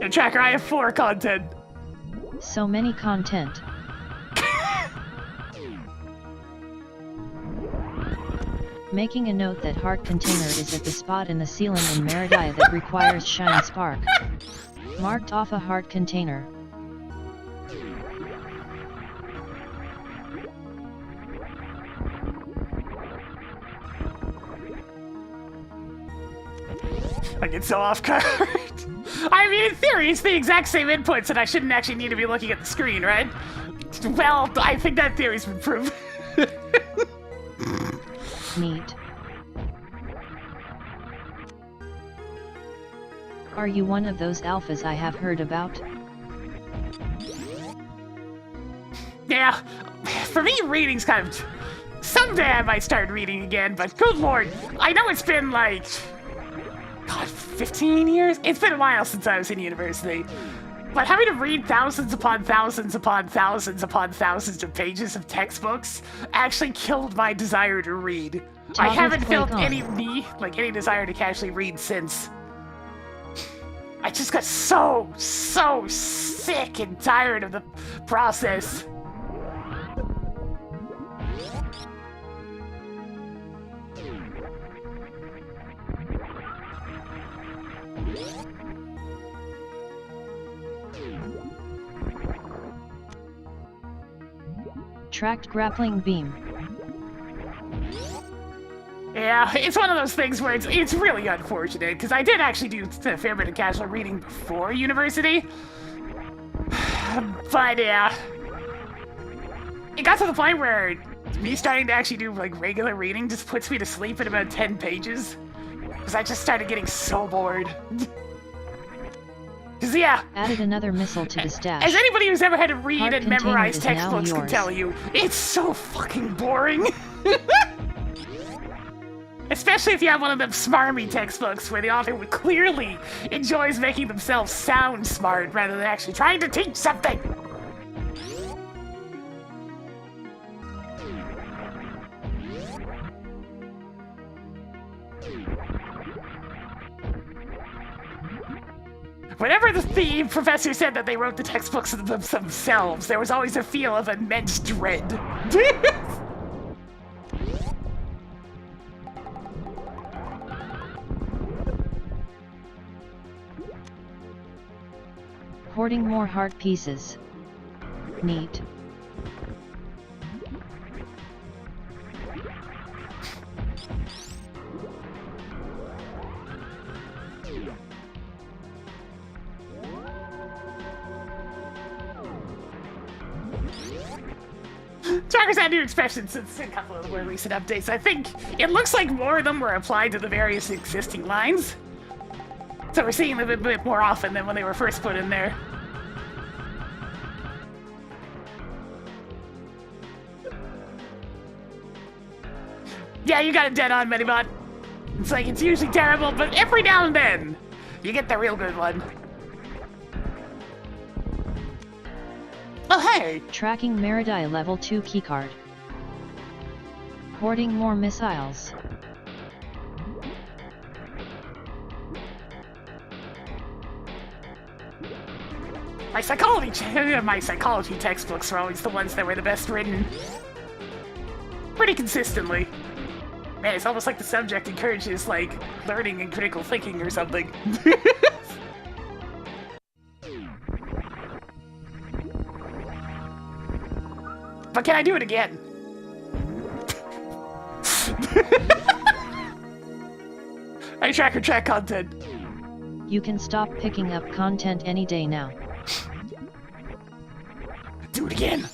Hey, Tracker, I have 4 content. So many content. Making a note that heart container is at the spot in the ceiling in Meridia that requires shine spark. Marked off a heart container. I get so off guard. I mean, in theory, it's the exact same inputs, and I shouldn't actually need to be looking at the screen, right? Well, I think that theory's been proven. Neat. Are you one of those alphas I have heard about? Yeah, for me, reading's kind of... Someday I might start reading again, but good lord, I know it's been like... God, 15 years? It's been a while since I was in university. But having to read thousands upon thousands upon thousands upon thousands of pages of textbooks actually killed my desire to read. I haven't felt any desire to casually read since. I just got so sick and tired of the process. Tracked grappling beam. Yeah, it's one of those things where it's really unfortunate, because I did actually do a fair bit of casual reading before university. But yeah, it got to the point where me starting to actually do like regular reading just puts me to sleep in about 10 pages. Because I just started getting so bored. Because yeah, Added another missile to the stash. as anybody who's ever had to read Heart and container memorize is now textbooks can yours. tell you, it's so fucking boring. Especially if you have one of them smarmy textbooks where the author clearly enjoys making themselves sound smart rather than actually trying to teach something. Whenever the professor said that they wrote the textbooks themselves, there was always a feel of immense dread. Hoarding more heart pieces. Neat. Tracker's had new expressions since a couple of the more recent updates. I think it looks like more of them were applied to the various existing lines. So we're seeing them a bit more often than when they were first put in there. Yeah, you got it dead on, Medibot. It's like, it's usually terrible, but every now and then, you get the real good one. Oh, hey! Tracking Meridia level 2 keycard. Hoarding more missiles. My psychology textbooks were always the ones that were the best written. Pretty consistently. Man, it's almost like the subject encourages, like, learning and critical thinking or something. But can I do it again? I track content. You can stop picking up content any day now. Do it again.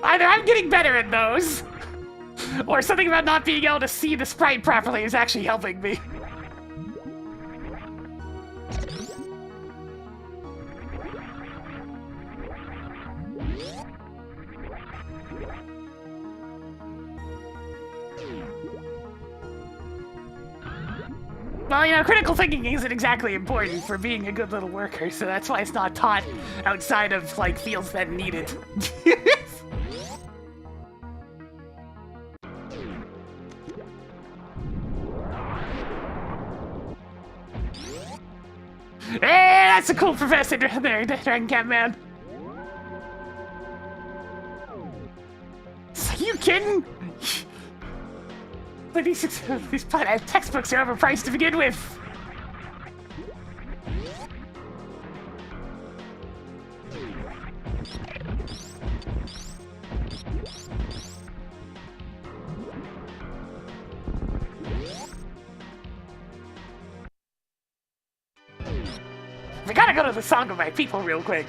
Either I'm getting better at those, or something about not being able to see the sprite properly is actually helping me. Well, you know, critical thinking isn't exactly important for being a good little worker, so that's why it's not taught outside of, like, fields that need it. Hey, that's a cool professor there, Dragon Cat Man. you kidding? Like these textbooks are overpriced to begin with. We gotta go to the Song of My People real quick.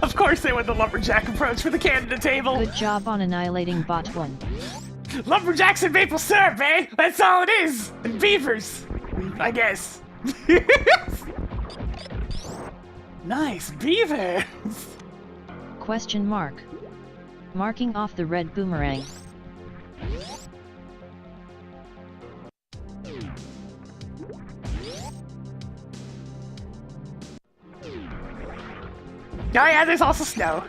Of course they went the lumberjack approach for the Canada table. Good job on annihilating bot 1. Lumberjacks and maple syrup, eh? That's all it is. And beavers, I guess. Nice beavers. Question mark. Marking off the red boomerang. Oh yeah, there's also snow.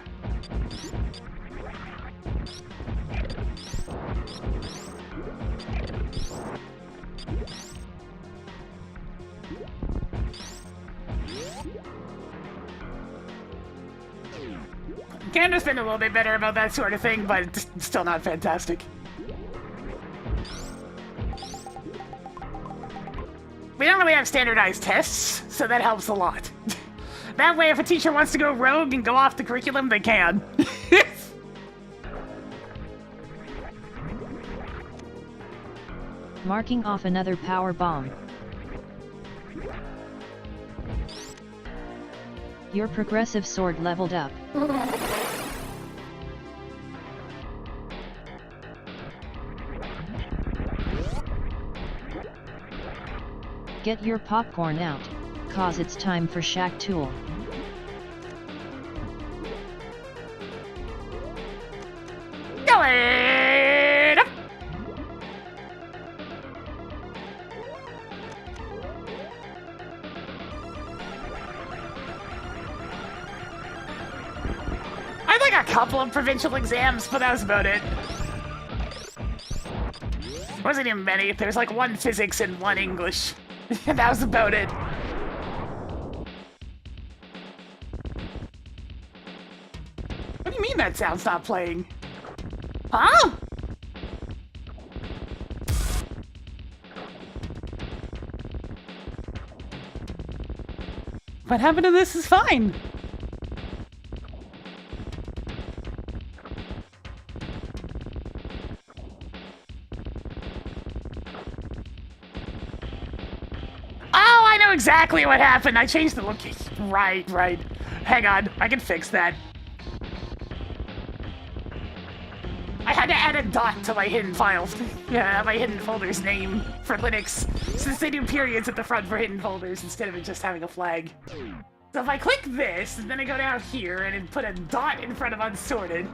Canada's been a little bit better about that sort of thing, but it's still not fantastic. We don't really have standardized tests, so that helps a lot. That way, if a teacher wants to go rogue and go off the curriculum, they can. Marking off another power bomb. Your progressive sword leveled up. Get your popcorn out, cause it's time for Shack Tool. Going up. I had like a couple of provincial exams, but that was about it. Wasn't even many. There's like one physics and one English. And that was about it. What do you mean that sound's not playing? Huh? What happened to this is fine. I know exactly what happened. I changed the location. Right. Hang on, I can fix that. I had to add a dot to my hidden files. Yeah, my hidden folder's name for Linux, since they do periods at the front for hidden folders instead of it just having a flag. So if I click this, and then I go down here and put a dot in front of unsorted,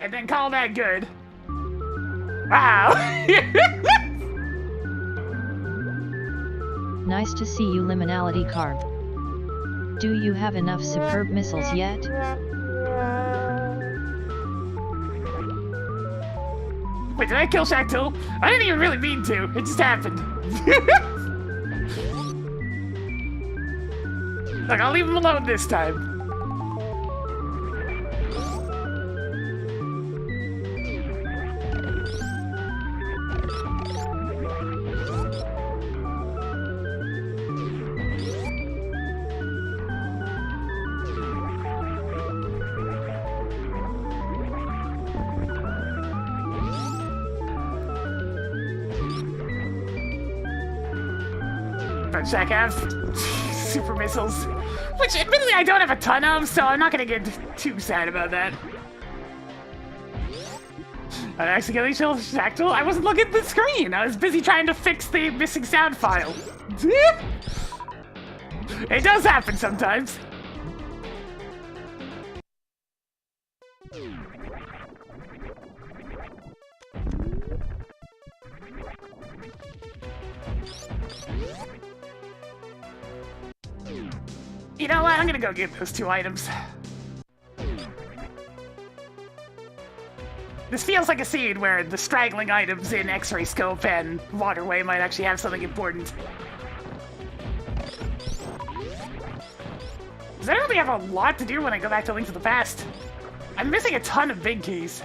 and then call that good. Wow. Nice to see you, Liminality Carb. Do you have enough superb missiles yet? Wait, did I kill Shack Tool? I didn't even really mean to. It just happened. Look, I'll leave him alone this time. Shack have super missiles, which admittedly I don't have a ton of, so I'm not gonna get too sad about that. I accidentally chose Shactal. I wasn't looking at the screen. I was busy trying to fix the missing sound file. It does happen sometimes. You know what? I'm gonna go get those 2 items. This feels like a scene where the straggling items in X-ray scope and waterway might actually have something important. Because I really have a lot to do when I go back to Link to the Past. I'm missing a ton of big keys.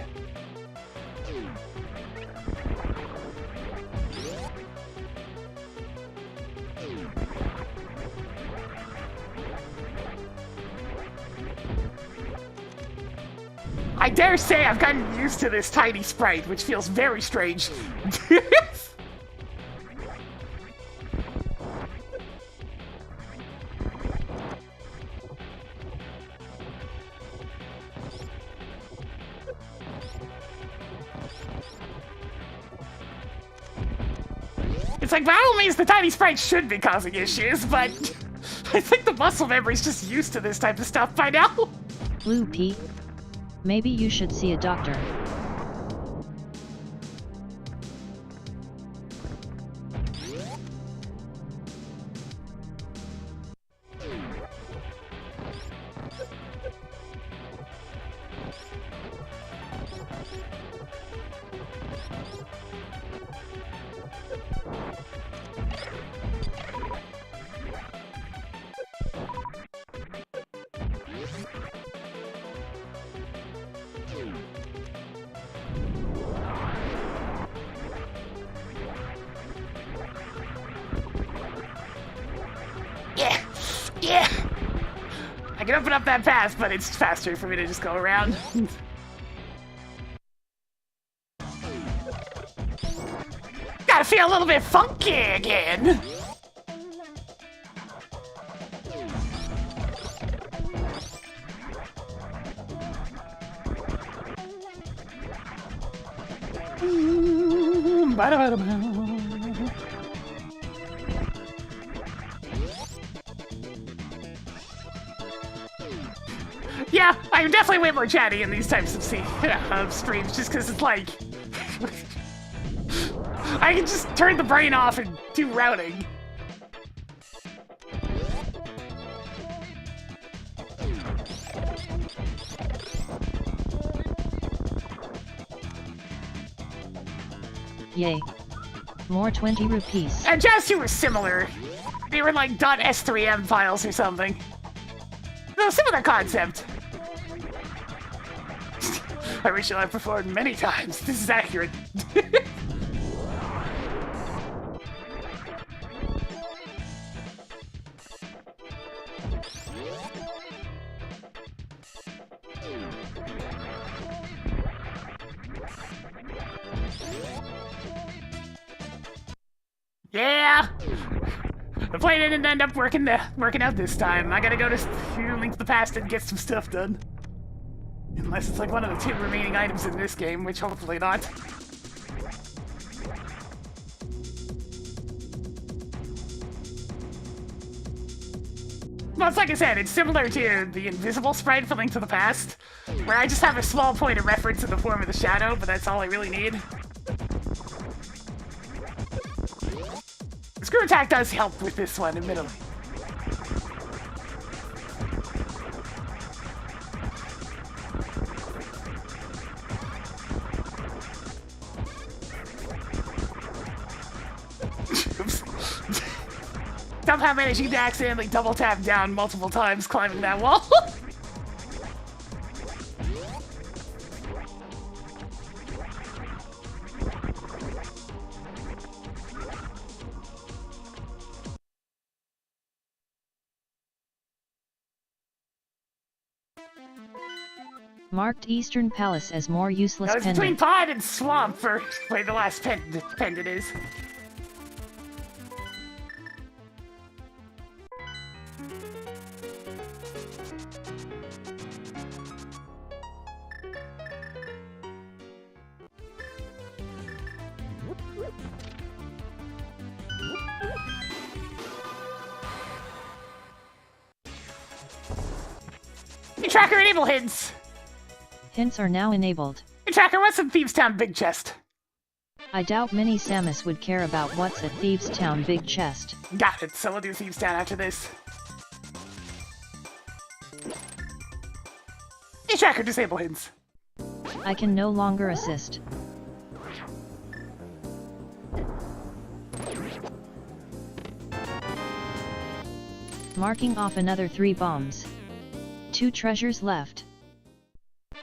I dare say I've gotten used to this tiny sprite, which feels very strange. It's like, by all means, the tiny sprite should be causing issues, but I think the muscle memory's just used to this type of stuff by now. Blue P. Maybe you should see a doctor. Yeah! I can open up that path, but it's faster for me to just go around. Gotta feel a little bit funky again! Yeah, I'm definitely way more chatty in these types of streams, just because it's like... I can just turn the brain off and do routing. Yay. More 20 rupees. And Jazz 2 were similar. They were like .s3m files or something. No, similar concept. I wish I've performed many times. This is accurate. Yeah! The play didn't end up working out this time. I gotta go to Link to the Past and get some stuff done. Unless it's like one of the 2 remaining items in this game, which hopefully not. Well, it's like I said, it's similar to the invisible sprite for Link to the Past, where I just have a small point of reference in the form of the shadow, but that's all I really need. Screw attack does help with this one, admittedly. Somehow managing to accidentally double tap down multiple times climbing that wall. Marked Eastern Palace as more useless It's between pendant. Pod and Swamp for where the last pendant is. Hey Tracker, enable hints! Hints are now enabled. Hey Tracker, what's in Thieves Town Big Chest? I doubt many Samus would care about what's at Thieves Town Big Chest. Got it, so we'll do Thieves Town after this. Hey Tracker, disable hints. I can no longer assist. Marking off another 3 bombs. 2 treasures left. Yeah,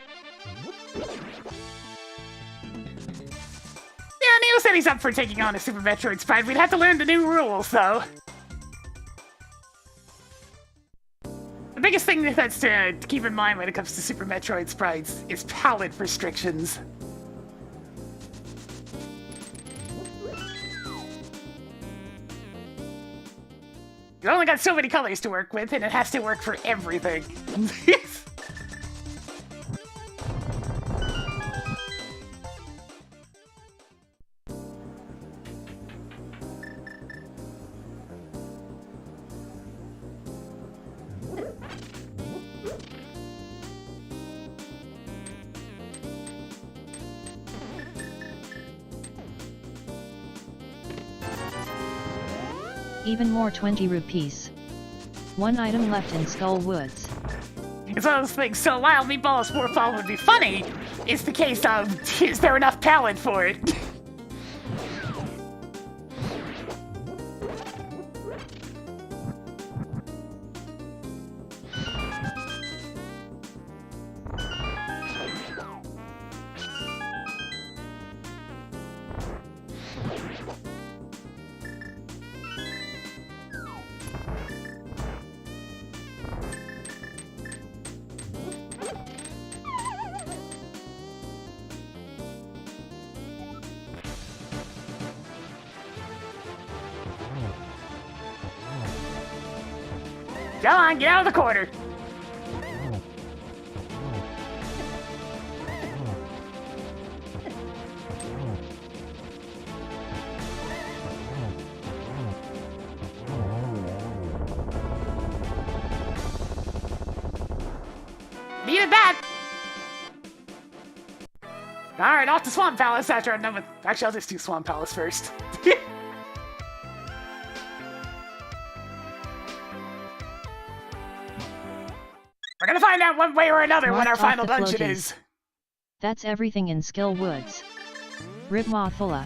Neo said he's up for taking on a Super Metroid sprite. We'd have to learn the new rules, though. The biggest thing that's to keep in mind when it comes to Super Metroid sprites is palette restrictions. You only got so many colors to work with, and it has to work for everything. Even more 20 rupees. 1 item left in Skull Woods. It's one of those things, so while Meatball's Warfall would be funny, it's the case of, is there enough palette for it? Come on, get out of the corner! Needed that! Alright, off to Swamp Palace after I'm done with... Actually, I'll just do Swamp Palace first. We're gonna find out one way or another what our Marked off final the dungeon floaties. is. That's everything in Skill Woods. Ribmathula.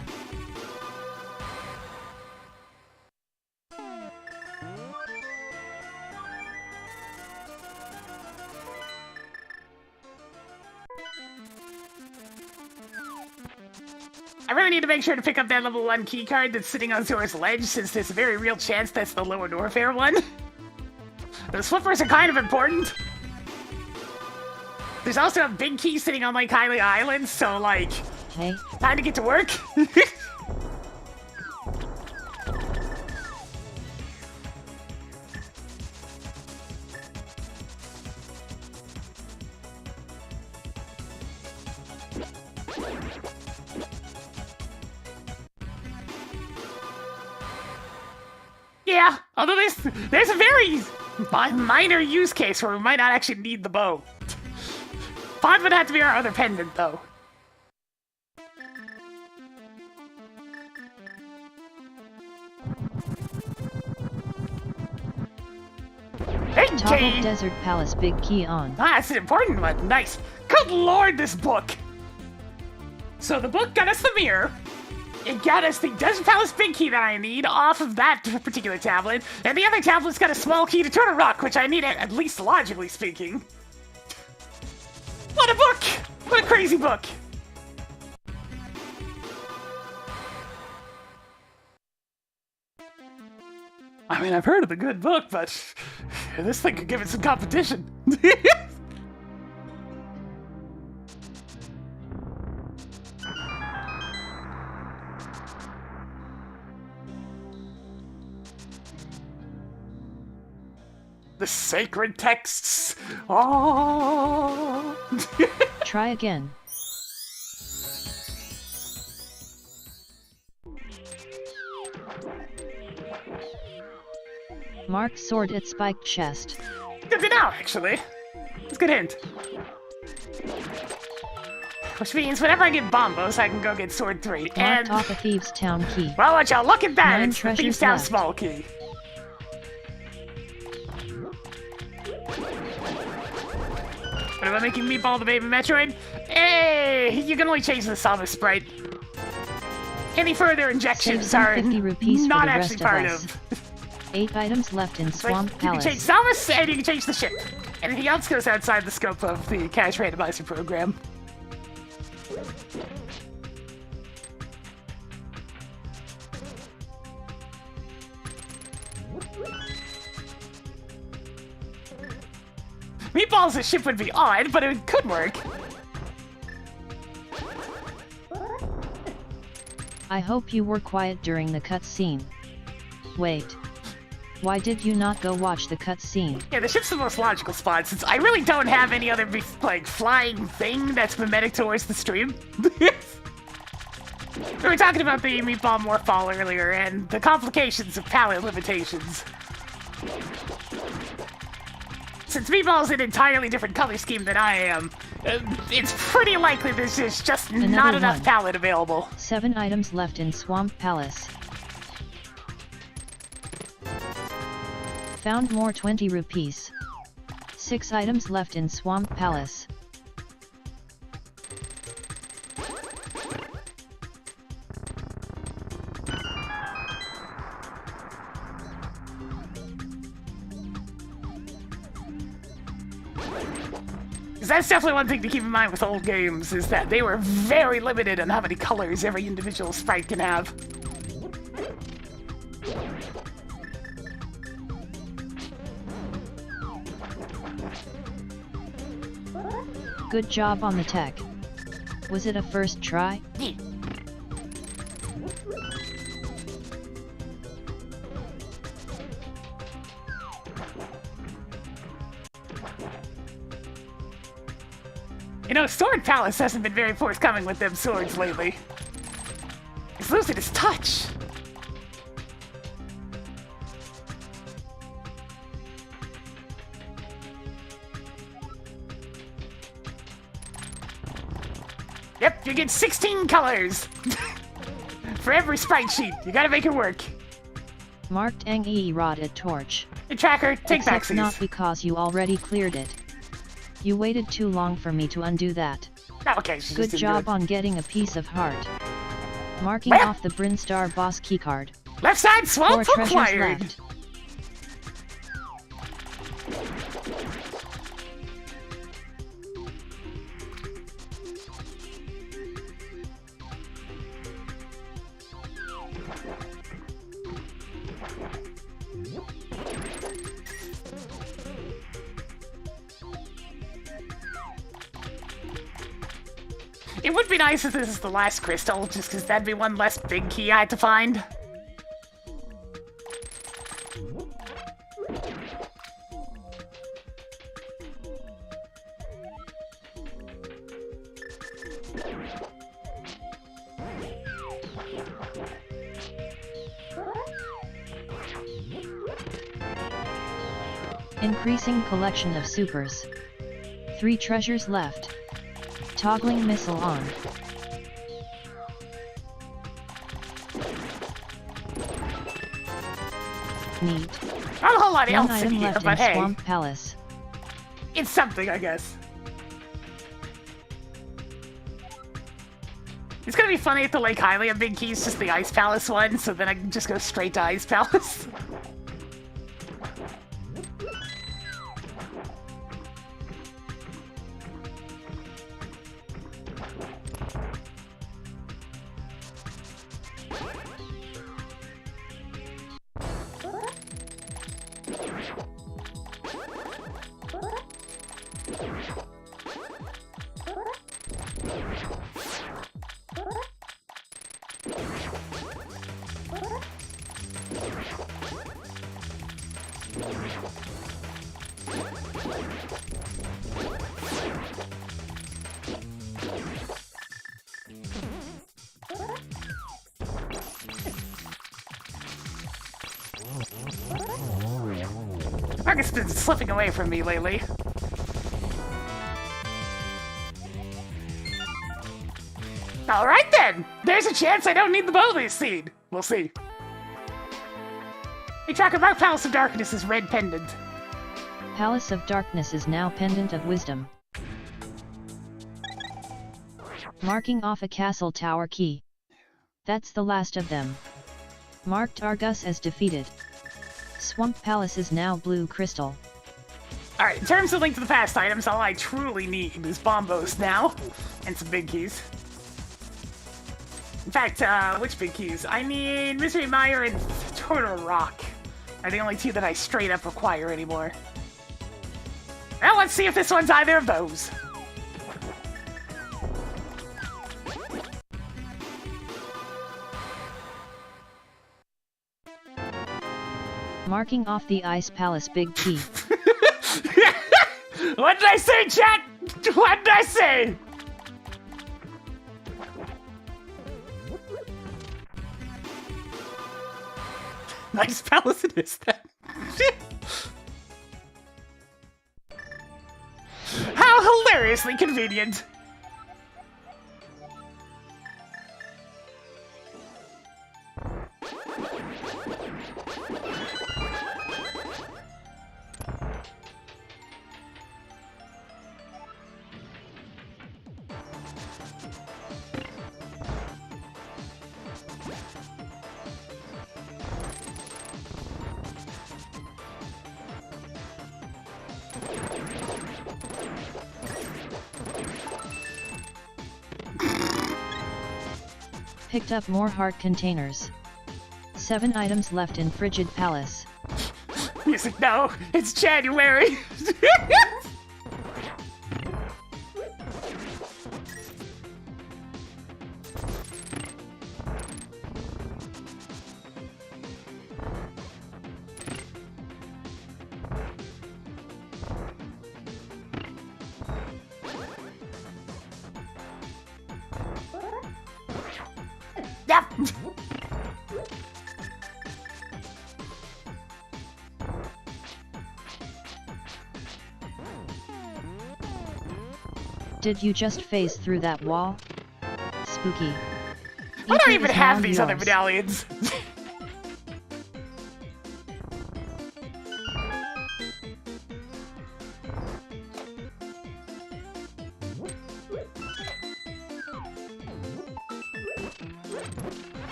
I really need to make sure to pick up that level 1 keycard that's sitting on Zora's Ledge, since there's a very real chance that's the Lower Norfair one. Those flippers are kind of important. There's also a big key sitting on Lake Hylia Island, so like, Hey, time to get to work. Yeah, although there's a very minor use case where we might not actually need the bow. Pod would have to be our other pendant, though. Big Toggle key! Desert Palace Big Key on. Ah, that's an important one. Nice. Good lord, this book! So the book got us the mirror. It got us the Desert Palace Big Key that I need off of that particular tablet, and the other tablet's got a small key to Turtle Rock, which I need at least logically speaking. What a book! What a crazy book! I mean, I've heard of the good book, but this thing could give it some competition. The sacred texts. Oh. Try again. Mark sword at spiked chest. Good to know, actually. It's good hint. Which means whenever I get Bombos, I can go get Sword 3. Marked And, off a Thieves' Town key. well, would y'all look at that? 9 It's the treasures Thieves' Town left. small key. What am I making Meatball the baby Metroid? Hey, you can only change the Samus sprite. Any further injections Save some are 50 rupees for not the actually rest part of us. of. 8 items left in Like, Swamp you can Palace. change Samus and you can change the ship. Anything else goes outside the scope of the cash randomizer program. Meatballs a ship would be odd, but it could work. I hope you were quiet during the cutscene. Wait. Why did you not go watch the cutscene? Yeah, the ship's the most logical spot since I really don't have any other like flying thing that's mimetic towards the stream. We were talking about the Meatball Morphball earlier and the complications of palette limitations. Since Meatball's an entirely different color scheme than I am, it's pretty likely there's just not Another enough one. palette available. 7 items left in Swamp Palace. Found more 20 rupees. 6 items left in Swamp Palace. Because that's definitely one thing to keep in mind with old games, is that they were very limited on how many colors every individual sprite can have. Good job on the tech. Was it a first try? Yeah. You know, Sword Palace hasn't been very forthcoming with them swords lately. He's losing his touch. Yep, you get 16 colors. For every sprite sheet, you gotta make it work. Marked Ang Rod at Torch. Hey, Tracker, take Except backsies. not because you already cleared it. You waited too long for me to undo that. Oh, okay, she Good just didn't job do it. on getting a piece of heart. Marking Well. off the Brinstar boss keycard. Left side 4 swamp treasures acquired. left. It would be nice if this is the last crystal, just because that'd be one less big key I had to find. Increasing collection of supers. 3 treasures left. Toggling missile on. Neat. Not a whole lot 1 else in item here, left but in hey, Swamp Palace. it's something, I guess. It's gonna be funny if the Lake Hylia big key is just the Ice Palace one, so then I can just go straight to Ice Palace. Marcus has been slipping away from me lately. Alright then! There's a chance I don't need the bonus seed. We'll see. A track of our Palace of Darkness is red pendant. Palace of Darkness is now pendant of wisdom. Marking off a castle tower key. That's the last of them. Marked Argus as defeated. Swamp Palace is now blue crystal. Alright, in terms of Link to the Past items, all I truly need is bombos now. And some big keys. In fact, which big keys? I need Mystery Mire and Turtle Rock. Are the only two that I straight up require anymore. Well, let's see if this one's either of those. Marking off the Ice Palace big key. What did I say, chat? What did I say? Nice palace it is then. How hilariously convenient. Picked up more heart containers. 7 items left in Frigid Palace. Music, no, it's January. Yep. Did you just phase through that wall? Spooky. I don't Ether even is have now these other yours. medallions.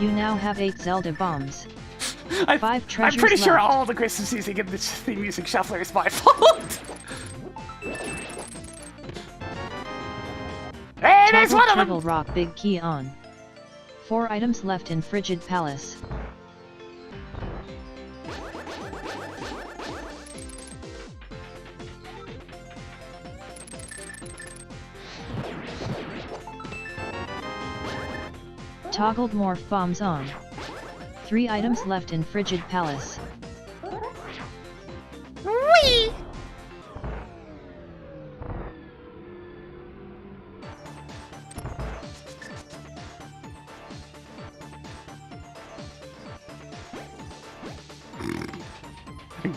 You now have 8 Zelda bombs. 5 I'm treasures pretty sure left. all the Christmas music in this theme music shuffler is my fault. Hey, there's Toggle one of Turtle them! Rock big key on. 4 items left in Frigid Palace. Toggled morph bombs on. 3 items left in Frigid Palace. Whee!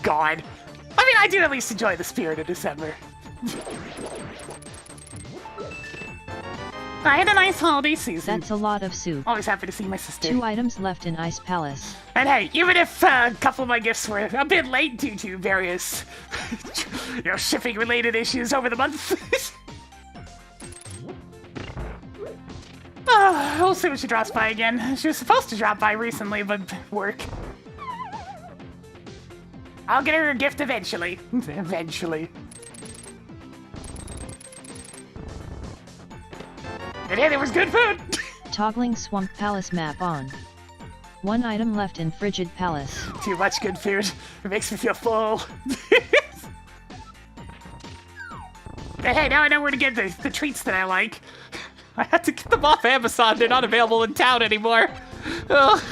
God. I mean, I do at least enjoy the spirit of December. I had a nice holiday season. That's a lot of soup. Always happy to see my sister. 2 items left in Ice Palace. And hey, even if a couple of my gifts were a bit late due to various, shipping-related issues over the month. We'll see when she drops by again. She was supposed to drop by recently, but work. I'll get her a gift eventually. Eventually. And hey, there was good food! Toggling Swamp Palace map on. 1 item left in Frigid Palace. Too much good food. It makes me feel full. Hey, now I know where to get the treats that I like. I had to get them off Amazon. They're not available in town anymore. Ugh.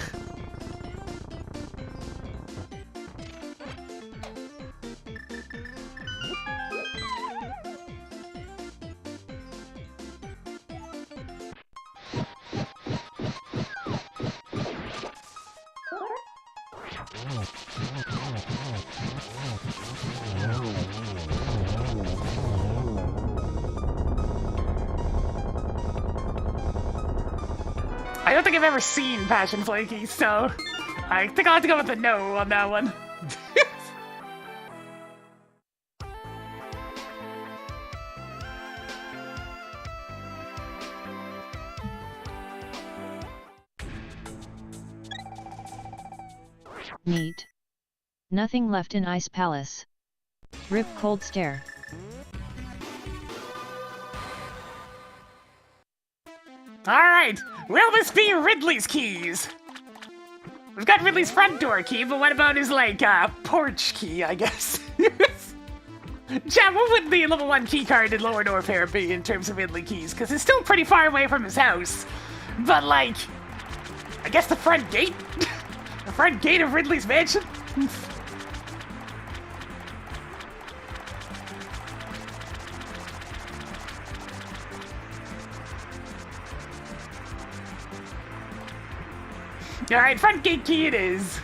don't think I've ever seen Passion Flaky, so I think I'll have to go with a no on that one. Neat. Nothing left in Ice Palace. Rip cold stare. Alright, will this be Ridley's keys? We've got Ridley's front door key, but what about his, like, porch key, I guess? Chat, what would the level 1 key card in Lower Norfair be in terms of Ridley keys? Because it's still pretty far away from his house. But, like, I guess the front gate? The front gate of Ridley's mansion? Alright, front gate key it is.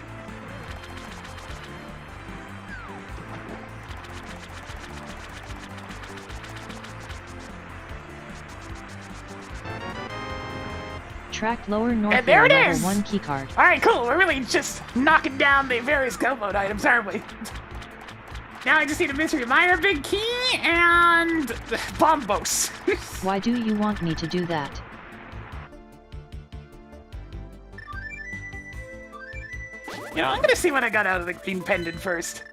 Track Lower North And there it level is! 1 keycard. Alright, cool. We're really just knocking down the various go mode items, aren't we? Now I just need a Mystery Miner Big Key and Bombos. Why do you want me to do that? You know, I'm gonna see what I got out of the green pendant first.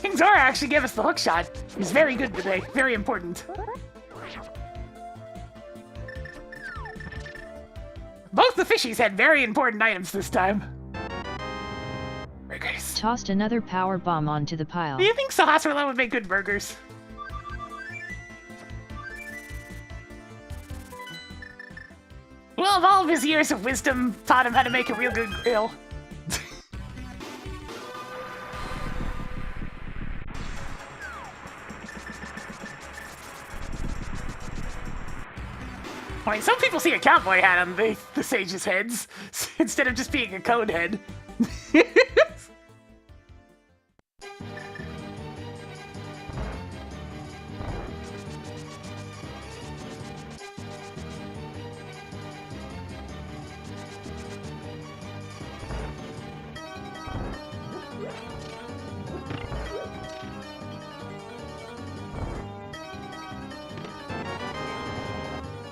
King Zora actually gave us the hook shot. He's very good today. Very important. Both the fishies had very important items this time. Burgers. Tossed another power bomb onto the pile. Do you think Sahasrara would make good burgers? Well, if all of his years of wisdom taught him how to make a real good grill. I mean, some people see a cowboy hat on the sage's heads instead of just being a cone head.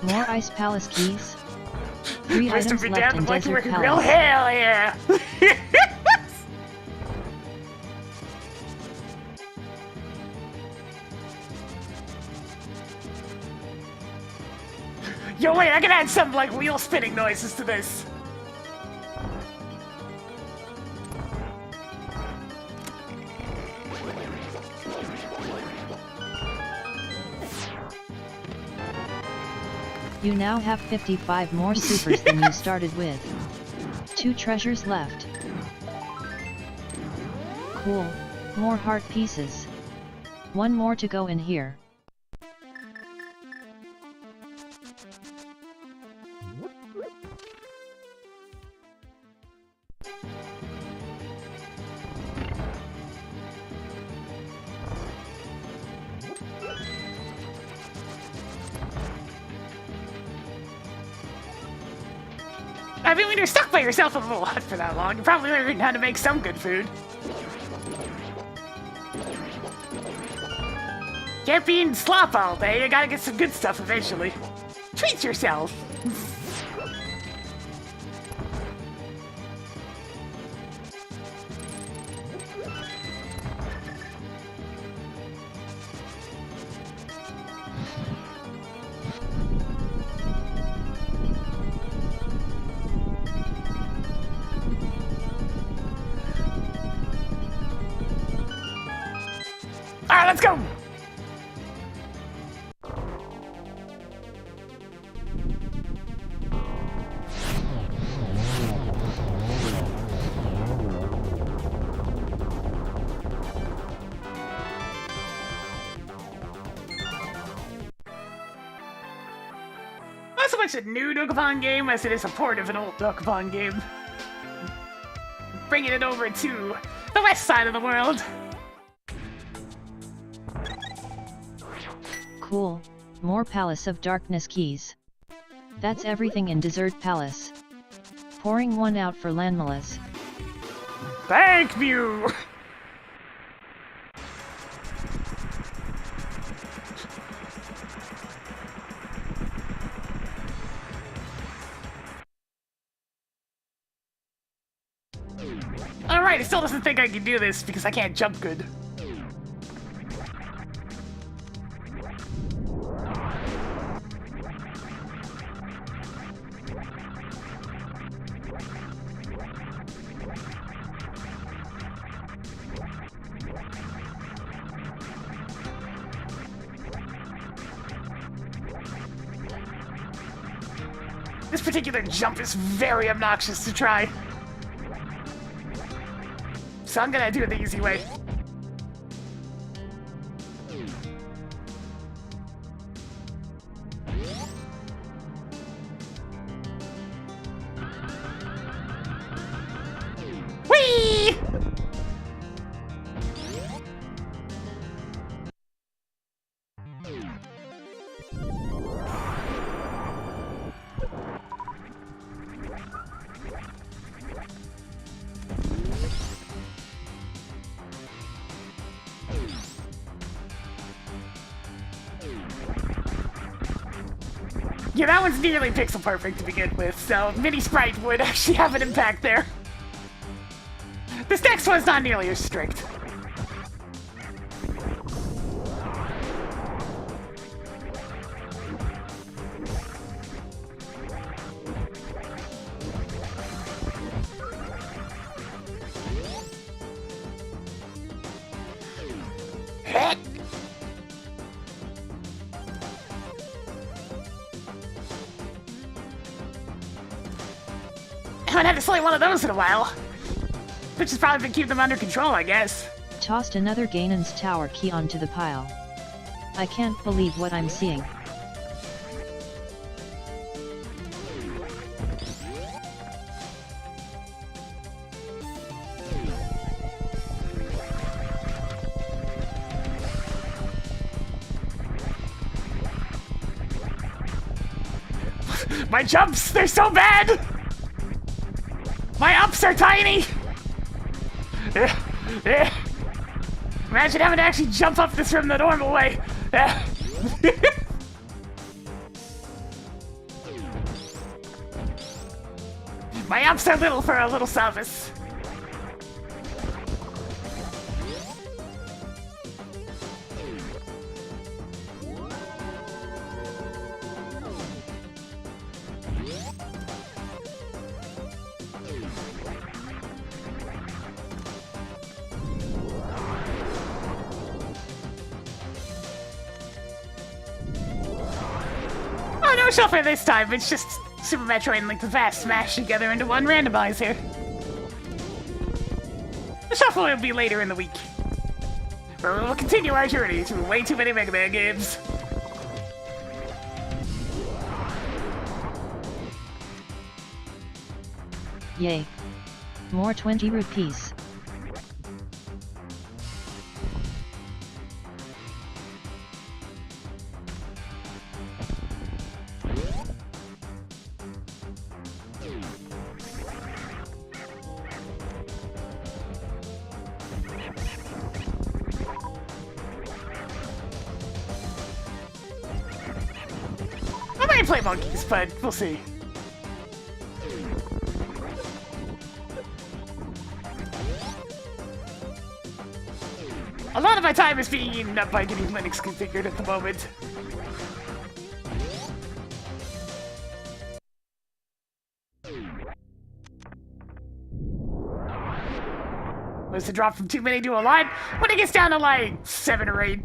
More Ice Palace keys. 3 Wisdom items be left damned, in I'd like to Desert work a grill. Palace. Hell yeah! Yo, wait, I can add some, like, wheel spinning noises to this. You now have 55 more supers than you started with. 2 treasures left. Cool. More heart pieces. 1 more to go in here. I mean, when you're stuck by yourself in a little hut for that long, you probably learn how to make some good food. Can't be eating slop all day, you gotta get some good stuff eventually. Treat yourself. Alright, let's go! Not so much a new Dokapon game as it is a port of an old Dokapon game. bringing it over to the west side of the world. Cool. More Palace of Darkness keys. That's everything in Desert Palace. Pouring one out for Landmalas. Thank you! Alright, it still doesn't think I can do this because I can't jump good. This particular jump is very obnoxious to try. So I'm gonna do it the easy way. Whee! Yeah, that one's nearly pixel perfect to begin with, so mini sprite would actually have an impact there. This next one's not nearly as strict. Heck! I haven't had to slay one of those in a while. Which has probably been keeping them under control, I guess. Tossed another Ganon's Tower key onto the pile. I can't believe what I'm seeing. My jumps, they're so bad! My ups are tiny! Imagine having to actually jump up this from the normal way. My ups are little for a little service. No shuffler this time, it's just Super Metroid and Link to the Past smashed together into one randomizer. The shuffle will be later in the week, where we will continue our journey through way too many Mega Man games. Yay. More 20 rupees. I might play monkeys, but we'll see. A lot of my time is being eaten up by getting Linux configured at the moment. Was to drop from too many to a lot? When it gets down to like 7 or 8.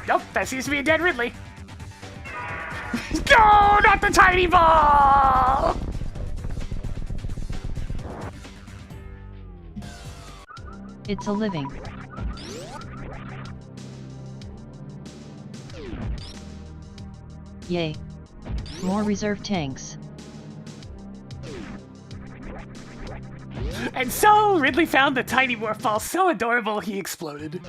Nope, that seems to be a dead Ridley. No, not the tiny ball! It's a living. Yay. More reserve tanks. And so Ridley found the tiny morph ball so adorable he exploded.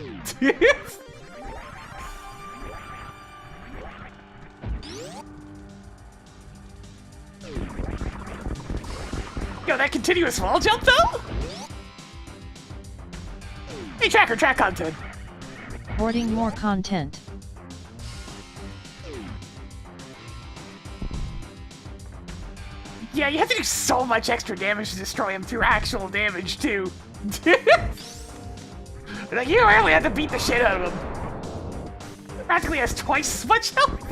Yo, that continuous wall jump though? Hey Tracker, track content. Hoarding more content. Yeah, you have to do so much extra damage to destroy him through actual damage too. Like, you really have to beat the shit out of him. Practically has twice as much health.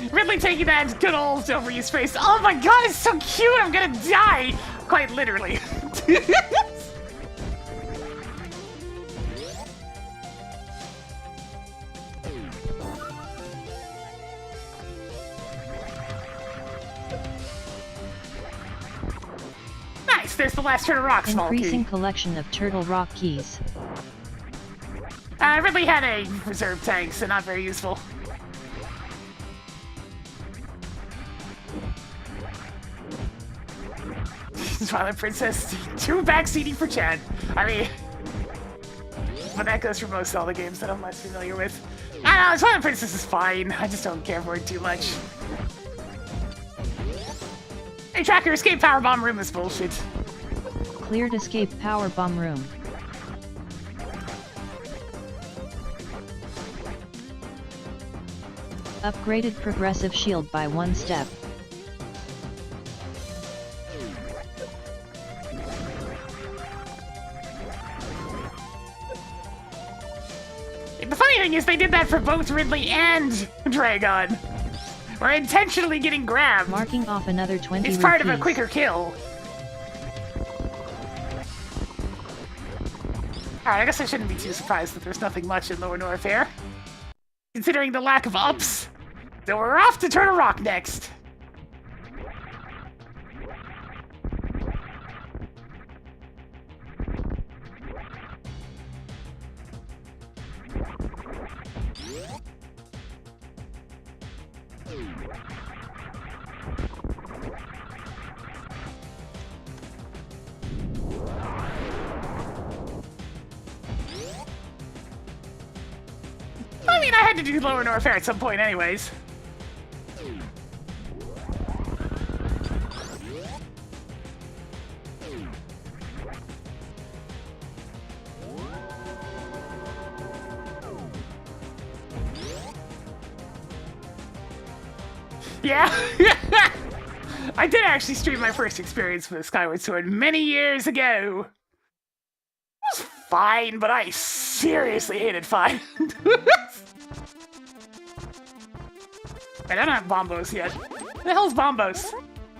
Ridley taking that good old overused face. Oh my god, it's so cute! I'm gonna die! Quite literally. Nice, there's the last turtle rock small Increasing key. collection of turtle rock keys. Ridley had a reserve tank, so not very useful. Twilight Princess, too backseaty for Chad. I mean, but that goes for most all the games that I'm less familiar with. I don't know, Twilight Princess is fine. I just don't care for it too much. Hey Tracker, escape power bomb room is bullshit. Cleared escape power bomb room. Upgraded progressive shield by 1 step. The funny thing is they did that for both Ridley and Dragon. We're intentionally getting grabbed. Marking off another 20 It's part of a rupees. quicker kill. Alright, I guess I shouldn't be too surprised that there's nothing much in Lower Norfair, considering the lack of ups. So we're off to Turtle Rock next. I mean, I had to do Lower Norfair at some point anyways. Yeah. I did actually stream my first experience with Skyward Sword many years ago. It was fine, but I seriously hated fine. I don't have Bombos yet. What the hell's Bombos?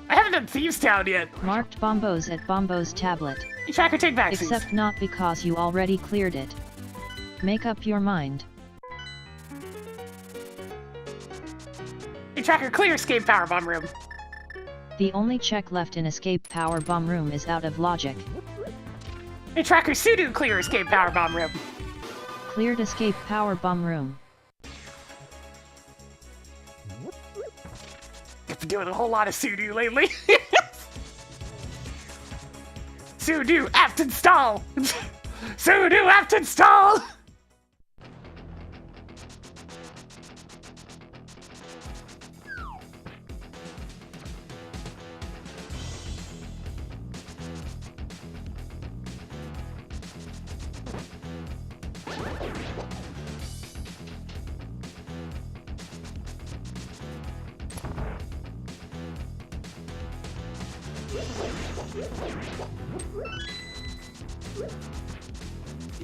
I haven't done Thieves Town yet. Marked Bombos at Bombos tablet. You Tracker, take backsies. Except not because you already cleared it. Make up your mind. Hey Tracker, clear escape power bomb room. The only check left in escape power bomb room is out of logic. Hey Tracker, Sudo clear escape power bomb room. Cleared escape power bomb room. I've been doing a whole lot of Sudo lately. Sudo apt install. Sudo apt install.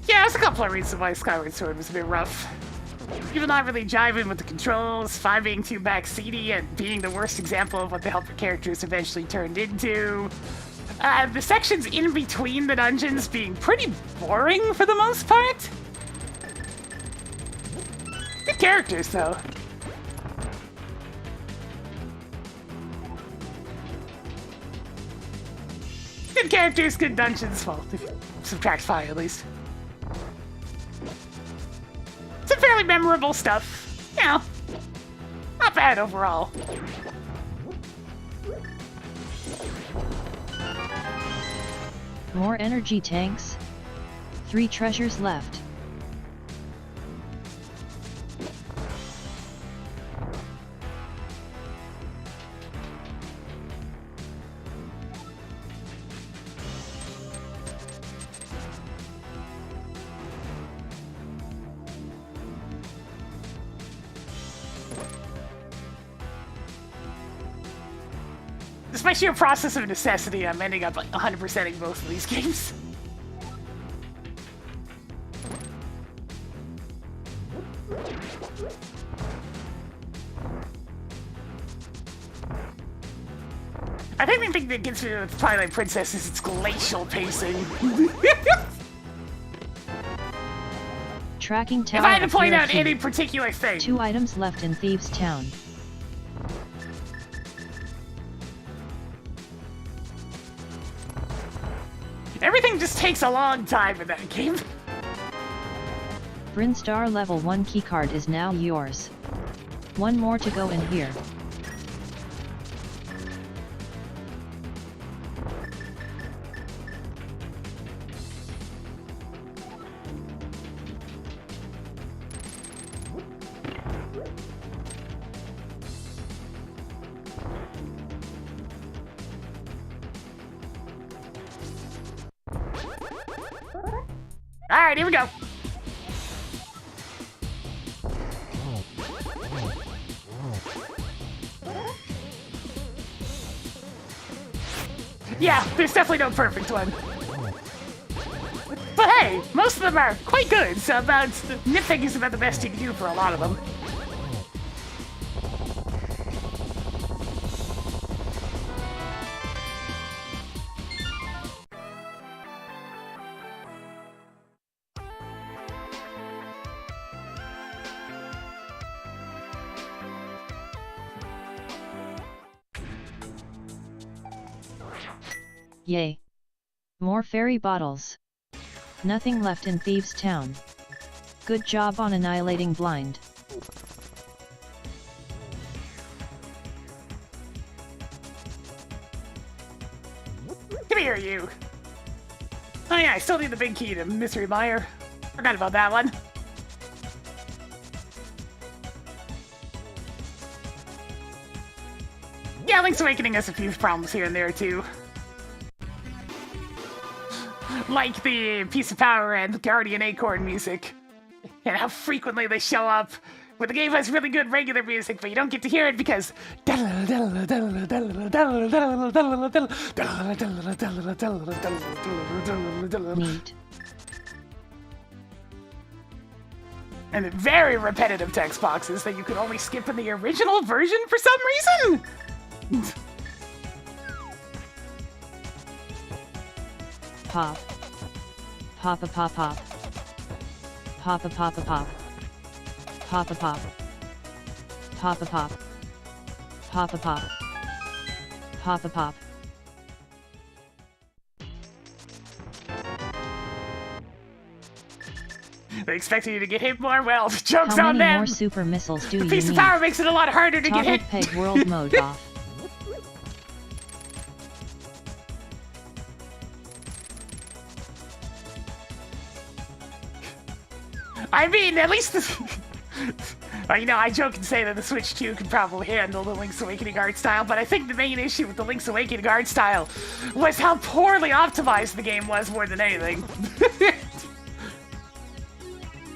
Yeah, there's a couple of reasons why Skyward Sword was a bit rough. People not really jiving with the controls, 5 being too backseaty, and being the worst example of what the helper characters eventually turned into. The sections in between the dungeons being pretty boring for the most part. Good characters, though. Good characters, good dungeons. Well, if you subtract 5 at least. Some fairly memorable stuff. You know, not bad overall. More energy tanks. 3 treasures left. Despite sheer process of necessity, I'm ending up like 100%ing both of these games. I think the thing that gets me with Twilight Princess is its glacial pacing. Tracking tower. If I had to of point out Hero any Key. particular thing, 2 items left in Thieves' Town. everything just takes a long time in that game. Brinstar level 1 keycard is now yours. 1 more to go in here. Alright, here we go. Yeah, there's definitely no perfect one. But hey, most of them are quite good, so nitpicking is about the best you can do for a lot of them. Yay. More fairy bottles. Nothing left in Thieves' Town. Good job on annihilating blind. Come here, you. Oh yeah, I still need the big key to Mystery Mire. Forgot about that one. Yeah, Link's Awakening has a few problems here and there, too. Like the Piece of Power and Guardian Acorn music. And how frequently they show up. When the game has really good regular music, but you don't get to hear it because... Neat. And very repetitive text boxes that you could only skip in the original version for some reason! Pop. Pop a pop pop. Pop a pop a pop. Pop a pop. Pop a pop. Pop a pop. Pop a pop. They expected you to get hit more? Well, joke's How on many them! more super missiles do The you Piece of need? Power makes it a lot harder to get Toggle hit! peg world mode off. I mean, at least the... you know, I joke and say that the Switch 2 can probably handle the Link's Awakening art style, but I think the main issue with the Link's Awakening art style was how poorly optimized the game was more than anything.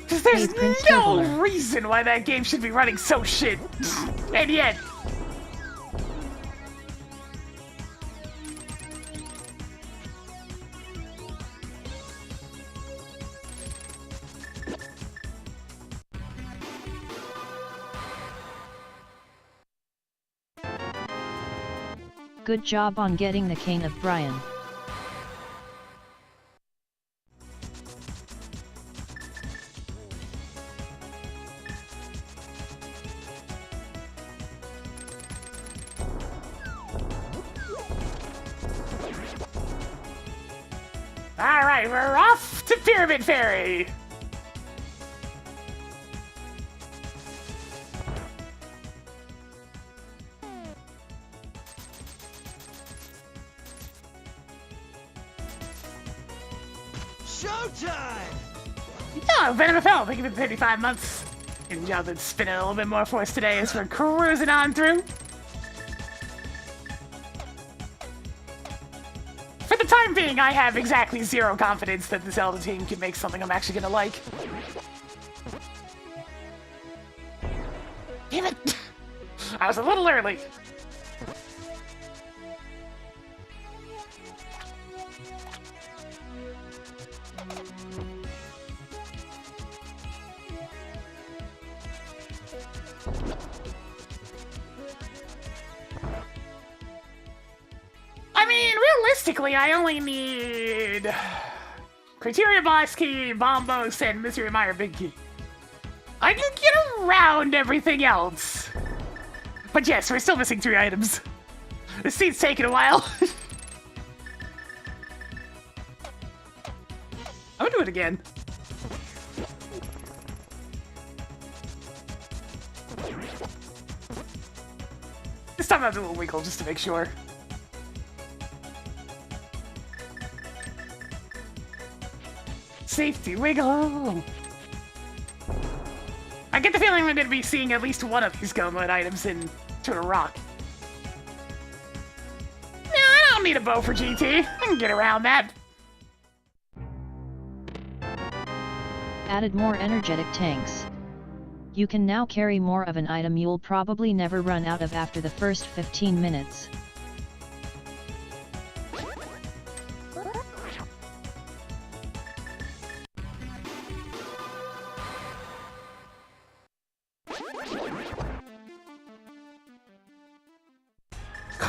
Because there's Hey, Prince no Turbler. reason why that game should be running so shit. And yet... Good job on getting the cane of Brian. Alright, we're off to Pyramid Fairy! Showtime! Oh, Venom FL, thank you for the 35 months. Good job that's spinning a little bit more for us today as we're cruising on through. For the time being, I have exactly zero confidence that the Zelda team can make something I'm actually gonna like. Damn it! I was a little early. I mean, realistically, I only need Criteria Boss Key, Bombos, and Mystery Mire Big Key. I can get around everything else. But yes, we're still missing 3 items. This scene's taking a while. I'm gonna do it again. This time I'll do a little wiggle just to make sure. Safety wiggle! I get the feeling we're gonna be seeing at least one of these Gomod items in Tuna Rock. No, I don't need a bow for GT. I can get around that. Added more energetic tanks. You can now carry more of an item you'll probably never run out of after the first 15 minutes.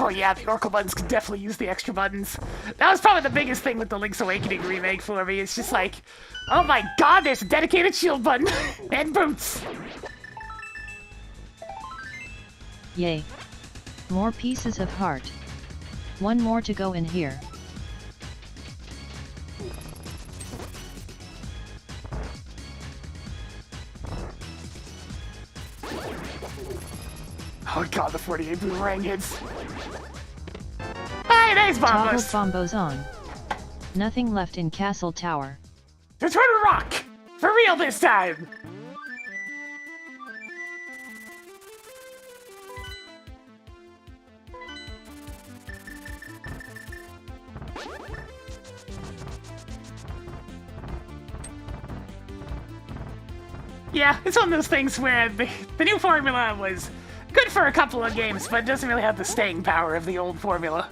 Oh yeah, the Oracle buttons could definitely use the extra buttons. That was probably the biggest thing with the Link's Awakening remake for me. It's just like, oh my god, there's a dedicated shield button! And boots! Yay. More pieces of heart. One more to go in here. Oh god, the 48 boomerang hits. Hey, there's Toggle Bombos! bombos on. Nothing left in Castle Tower. Return to Rock! For real this time! Yeah, it's one of those things where the new formula was good for a couple of games, but it doesn't really have the staying power of the old formula.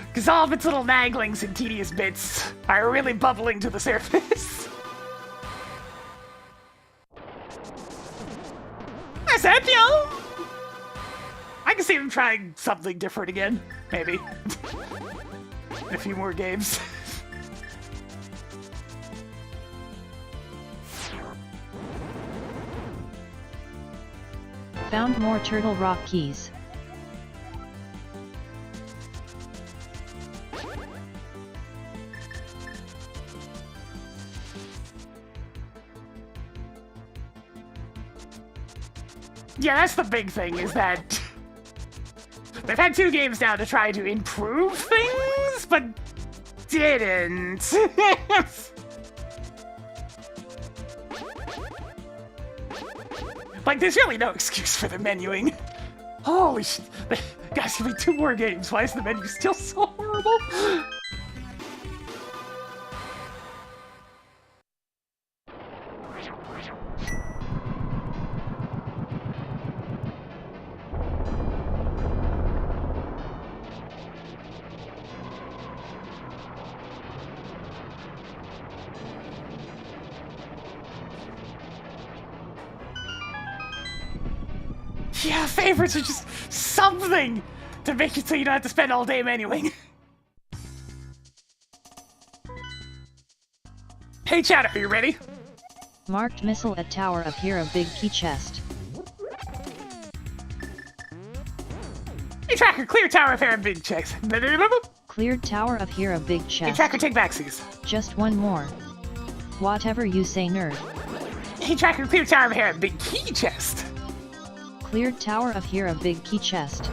Because all of its little naglings and tedious bits are really bubbling to the surface. I said, yo! I can see them trying something different again, maybe. In a few more games. Found more Turtle Rock keys. Yeah, that's the big thing, is that they've had 2 games now to try to improve things, but didn't. Like, there's really no excuse for the menuing. Holy shit. Guys, give me 2 more games. Why is the menu still so horrible? Yeah, favorites are just something. to make it so you don't have to spend all day menuing. Hey, Chatter, are you ready? Marked missile at Tower of Hero Big Key Chest. Hey, Tracker, clear Tower of Hero Big Checks. Cleared Tower of Hero Big Hey, Chest. Tracker, take backsies. Just one more. Whatever you say, nerd. Hey, Tracker, clear Tower of Hero Big Key Chest. Cleared Tower of Hero Big Key Chest.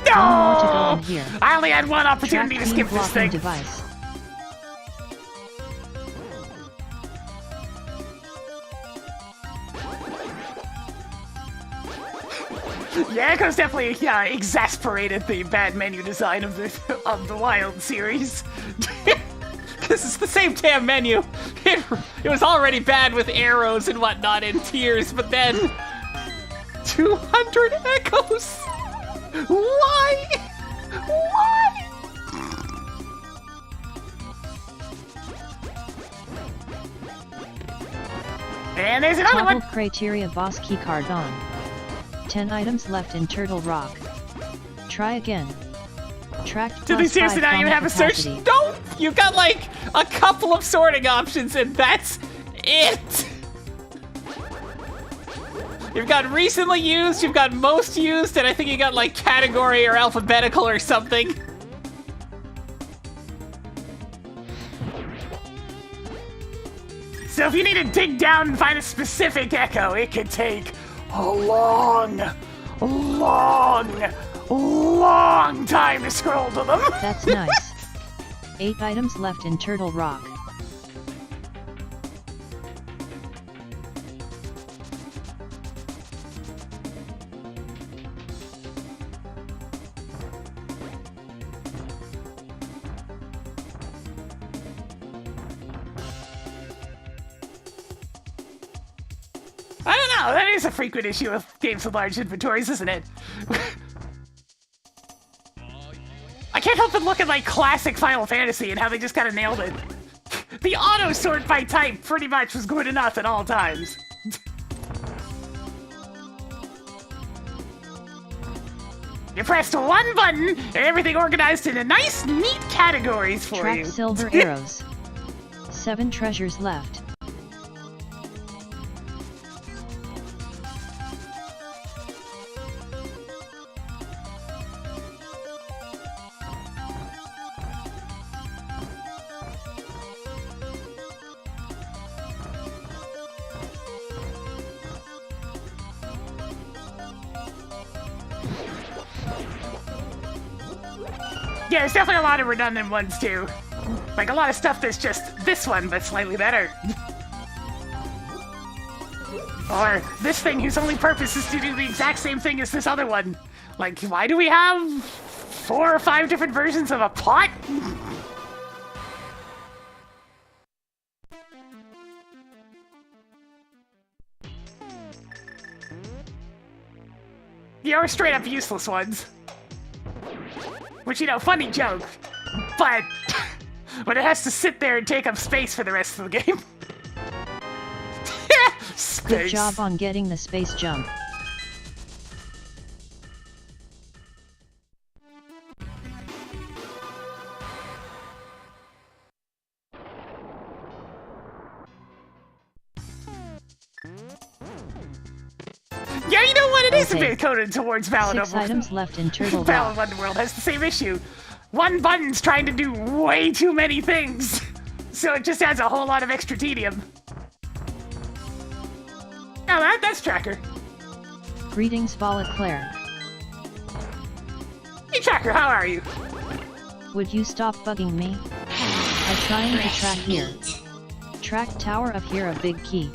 No! One more to go in here. I only had one opportunity Track to skip beam this blocking thing. device. Yeah, Echo's definitely exasperated the bad menu design of the Wild series. This is the same damn menu. It was already bad with arrows and whatnot and tears, but then 200 echoes. Why? Why? And there's another Toggled one. criteria boss keycard on. 10 items left in Turtle Rock. Try again. Tracked Do they plus seriously 5 now you common have a search? capacity. No, you got like a couple of sorting options and that's it. You've got recently used, you've got most used, and I think you got like category or alphabetical or something. So if you need to dig down and find a specific echo, it could take a long time to scroll to them. That's nice. 8 items left in Turtle Rock. I don't know, that is a frequent issue with games with large inventories, isn't it? I can't help but look at like classic Final Fantasy and how they just kind of nailed it. The auto sort by type pretty much was good enough at all times. You pressed one button and everything organized into nice, neat categories for Track you. silver arrows. 7 treasures left. Yeah, there's definitely a lot of redundant ones too. Like a lot of stuff that's just this one, but slightly better. Or this thing whose only purpose is to do the exact same thing as this other one. Like, why do we have 4 or 5 different versions of a pot? Yeah, or straight up useless ones. Which, you know, funny joke, but when it has to sit there and take up space for the rest of the game. Space. Good job on getting the space jump. Yeah, you know what? It is a Okay. bit coded towards Valid 6 items left in Turtle Valid Rock. Underworld has the same issue. One button's trying to do way too many things, so it just adds a whole lot of extra tedium. Now that's Tracker. Greetings, Violet Claire. Hey, Tracker, how are you? Would you stop bugging me? I'm trying to track here. Track Tower of Hero Big Key.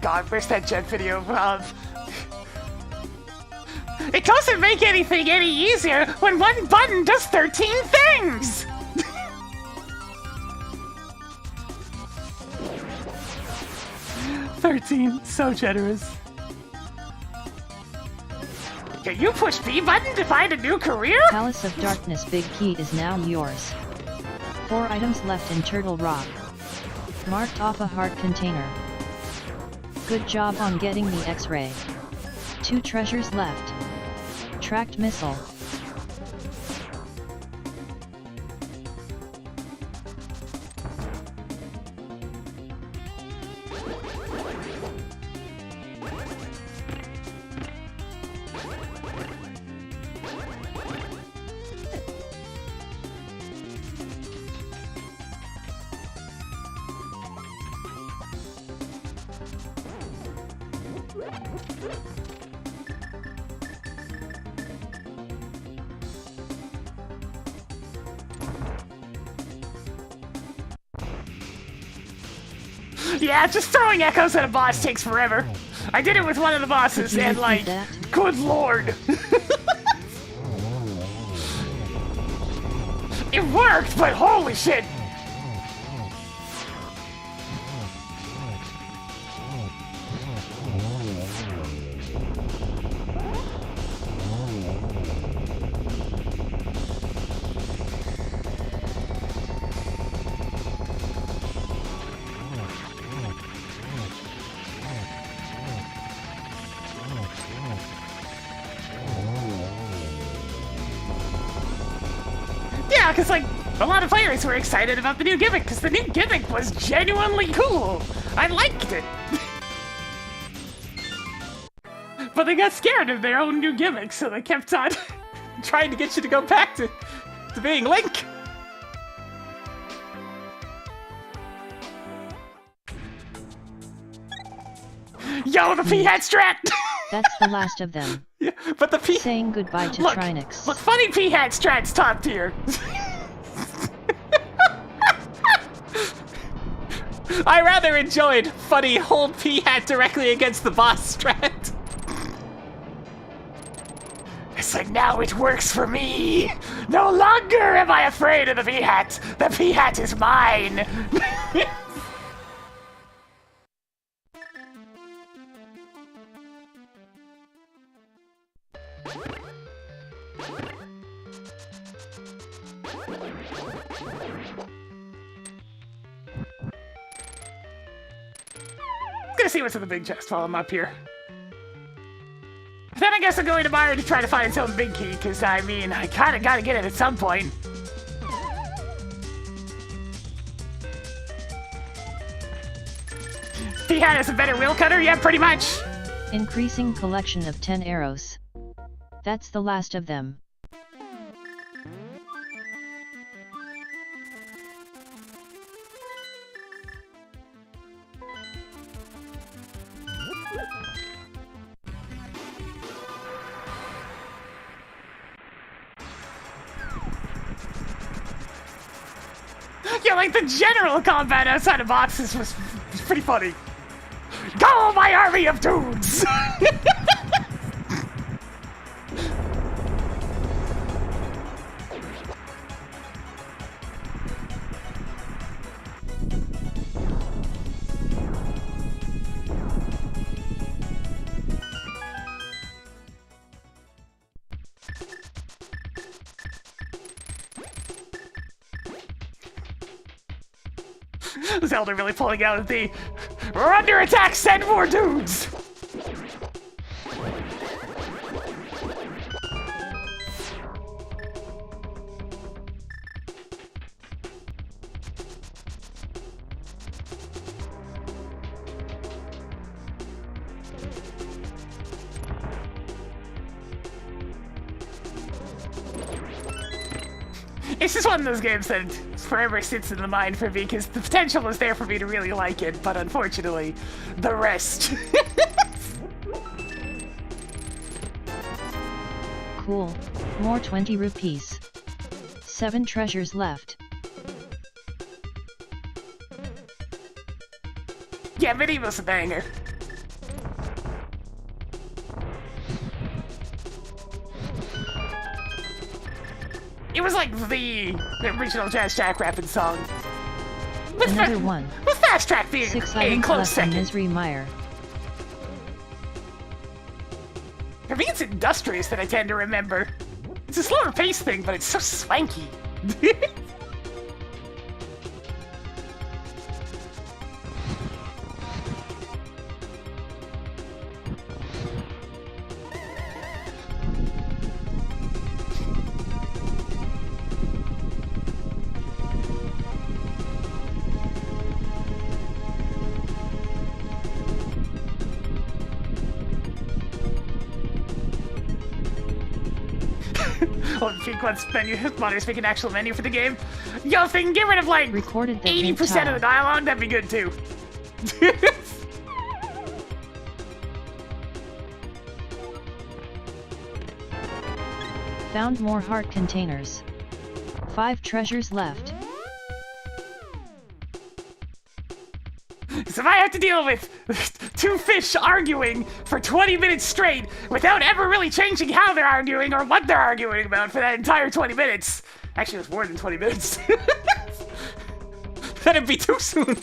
God, where's that jet video of? It doesn't make anything any easier when one button does 13 things! $13, so generous. Can you push B button to find a new career? Palace of Darkness Big Key is now yours. 4 items left in Turtle Rock. Marked off a heart container. Good job on getting the X-ray. 2 treasures left. Tracked missile. Yeah, just throwing echoes at a boss takes forever. I did it with one of the bosses, Could you and like, repeat that? good lord. It worked, but holy shit. Yeah, because like a lot of players were excited about the new gimmick because the new gimmick was genuinely cool. I liked it. But they got scared of their own new gimmick, so they kept on Trying to get you to go back to being Link. Yo, the P-hat strat! That's the last of them. Yeah, but the P. Saying goodbye to Look, Trinix. look, funny P-hat strat's top tier. I rather enjoyed funny hold P-hat directly against the boss strat. It's like, now it works for me. No longer am I afraid of the P-hat. The P-hat is mine. Gonna see what's in the big chest while I'm up here. Then I guess I'm going to Mario to try to find its own big key, because I mean, I kinda gotta get it at some point. P-hat is a better wheel cutter? Yeah, pretty much. Increasing collection of 10 arrows. That's the last of them. Yeah, like the general combat outside of boxes was pretty funny. Go, my army of dudes! Zelda really pulling out the "we're under attack, send more dudes!" It's just one of those games that forever sits in the mind for me because the potential was there for me to really like it, but unfortunately, the rest. Cool. More 20 rupees. 7 treasures left. Yeah, Medieval's a banger. It was like the original Jazz Jackrabbit song. With Another one. With Fast Track being 6 a items close left in second. Misery Mire. For me, it's industrious that I tend to remember. It's a slower pace thing, but it's so swanky. Oh, Pink wants menu. Monitors make an actual menu for the game. Yo, if they can get rid of like Recorded the 80% of the dialogue, that'd be good too. Found more heart containers. 5 treasures left. So if I have to deal with 2 fish arguing for 20 minutes straight without ever really changing how they're arguing or what they're arguing about for that entire 20 minutes. Actually, it was more than 20 minutes. That'd be too soon.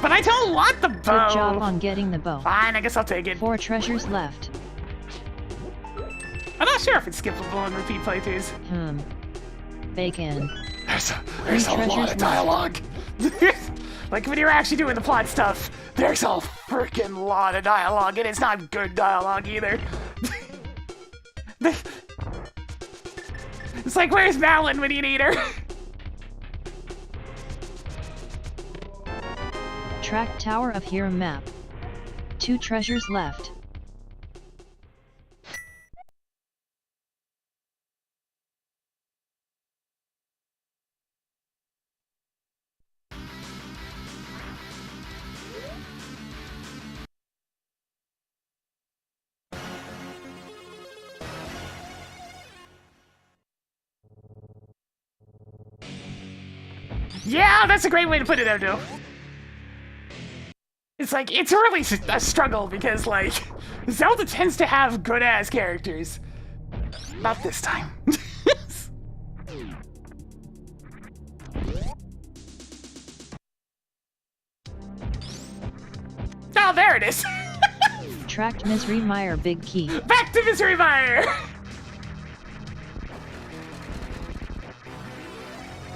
But I don't want the bow. Good job on getting the bow. Fine, I guess I'll take it. 4 treasures left. I'm not sure if it's skippable in repeat playthroughs. Bacon. There's a lot of dialogue. Like when you're actually doing the plot stuff, there's a freaking lot of dialogue, and it's not good dialogue either. It's like, where's Malin when you need her? Track Tower of Hero map. 2 treasures left. Yeah, that's a great way to put it, Odo. It's like, it's really a struggle because, like, Zelda tends to have good-ass characters. Not this time. Oh, there it is. Tracked Misery Mire Big Key. Back to Misery Mire.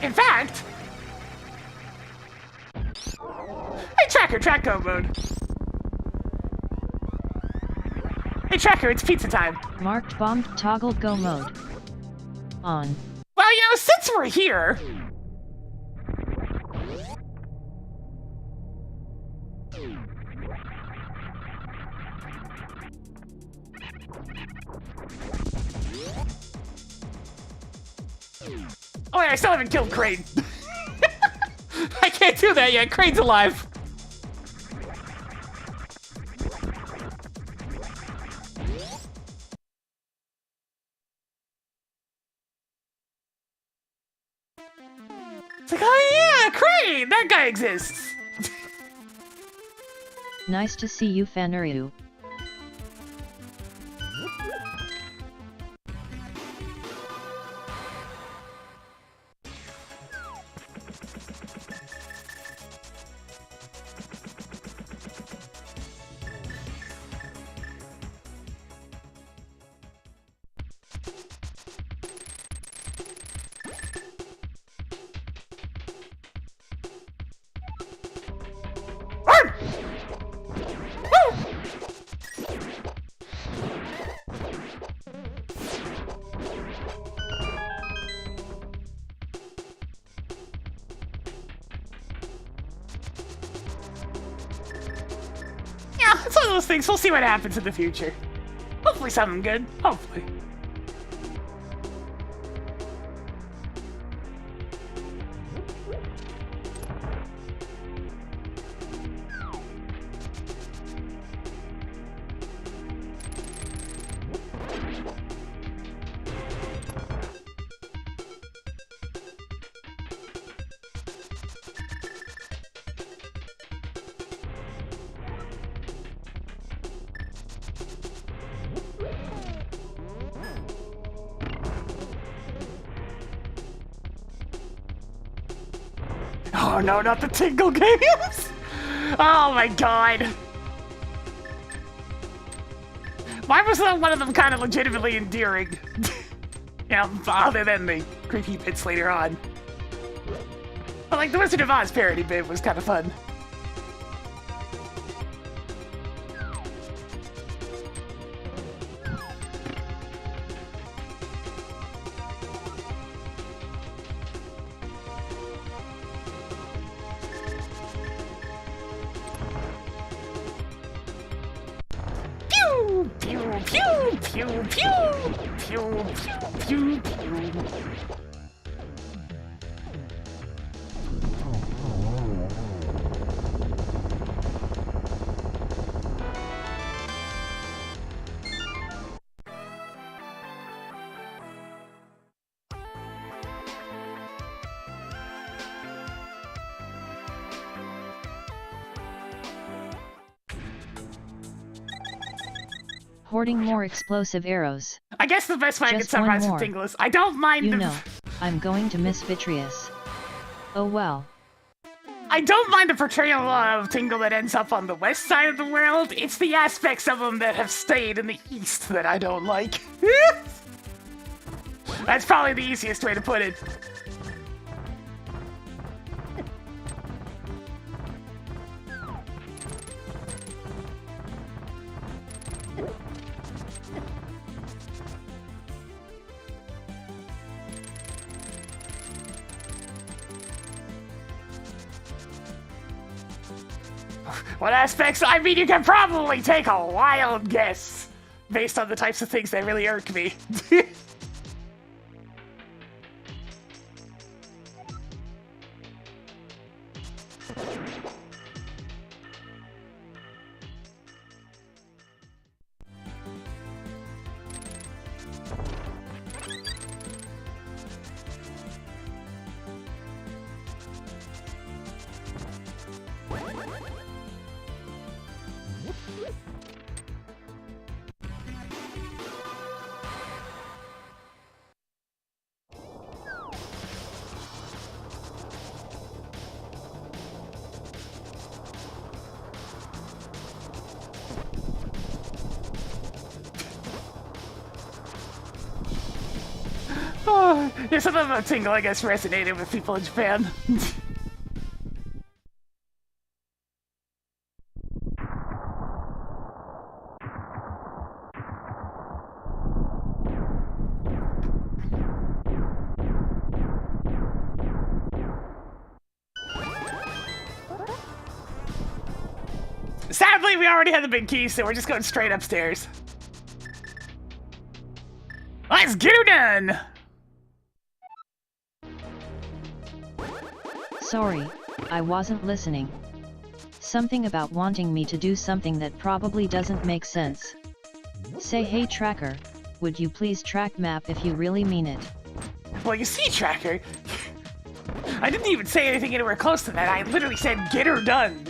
In fact... Hey, Tracker, track go mode. Hey, Tracker, it's pizza time. Marked bombed toggle go mode. On. Well, you know, since we're here... Oh, wait, I still haven't killed Crane. I can't do that yet. Crane's alive. It's like, oh yeah, Crane! That guy exists! Nice to see you, Fanuryu. Yeah, it's one of those things. We'll see what happens in the future. Hopefully something good. Hopefully. Oh no, not the Tingle games! Oh my god. Why was one of them kind of legitimately endearing? Yeah, other than the creepy bits later on. But like the Wizard of Oz parody bit was kind of fun. Pew, pew, pew, pew, pew, pew, pew, pew. Hoarding more explosive arrows. I guess the best way I could Just one summarize more. with Tingle is I don't mind You the know, I'm going to miss Vitreous. Oh well. I don't mind the portrayal of Tingle that ends up on the west side of the world. It's the aspects of him that have stayed in the east that I don't like. That's probably the easiest way to put it. What aspects? I mean, you can probably take a wild guess based on the types of things that really irk me. Oh, there's something about Tingle, I guess, resonated with people in Japan. Sadly, we already had the big key, so we're just going straight upstairs. Let's get her done! Sorry, I wasn't listening. Something about wanting me to do something that probably doesn't make sense. Say hey tracker, would you please track map if you really mean it? Well, you see, Tracker, I didn't even say anything anywhere close to that. I literally said, get her done.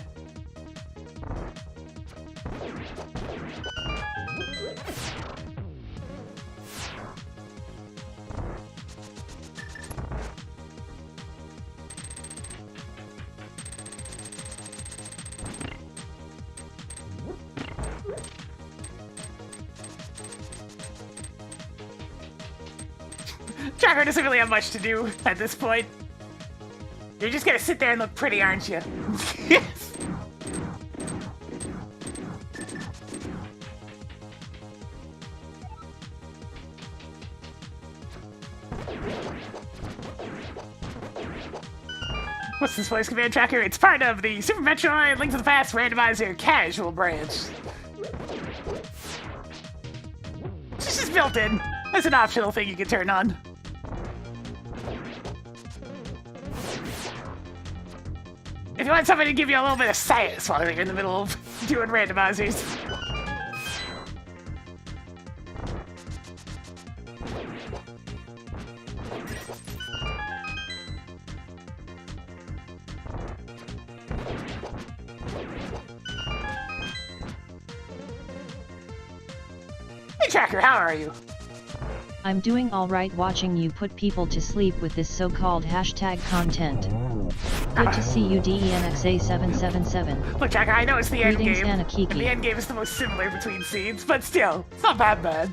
Tracker doesn't really have much to do at this point. You're just gonna sit there and look pretty, aren't you? What's this place, Command Tracker? It's part of the Super Metroid Link to the Past Randomizer Casual branch. It's just built in. It's an optional thing you can turn on. If you want somebody to give you a little bit of sass while you're in the middle of doing randomizers. Hey Tracker, how are you? I'm doing alright watching you put people to sleep with this so-called hashtag content. Good to see you DENXA777. Look, Jack, I know it's the end Greetings, game. And Anakiki. the end game is the most similar between scenes, but still, it's not that bad.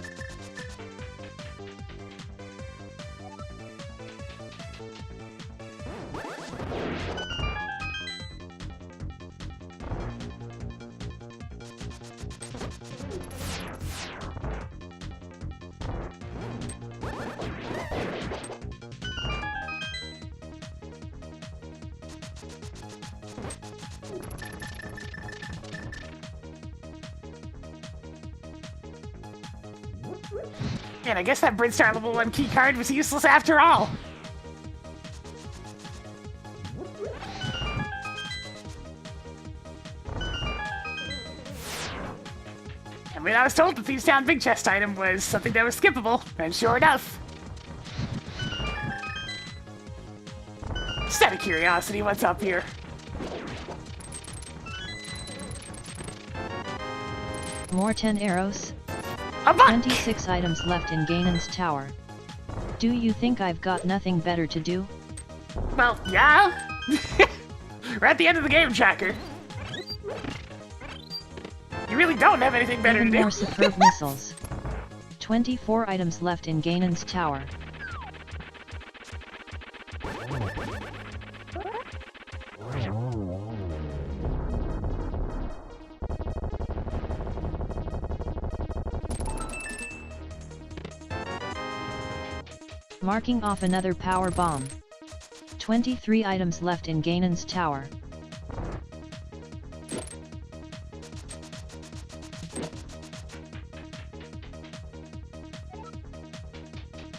And I guess that Bridstar level 1 key card was useless after all. I mean, I was told the Thieves Town Big Chest item was something that was skippable, and sure enough. Just out of curiosity, what's up here? More 10 arrows? A buck! 26 items left in Ganon's tower. Do you think I've got nothing better to do? Well, yeah. We're at the end of the game, Tracker. You really don't have anything better Even to do. more superb missiles. 24 items left in Ganon's tower. Marking off another power bomb. 23 items left in Ganon's tower.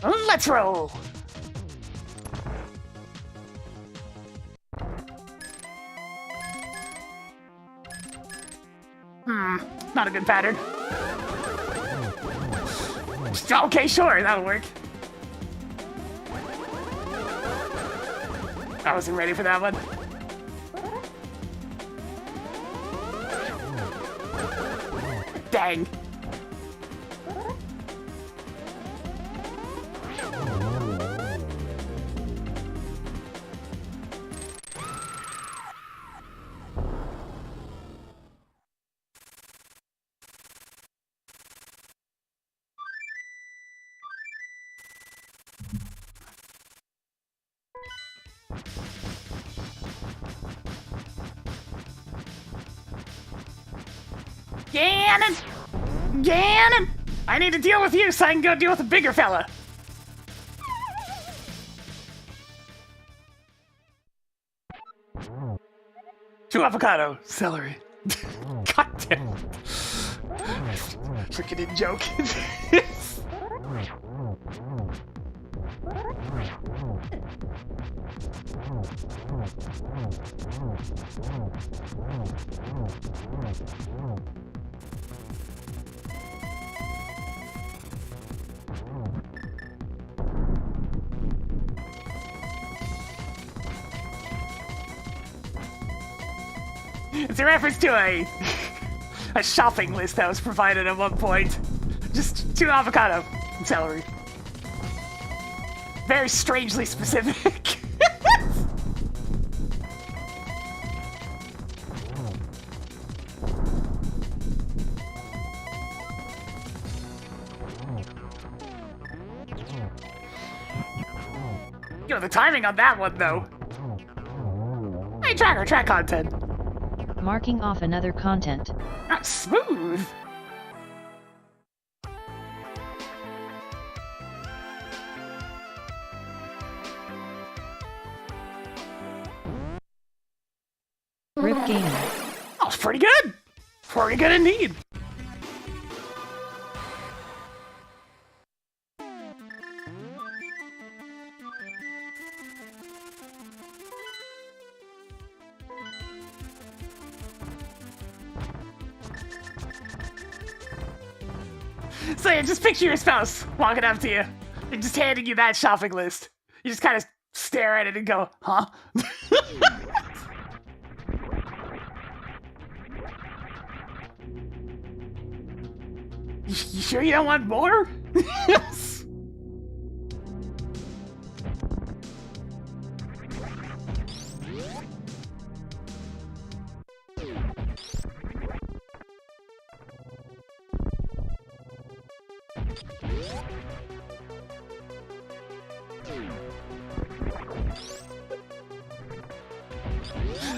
Let's roll. Not a good pattern. Okay, sure, that'll work. I wasn't ready for that one. Dang. Ganon! Ganon! I need to deal with you so I can go deal with a bigger fella. Two avocado, celery. God damn. Freaking in joke. It's a reference to a shopping list that was provided at one point. Just 2 avocado and celery. Very strangely specific. Yo, the timing on that one, though. Hey, Tracker, track content. Marking off another content. Not smooth. Rip Gamer. That was pretty good. Pretty good indeed. So yeah, just picture your spouse walking up to you and just handing you that shopping list. You just kind of stare at it and go, huh? You sure you don't want more?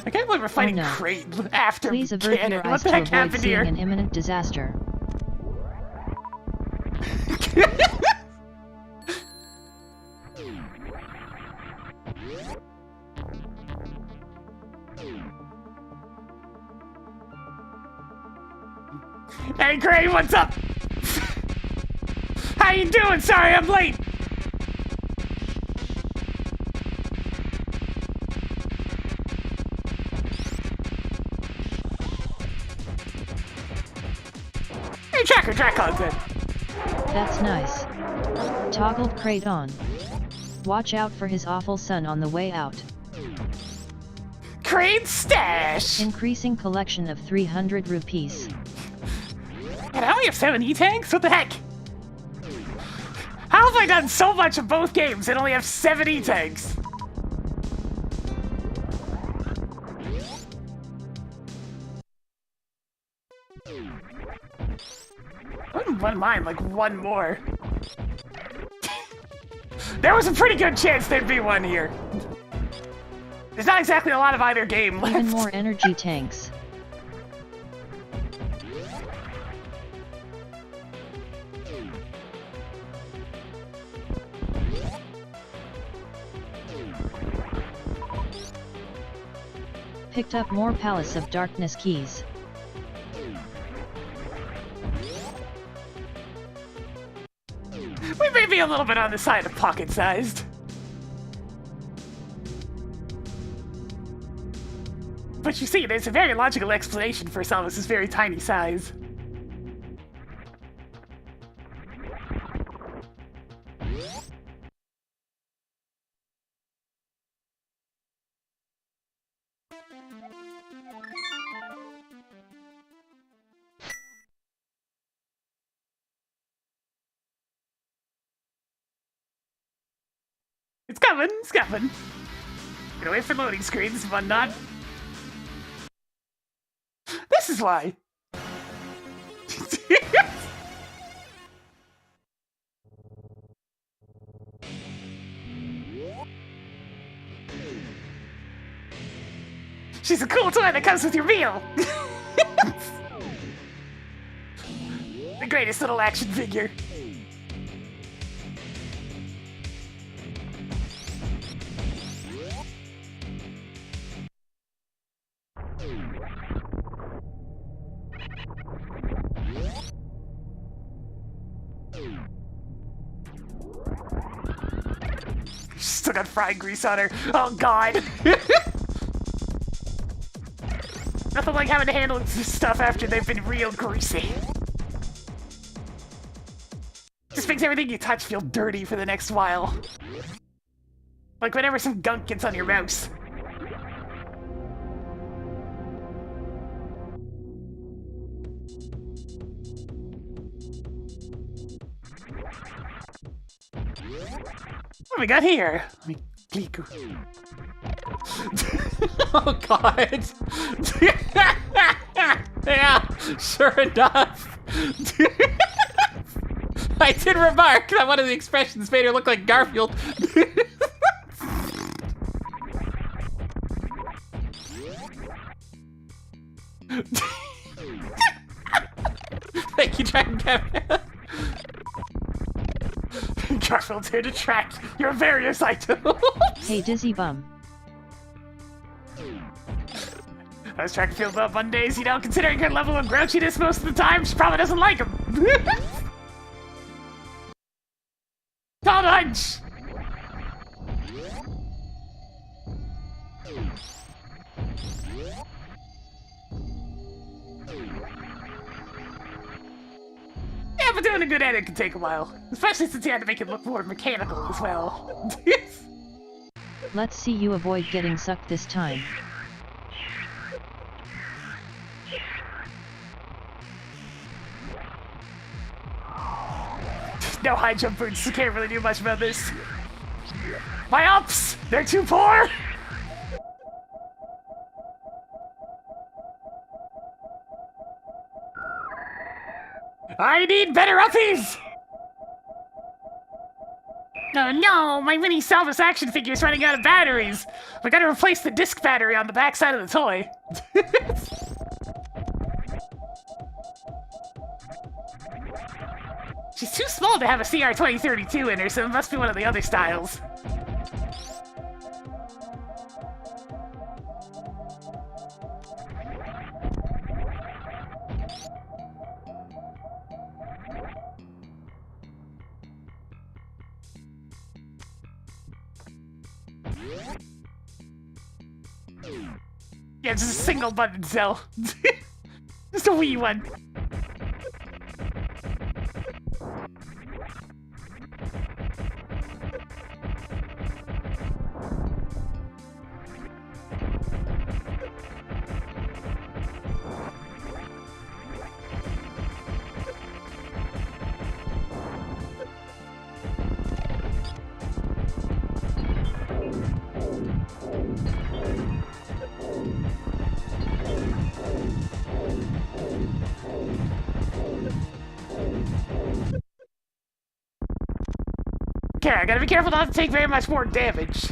I can't believe we're fighting no. Crate after Please avert Cannon. your What eyes the to heck avoid happened seeing here? an imminent disaster. Hey, Gray, what's up? How you doing? Sorry, I'm late. Hey, Tracker, track content. That's nice. Toggled crate on. Watch out for his awful son on the way out. Crate stash. Increasing collection of 300 rupees. And I only have 7 E-tanks? What the heck? How have I done so much in both games and only have 7 E-tanks? I wouldn't mind like one more. There was a pretty good chance there'd be one here. There's not exactly a lot of either game left. Even more energy tanks. Picked up more Palace of Darkness keys. We may be a little bit on the side of pocket-sized. But you see, there's a very logical explanation for Samus's very tiny size. It's coming, it's coming. Gonna wait for loading screens and whatnot. This is why. She's a cool toy that comes with your meal. The greatest little action figure. Still got fried grease on her. Oh god. Nothing like having to handle this stuff after they've been real greasy. Just makes everything you touch feel dirty for the next while. Like whenever some gunk gets on your mouse. What do we got here? Let me click. Oh god. Yeah, sure enough. I did remark that one of the expressions made her look like Garfield. Thank you, Dragon Cat. Garfield's here to track your various items. Hey Dizzy Bum. I was tracking Field up Mondays, you know, considering her level of grouchiness most of the time, she probably doesn't like him. Called a hunch! Yeah, but doing a good edit can take a while. Especially since you had to make it look more mechanical as well. Let's see you avoid getting sucked this time. No high jump boots, so can't really do much about this. My ups! They're too poor! I need better uppies! Oh no, my mini Salvus action figure's running out of batteries. We gotta replace the disc battery on the back side of the toy. She's too small to have a CR2032 in her, so it must be one of the other styles. Yeah, just a single button cell. Just a wee one. Okay, I gotta be careful not to take very much more damage.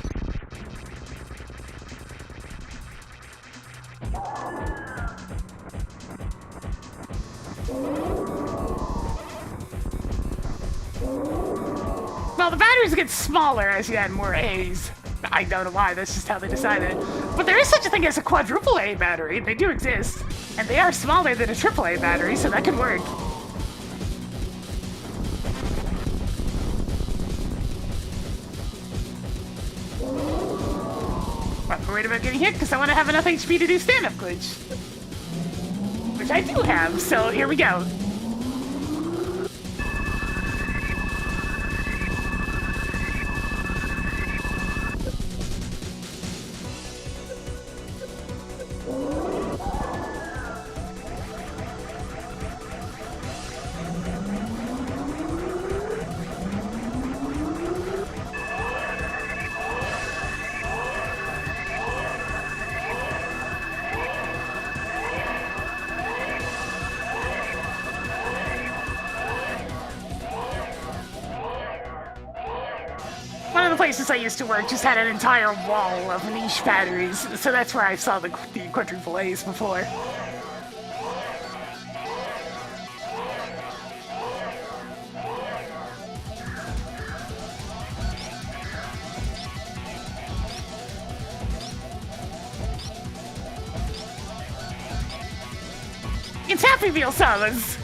Well, the batteries get smaller as you add more A's. I don't know why, that's just how they decided. But there is such a thing as a quadruple A battery. They do exist. And they are smaller than a triple A battery, so that could work. I'm worried about getting hit because I want to have enough HP to do stand-up glitch. Which I do have, so here we go. One of the places I used to work just had an entire wall of niche batteries, so that's where I saw the quadruple A's before. It's Happy Meal Summons!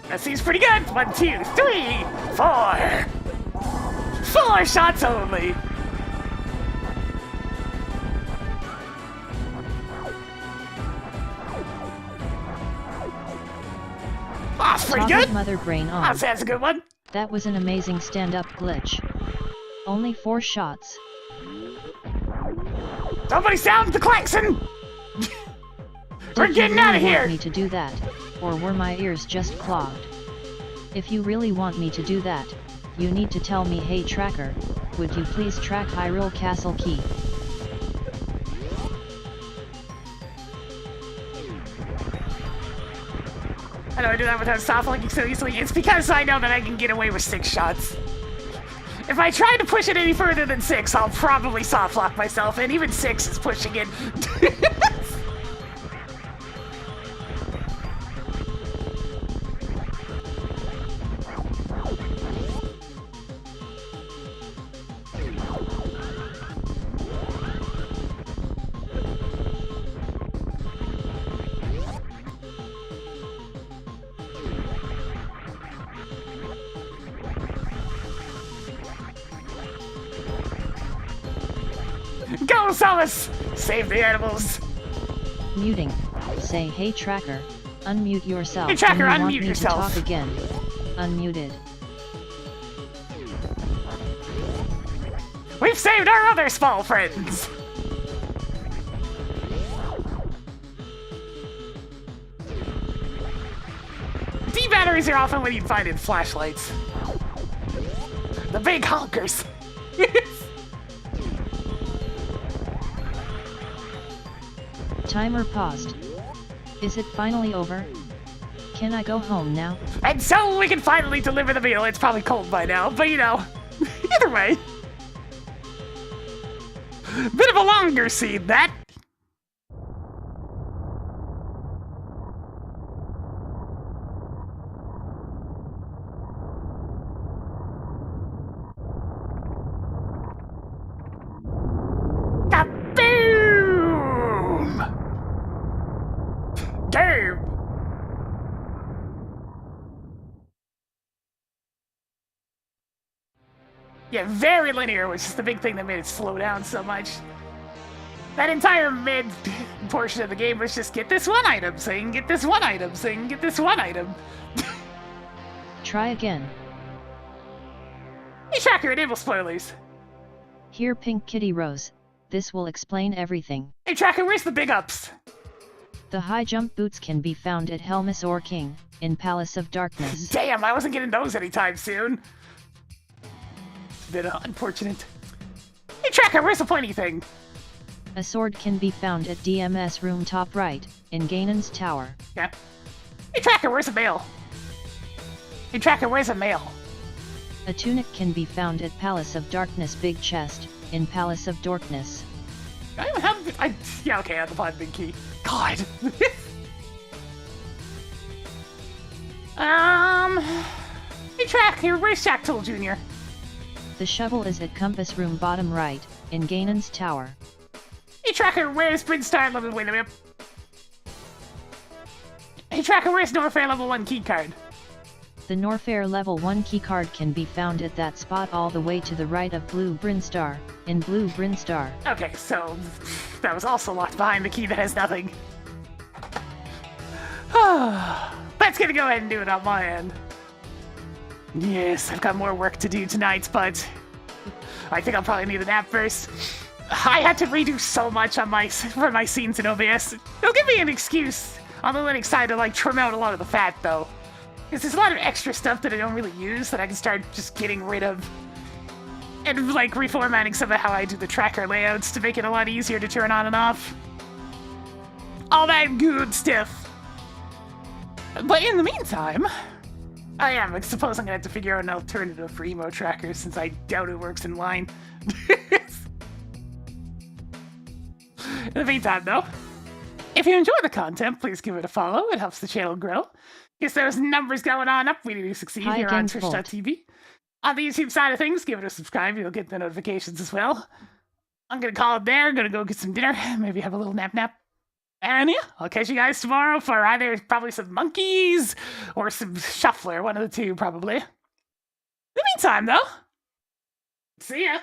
That seems pretty good. 1, 2, 3, 4. 4 shots only. Oh, pretty good. Mother brain on. That's a good one. That was an amazing stand-up glitch. Only 4 shots. Somebody sound the klaxon. We're Did getting you out really of here. Want me to do that, or were my ears just clogged? If you really want me to do that, you need to tell me, hey tracker, would you please track Hyrule Castle key? How do I do that without soft locking so easily? It's because I know that I can get away with 6 shots. If I try to push it any further than 6, I'll probably soft lock myself, and even 6 is pushing it. Go, Solus! Save the animals! Muting. Say hey tracker. Unmute yourself. Hey, Tracker, when you want unmute me yourself. To talk again. Unmuted. We've saved our other small friends! D-batteries are often what you'd find in flashlights. The big honkers. Timer paused. Is it finally over? Can I go home now? And so we can finally deliver the meal. It's probably cold by now, but you know, either way. Bit of a longer scene, that. Kaboom! Game! Yeah, very linear, which is the big thing that made it slow down so much. That entire mid portion of the game was just get this one item, so you can get this one item, so you can get this one item. Try again. Hey, Tracker, enable spoilers. Here, PinkKittyRose. This will explain everything. Hey, Tracker, where's the big ups? The high jump boots can be found at Helmus or King, in Palace of Darkness. Damn, I wasn't getting those anytime soon. It's a bit unfortunate. Hey, Tracker, where's the pointy thing? A sword can be found at DMS room top right, in Ganon's tower. Yeah. Hey, Tracker, where's the mail? Hey, Tracker, where's the mail? A tunic can be found at Palace of Darkness big chest, in Palace of Darkness. I don't have. Yeah, okay, I have the pod big key. God. Hey, Tracker, where's Jack Tool Jr.? The shovel is at compass room bottom right, in Ganon's tower. Hey, Tracker, where's Brinstar level? Wait a minute. Hey, Tracker, where's Norfair level 1 keycard? The Norfair level 1 keycard can be found at that spot all the way to the right of Blue Brinstar, in Blue Brinstar. Okay, so that was also locked behind the key that has nothing. That's gonna go ahead and do it on my end. Yes, I've got more work to do tonight, but I think I'll probably need a nap first. I had to redo so much on for my scenes in OBS. It'll give me an excuse on the Linux side to like trim out a lot of the fat though. Because there's a lot of extra stuff that I don't really use that I can start just getting rid of. And like reformatting some of how I do the tracker layouts to make it a lot easier to turn on and off. All that good stuff. But in the meantime, I suppose I'm gonna have to figure out an alternative for emo tracker since I doubt it works in line. In the meantime, though, if you enjoy the content, please give it a follow. It helps the channel grow. Gets those numbers going on up. We do succeed Hi here on again, Volt. Twitch.tv. On the YouTube side of things, give it a subscribe. You'll get the notifications as well. I'm going to call it there. Going to go get some dinner. Maybe have a little nap. And yeah, I'll catch you guys tomorrow for either probably some monkeys or some shuffler. One of the two, probably. In the meantime, though, see ya.